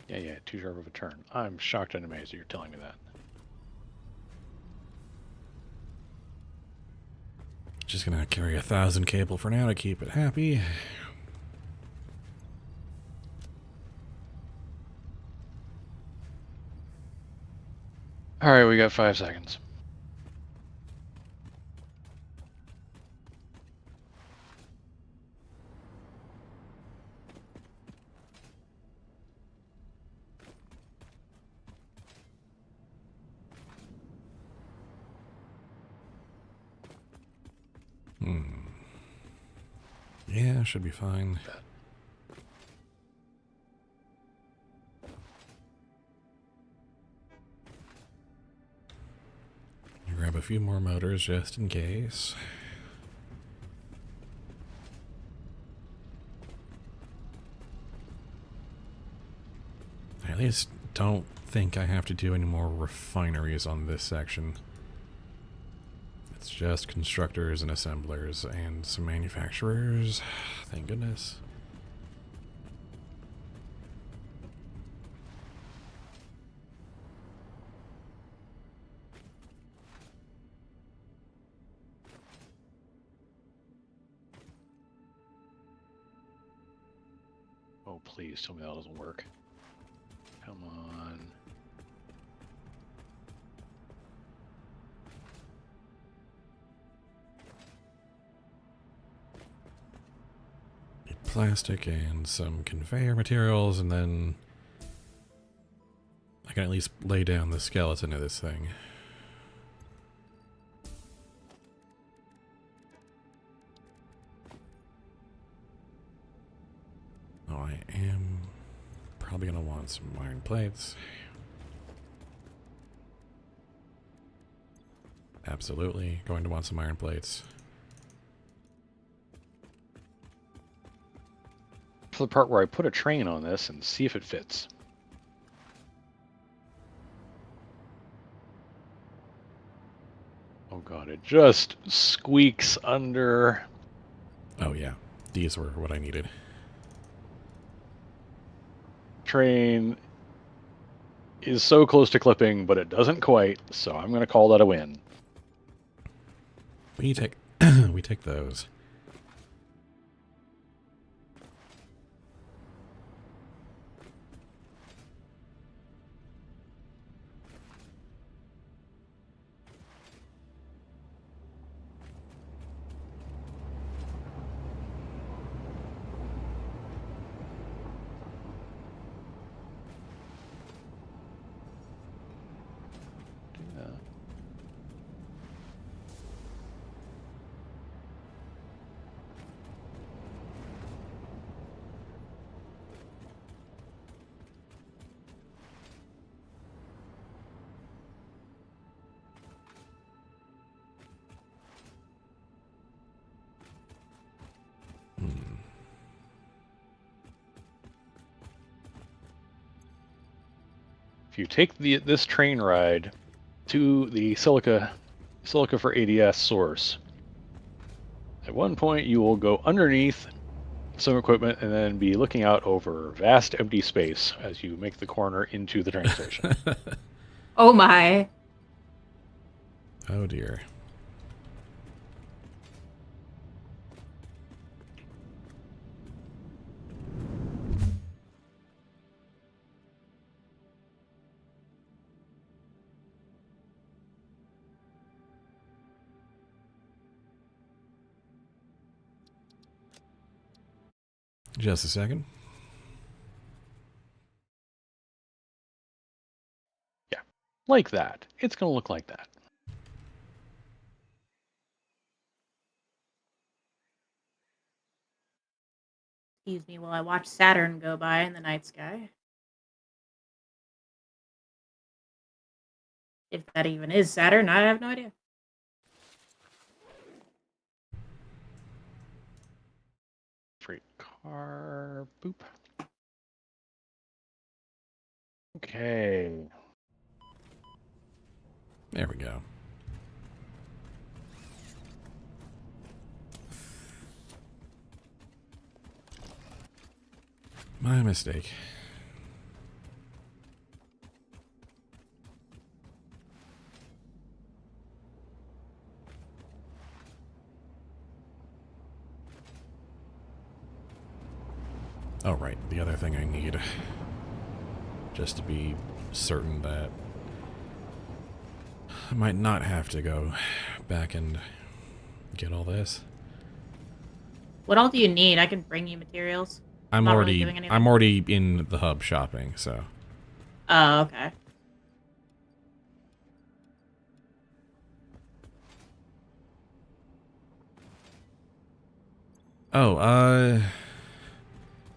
S2: Yeah, too sharp of a turn. I'm shocked and amazed that you're telling me that.
S3: Just gonna carry 1,000 cable for now to keep it happy.
S2: All right, we got 5 seconds.
S3: Yeah, should be fine. Grab a few more motors just in case. I at least don't think I have to do any more refineries on this section. It's just constructors and assemblers and some manufacturers. Thank goodness.
S2: Oh, please tell me that doesn't work. Come on.
S3: Plastic and some conveyor materials, and then I can at least lay down the skeleton of this thing. Oh, I am probably going to want some iron plates. Absolutely going to want some iron plates.
S2: For the part where I put a train on this and see if it fits. Oh god, it just squeaks under.
S3: Oh yeah, these were what I needed.
S2: Train is so close to clipping, but it doesn't quite, so I'm going to call that a win.
S3: We take we take those.
S2: If you take this train ride to the silica for ADS source, at one point you will go underneath some equipment and then be looking out over vast empty space as you make the corner into the train station.
S1: Oh my.
S3: Oh dear. Just a second.
S2: Yeah, like that. It's going to look like that.
S1: Excuse me while I watch Saturn go by in the night sky. If that even is Saturn, I have no idea.
S2: Freight car. Boop. Okay.
S3: There we go. My mistake. Oh, right. The other thing I need, just to be certain that I might not have to go back and get all this.
S1: What all do you need? I can bring you materials.
S3: I'm
S1: not
S3: already
S1: really doing anything.
S3: I'm already in the hub shopping, so.
S1: Oh, okay.
S3: Oh,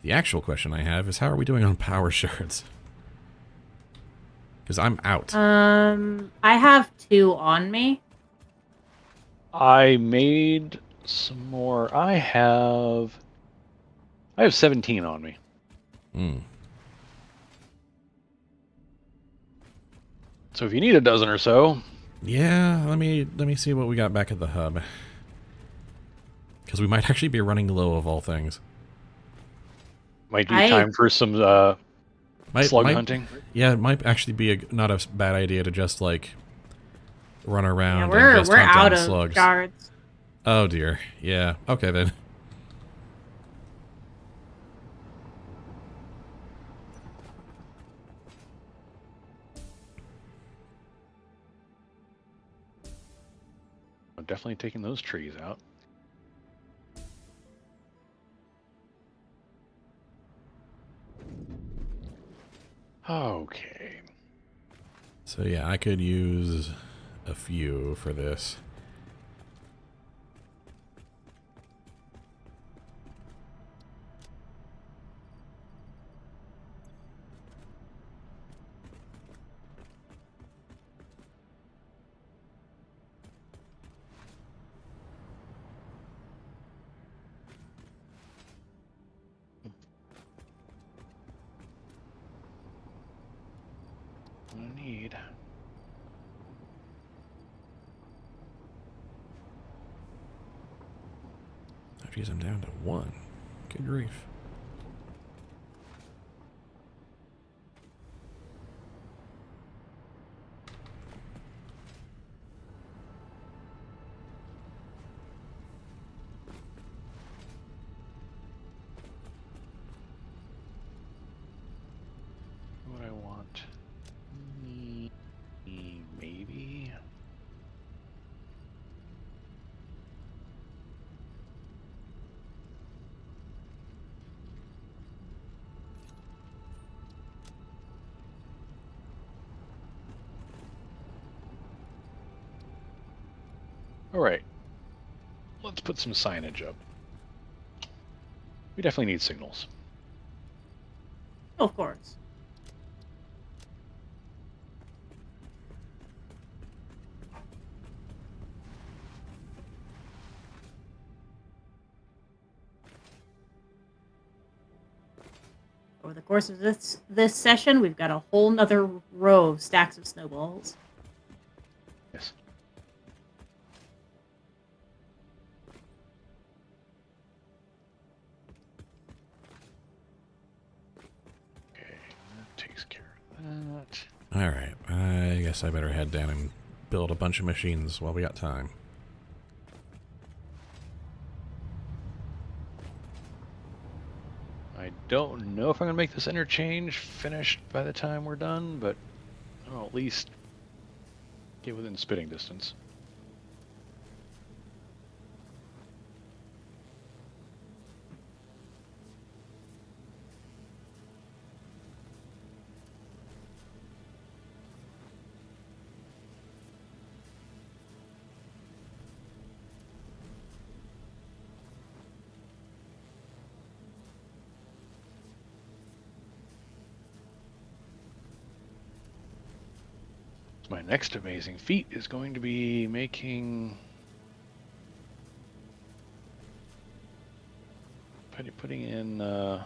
S3: the actual question I have is how are we doing on power shards? Because I'm out.
S1: I have 2 on me.
S2: I made some more. I have 17 on me.
S3: Hmm.
S2: So if you need a dozen or so,
S3: Yeah, let me see what we got back at the hub. Because we might actually be running low of all things.
S2: might be time for some slug hunting.
S3: Yeah, it might actually be not a bad idea to just like run around
S1: Yeah,
S3: and just
S1: we're
S3: hunt
S1: out
S3: down
S1: of
S3: slugs.
S1: shards.
S3: Oh dear. Yeah. Okay then.
S2: I'm definitely taking those trees out. Okay.
S3: So yeah, I could use a few for this.
S2: What I need.
S3: Oh, geez, I'm down to 1. Good grief.
S2: What I want. Maybe. All right. Let's put some signage up. We definitely need signals.
S1: Of course. Over the course of this session, we've got a whole nother row of stacks of snowballs.
S2: Yes. Okay, that takes care of that.
S3: Alright, I guess I better head down and build a bunch of machines while we got time.
S2: I don't know if I'm going to make this interchange finished by the time we're done, but I'll at least get within spitting distance. My next amazing feat is going to be putting in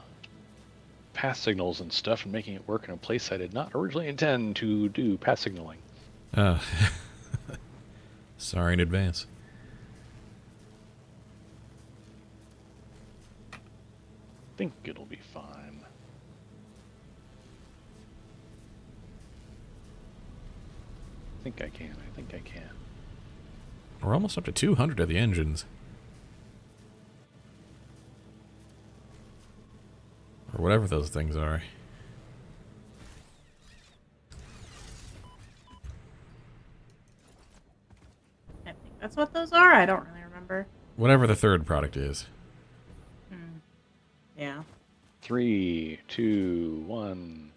S2: path signals and stuff and making it work in a place I did not originally intend to do path signaling.
S3: Sorry in advance.
S2: I think it'll be fine. I think I can.
S3: We're almost up to 200 of the engines. Or whatever those things are.
S1: I think that's what those are. I don't really remember.
S3: Whatever the third product is.
S1: Yeah.
S2: 3, 2, 1.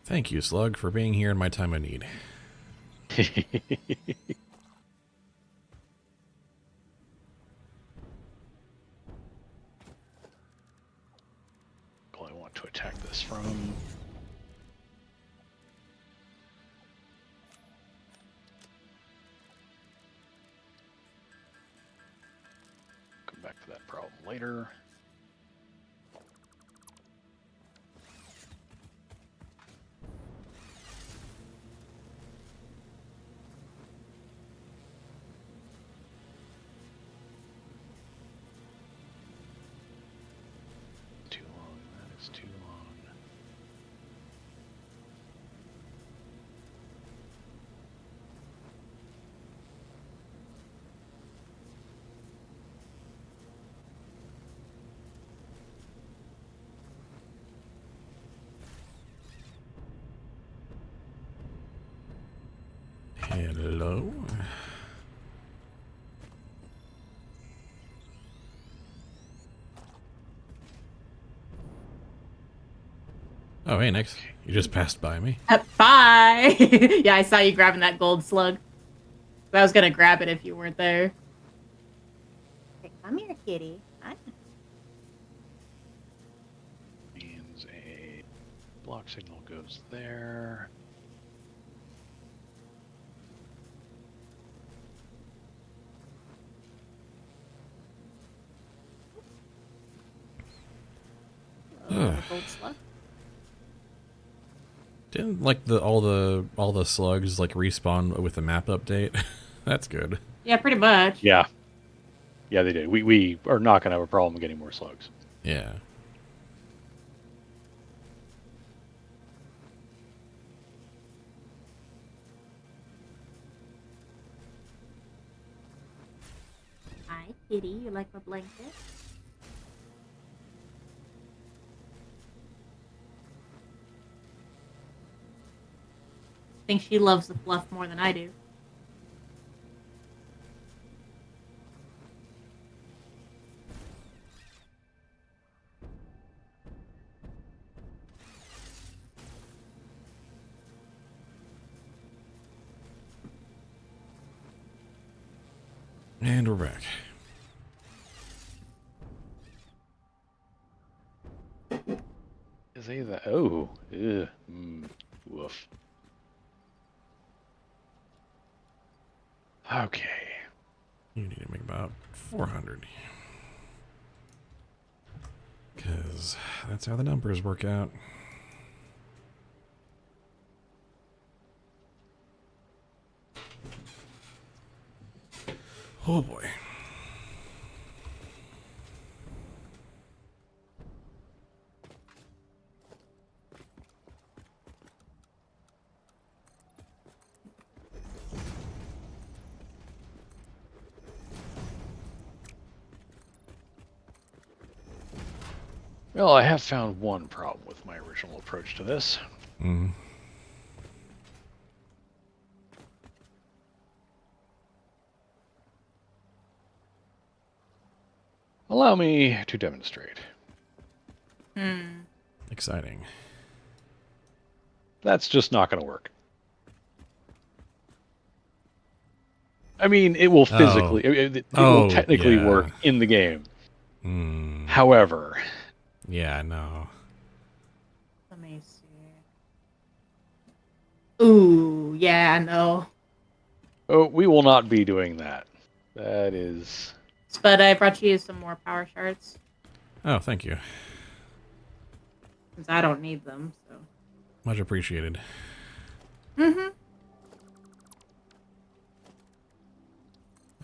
S3: Thank you, Slug, for being here in my time of need.
S2: I want to attack this from. Come back to that problem later. Too long. That is too long.
S3: Hello? Oh, hey, Nix. You just passed by me.
S1: Bye! Yeah, I saw you grabbing that gold slug. I was gonna grab it if you weren't there. Hey, come here, kitty.
S2: Means a block signal goes there.
S1: Gold slug.
S3: Didn't like all the slugs like respawn with the map update? That's good.
S1: Yeah, pretty much.
S2: Yeah. Yeah, they did. We are not going to have a problem getting more slugs.
S3: Yeah.
S1: Hi, kitty. You like my blanket? I think she loves the fluff more than I do.
S3: And we're back.
S2: Is he the... Oh. Ugh. Woof. Okay.
S3: You need to make about 400. Because that's how the numbers work out. Oh boy.
S2: Well, I have found one problem with my original approach to this.
S3: Mm-hmm.
S2: Allow me to demonstrate.
S3: Exciting.
S2: That's just not going to work. I mean, it will physically, it will technically work in the game. However,
S3: yeah, no.
S1: Let me see. Ooh, yeah, no.
S2: Oh, we will not be doing that. That is...
S1: But I brought you some more power shards,
S3: Oh, thank you.
S1: since I don't need them, so.
S3: Much appreciated.
S1: Mm-hmm.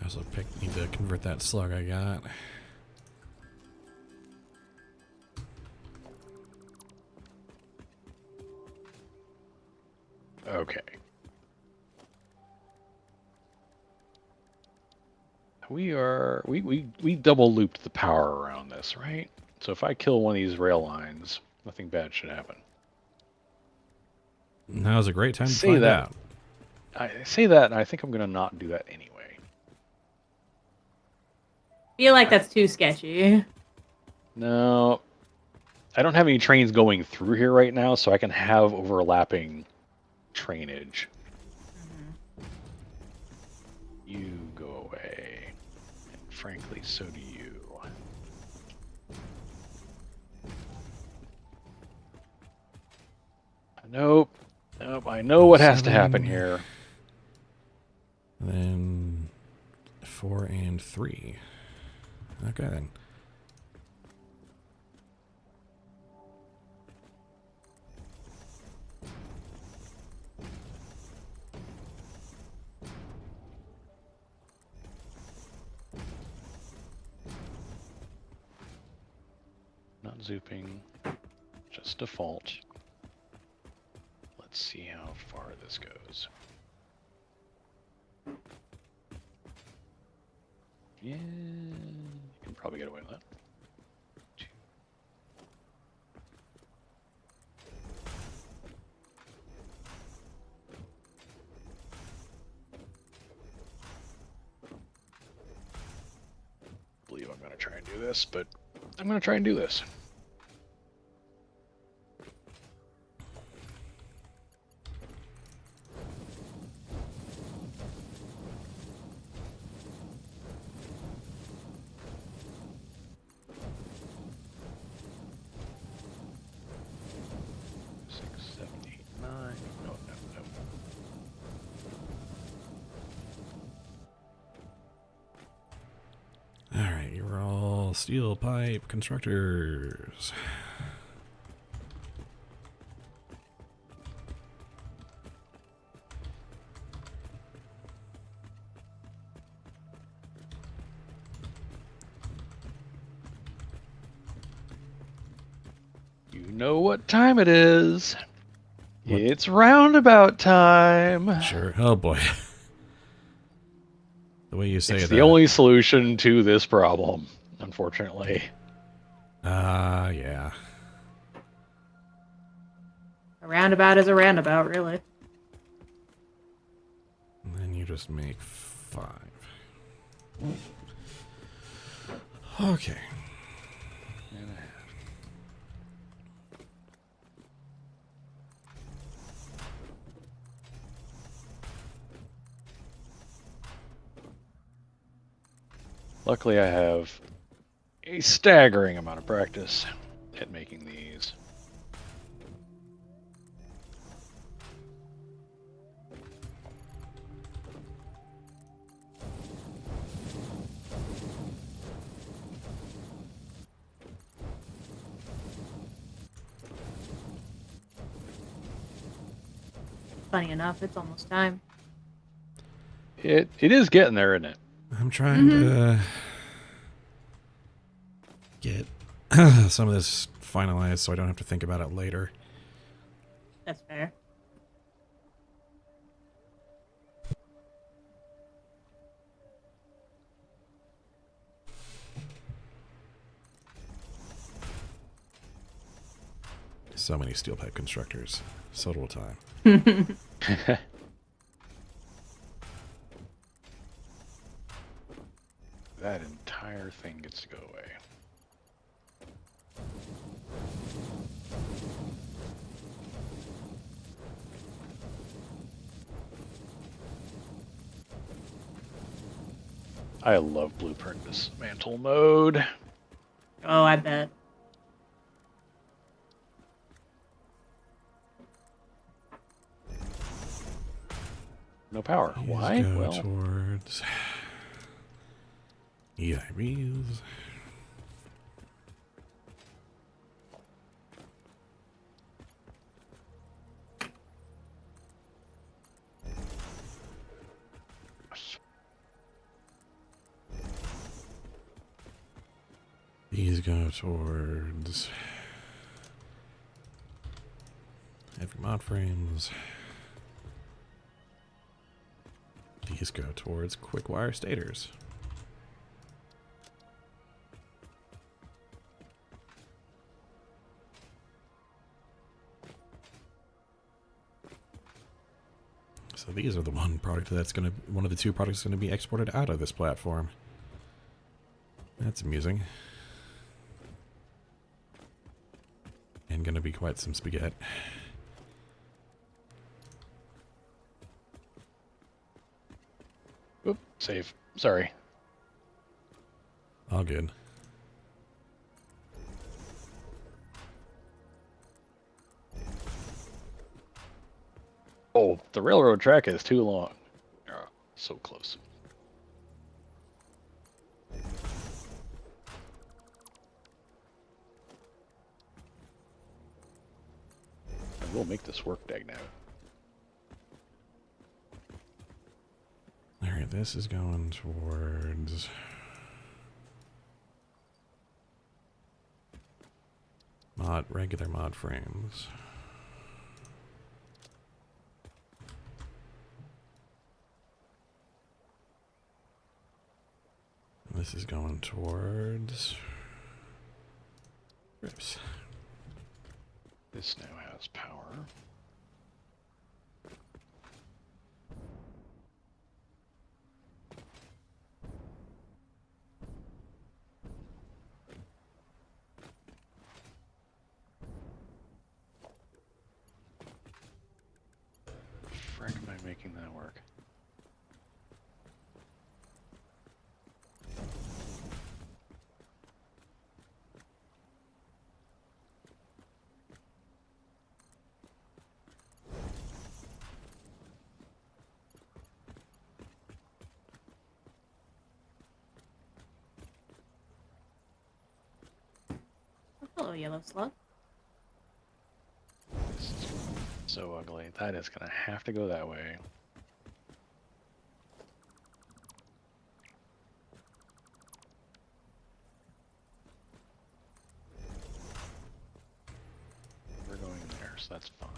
S3: I also need to convert that slug I got.
S2: Okay. We double looped the power around this, right? So if I kill one of these rail lines, nothing bad should happen.
S3: Now's a great time to
S2: Say
S3: find
S2: that.
S3: out.
S2: I say that, and I think I'm gonna not do that anyway.
S1: Feel like that's too sketchy.
S2: No, I don't have any trains going through here right now, so I can have overlapping trainage. You go away. And frankly, so do you. Nope. Nope. I know what has to happen
S3: 7.
S2: here.
S3: Then 4 and 3. Okay then.
S2: Not zooping. Just default. Let's see how far this goes. Yeah, you can probably get away with that. I believe I'm going to try and do this, but I'm going to try and do this. No, no, no.
S3: Alright, you're all steel pipe constructors.
S2: You know what time it is.
S3: What?
S2: It's roundabout time.
S3: Sure. Oh boy. The way you say
S2: It's
S3: that.
S2: the only solution to this problem, unfortunately.
S3: Yeah.
S1: A roundabout is a roundabout, really.
S3: And then you just make 5. Okay.
S2: Luckily, I have a staggering amount of practice at making these.
S1: Funny enough, it's almost time.
S2: It is getting there, isn't it?
S3: I'm trying to get some of this finalized so I don't have to think about it later.
S1: That's fair.
S3: So many steel pipe constructors. So little time.
S2: That entire thing gets to go away. I love blueprint dismantle mode.
S1: Oh, I bet.
S2: No power.
S3: These
S2: Why?
S3: go
S2: Well,
S3: towards EIBs. These go towards heavy mod frames. These go towards quick wire stators. So these are the one of the two products going to be exported out of this platform. That's amusing. And going to be quite some spaghetti.
S2: oop, save. Sorry.
S3: All good.
S2: Oh, the railroad track is too long. Oh, so close. I will make this work, dag now.
S3: Alright, this is going towards regular mod frames. This is going towards rips.
S2: This now has power. Frick am I making that work?
S1: Hello, yellow slug.
S2: This is so ugly. That is gonna have to go that way. We're going there, so that's fine.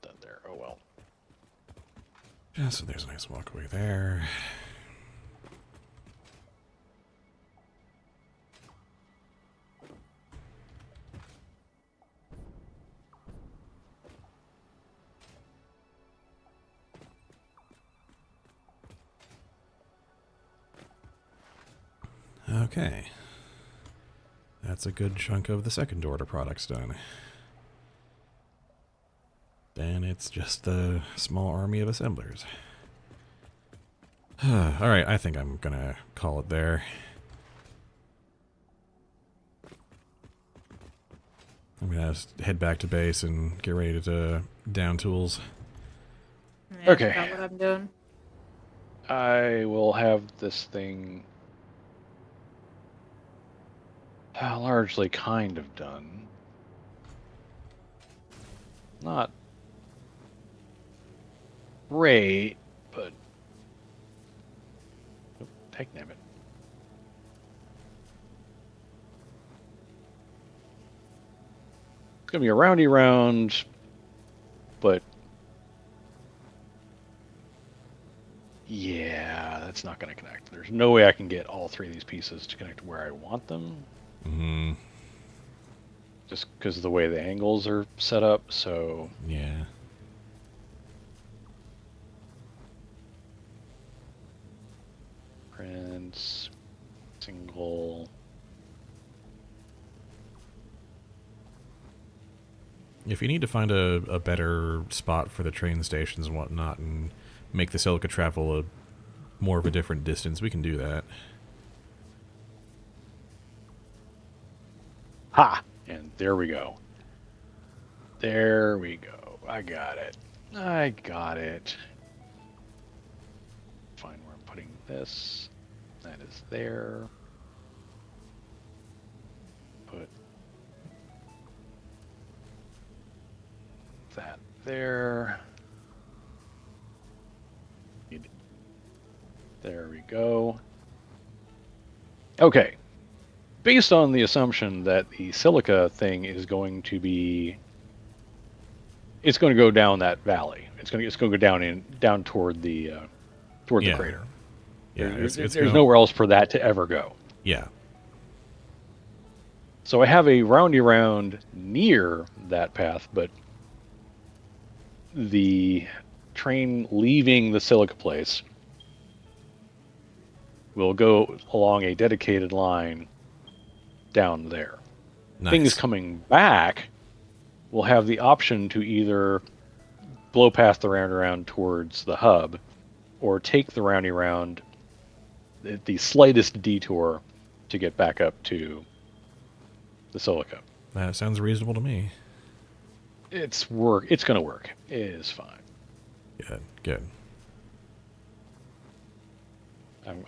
S2: That there. Oh well.
S3: Yeah, so there's a nice walkway there. Okay. That's a good chunk of the second order products done. Then it's just a small army of assemblers. Alright, I think I'm gonna call it there. I'm gonna head back to base and get ready to down tools.
S1: Yeah,
S2: Okay.
S1: That's what I'm doing.
S2: I will have this thing largely kind of done. Not great, but oh, heck damn it. It's gonna be a roundy round, but yeah, that's not gonna connect. There's no way I can get all three of these pieces to connect where I want them.
S3: Mm-hmm.
S2: Just because of the way the angles are set up, so
S3: Yeah.
S2: prints, single.
S3: If you need to find a better spot for the train stations and whatnot and make the silica travel more of a different distance, we can do that.
S2: Ha! And there we go. There we go. I got it. I got it. Find where I'm putting this. That is there. Put that there. There we go. Okay. Based on the assumption that the silica thing is going to be, it's going to go down that valley. It's going to go down toward the crater.
S3: Yeah,
S2: There's nowhere else for that to ever go.
S3: Yeah.
S2: So I have a roundy round near that path, but the train leaving the silica place will go along a dedicated line down there.
S3: Nice.
S2: Things coming back will have the option to either blow past the roundaround towards the hub or take the roundy round, the slightest detour to get back up to the silica.
S3: That sounds reasonable to me.
S2: It's going to work. It is fine.
S3: Good.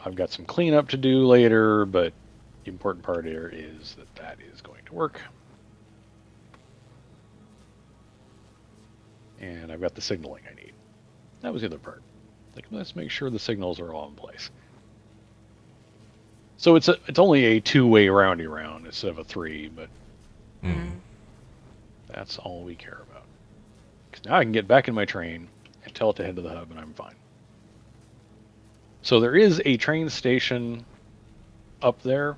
S2: I've got some cleanup to do later, but the important part here is that is going to work. And I've got the signaling I need. That was the other part. Like, let's make sure the signals are all in place. So it's only a two-way roundy round instead of a three, but that's all we care about. Because now I can get back in my train and tell it to head to the hub, and I'm fine. So there is a train station up there,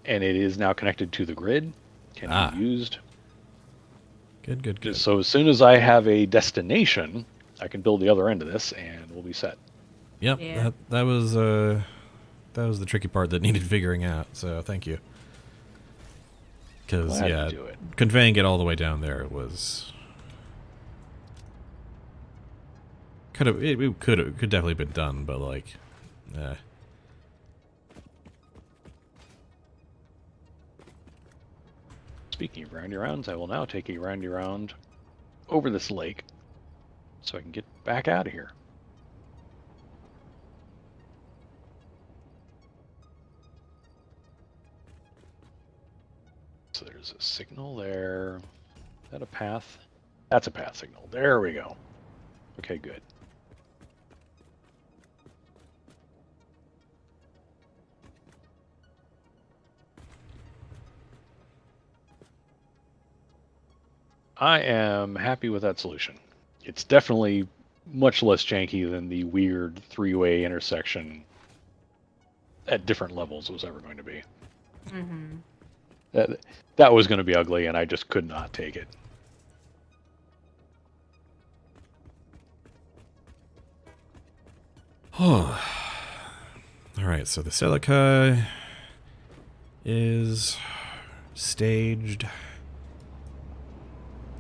S2: and it is now connected to the grid. Can be used.
S3: Good.
S2: So as soon as I have a destination, I can build the other end of this, and we'll be set.
S3: Yep,
S1: Yeah.
S3: that was the tricky part that needed figuring out. So thank you. Because conveying it all the way down there was could definitely been done, but like,
S2: Speaking of roundy rounds, I will now take a roundy round over this lake so I can get back out of here. So there's a signal there. Is that a path? That's a path signal. There we go. Okay, good. I am happy with that solution. It's definitely much less janky than the weird three-way intersection at different levels was ever going to be. That was going to be ugly, and I just could not take it.
S3: all right. So the silica is staged.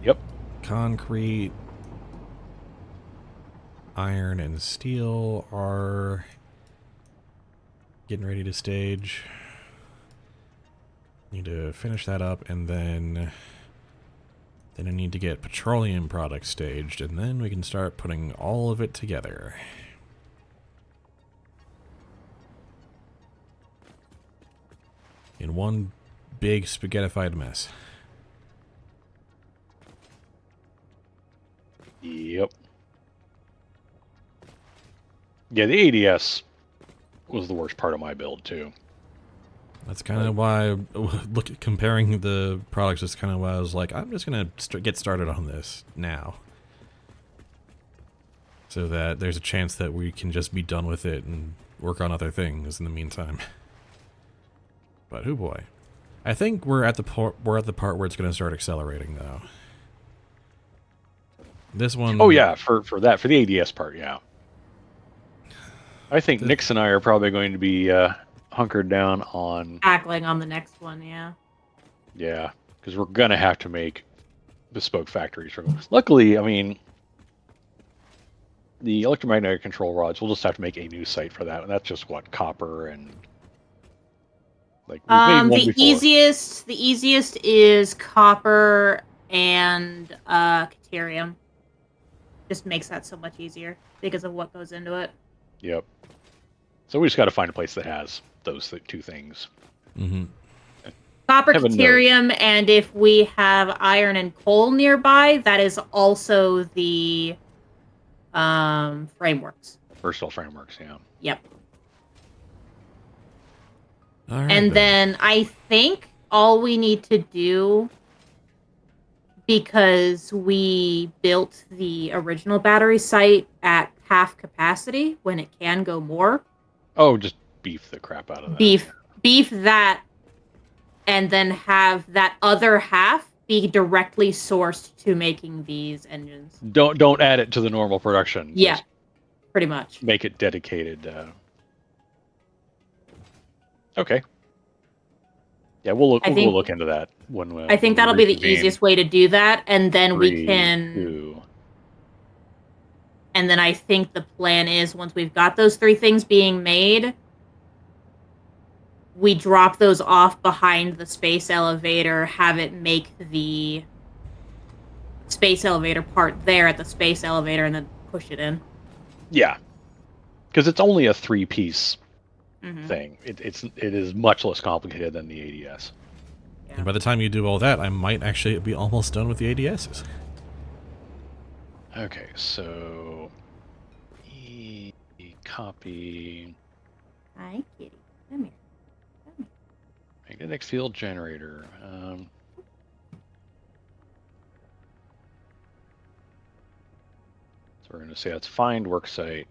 S2: Yep.
S3: Concrete, iron, and steel are getting ready to stage. Need to finish that up, and then I need to get petroleum products staged, and then we can start putting all of it together. In one big spaghettified mess.
S2: Yep. Yeah, the ADS was the worst part of my build, too.
S3: That's kind of why, comparing the products is kind of why I was like, I'm just going to get started on this now. So that there's a chance that we can just be done with it and work on other things in the meantime. But, oh boy. I think we're at the part where it's going to start accelerating, though. This one...
S2: Oh, yeah, for the ADS part, yeah. I think Nix and I are probably going to be hunkered down on...
S1: Tackling on the next one, yeah.
S2: Yeah, because we're going to have to make bespoke factories. Luckily, I mean, the electromagnetic control rods, we'll just have to make a new site for that. And that's just, what, copper and Like we've made one
S1: The
S2: before.
S1: easiest is copper and Caterium. Just makes that so much easier because of what goes into it.
S2: Yep. So we just got to find a place that has those two things.
S3: Mm-hmm.
S1: Copper,
S2: Heaven
S1: Caterium, and if we have iron and coal nearby, that is also the frameworks.
S2: Versatile frameworks, yeah.
S1: Yep.
S3: All right,
S1: And then I think all we need to do, because we built the original battery site at half capacity when it can go more.
S2: Oh, just beef the crap out of that.
S1: Beef that, and then have that other half be directly sourced to making these engines.
S2: Don't add it to the normal production.
S1: Yeah,
S2: Just
S1: pretty much.
S2: make it dedicated. Okay. Yeah, we'll look into that when we.
S1: I think that'll be the easiest way to do that, and then we can.
S2: 2.
S1: And then I think the plan is once we've got those 3 things being made, we drop those off behind the space elevator, have it make the space elevator part there at the space elevator, and then push it in.
S2: Yeah, because it's only a 3-piece
S1: Mm-hmm.
S2: thing. It is much less complicated than the ADS.
S1: Yeah.
S3: and by the time you do all that, I might actually be almost done with the ADSs.
S2: Okay, so copy
S1: Hi, kitty. Come here.
S2: magnetic field generator. So we're going to say that's find worksite.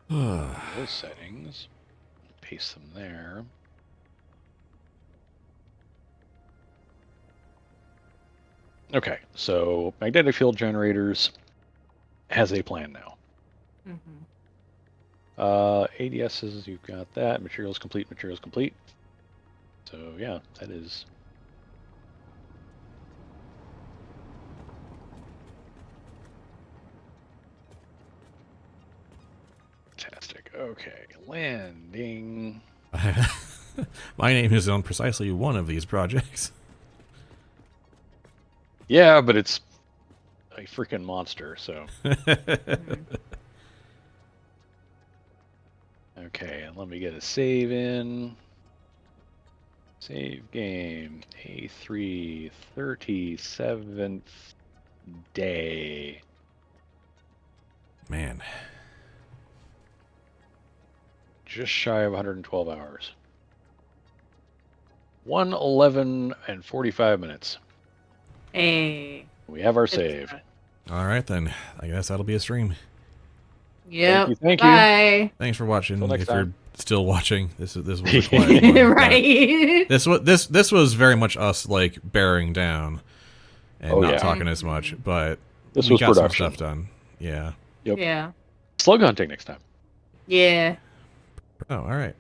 S2: Those settings. Paste them there. Okay, so magnetic field generators has a plan now.
S1: Mm-hmm.
S2: ADSs, you've got that. Materials complete. So yeah, that is. Fantastic. Okay, landing.
S3: My name is on precisely one of these projects.
S2: Yeah, but it's a freaking monster, so. Okay, and let me get a save in. Save game. A3, 37th day.
S3: Man.
S2: Just shy of 112 hours. 1:11 and 45 minutes.
S1: Hey.
S2: We have our save.
S3: All right, then. I guess that'll be a stream.
S1: Yep.
S2: Thank you.
S1: Bye.
S3: Thanks for watching.
S2: Till next
S3: If you're
S2: time.
S3: still watching, this was a quiet one. but
S1: Right.
S3: This was very much us like bearing down and not
S2: yeah.
S3: talking as much, but
S2: This
S3: we
S2: was
S3: got
S2: production.
S3: some stuff done. Yeah.
S2: Yep.
S1: Yeah.
S2: Slug hunting next time.
S1: Yeah.
S3: Oh, all right.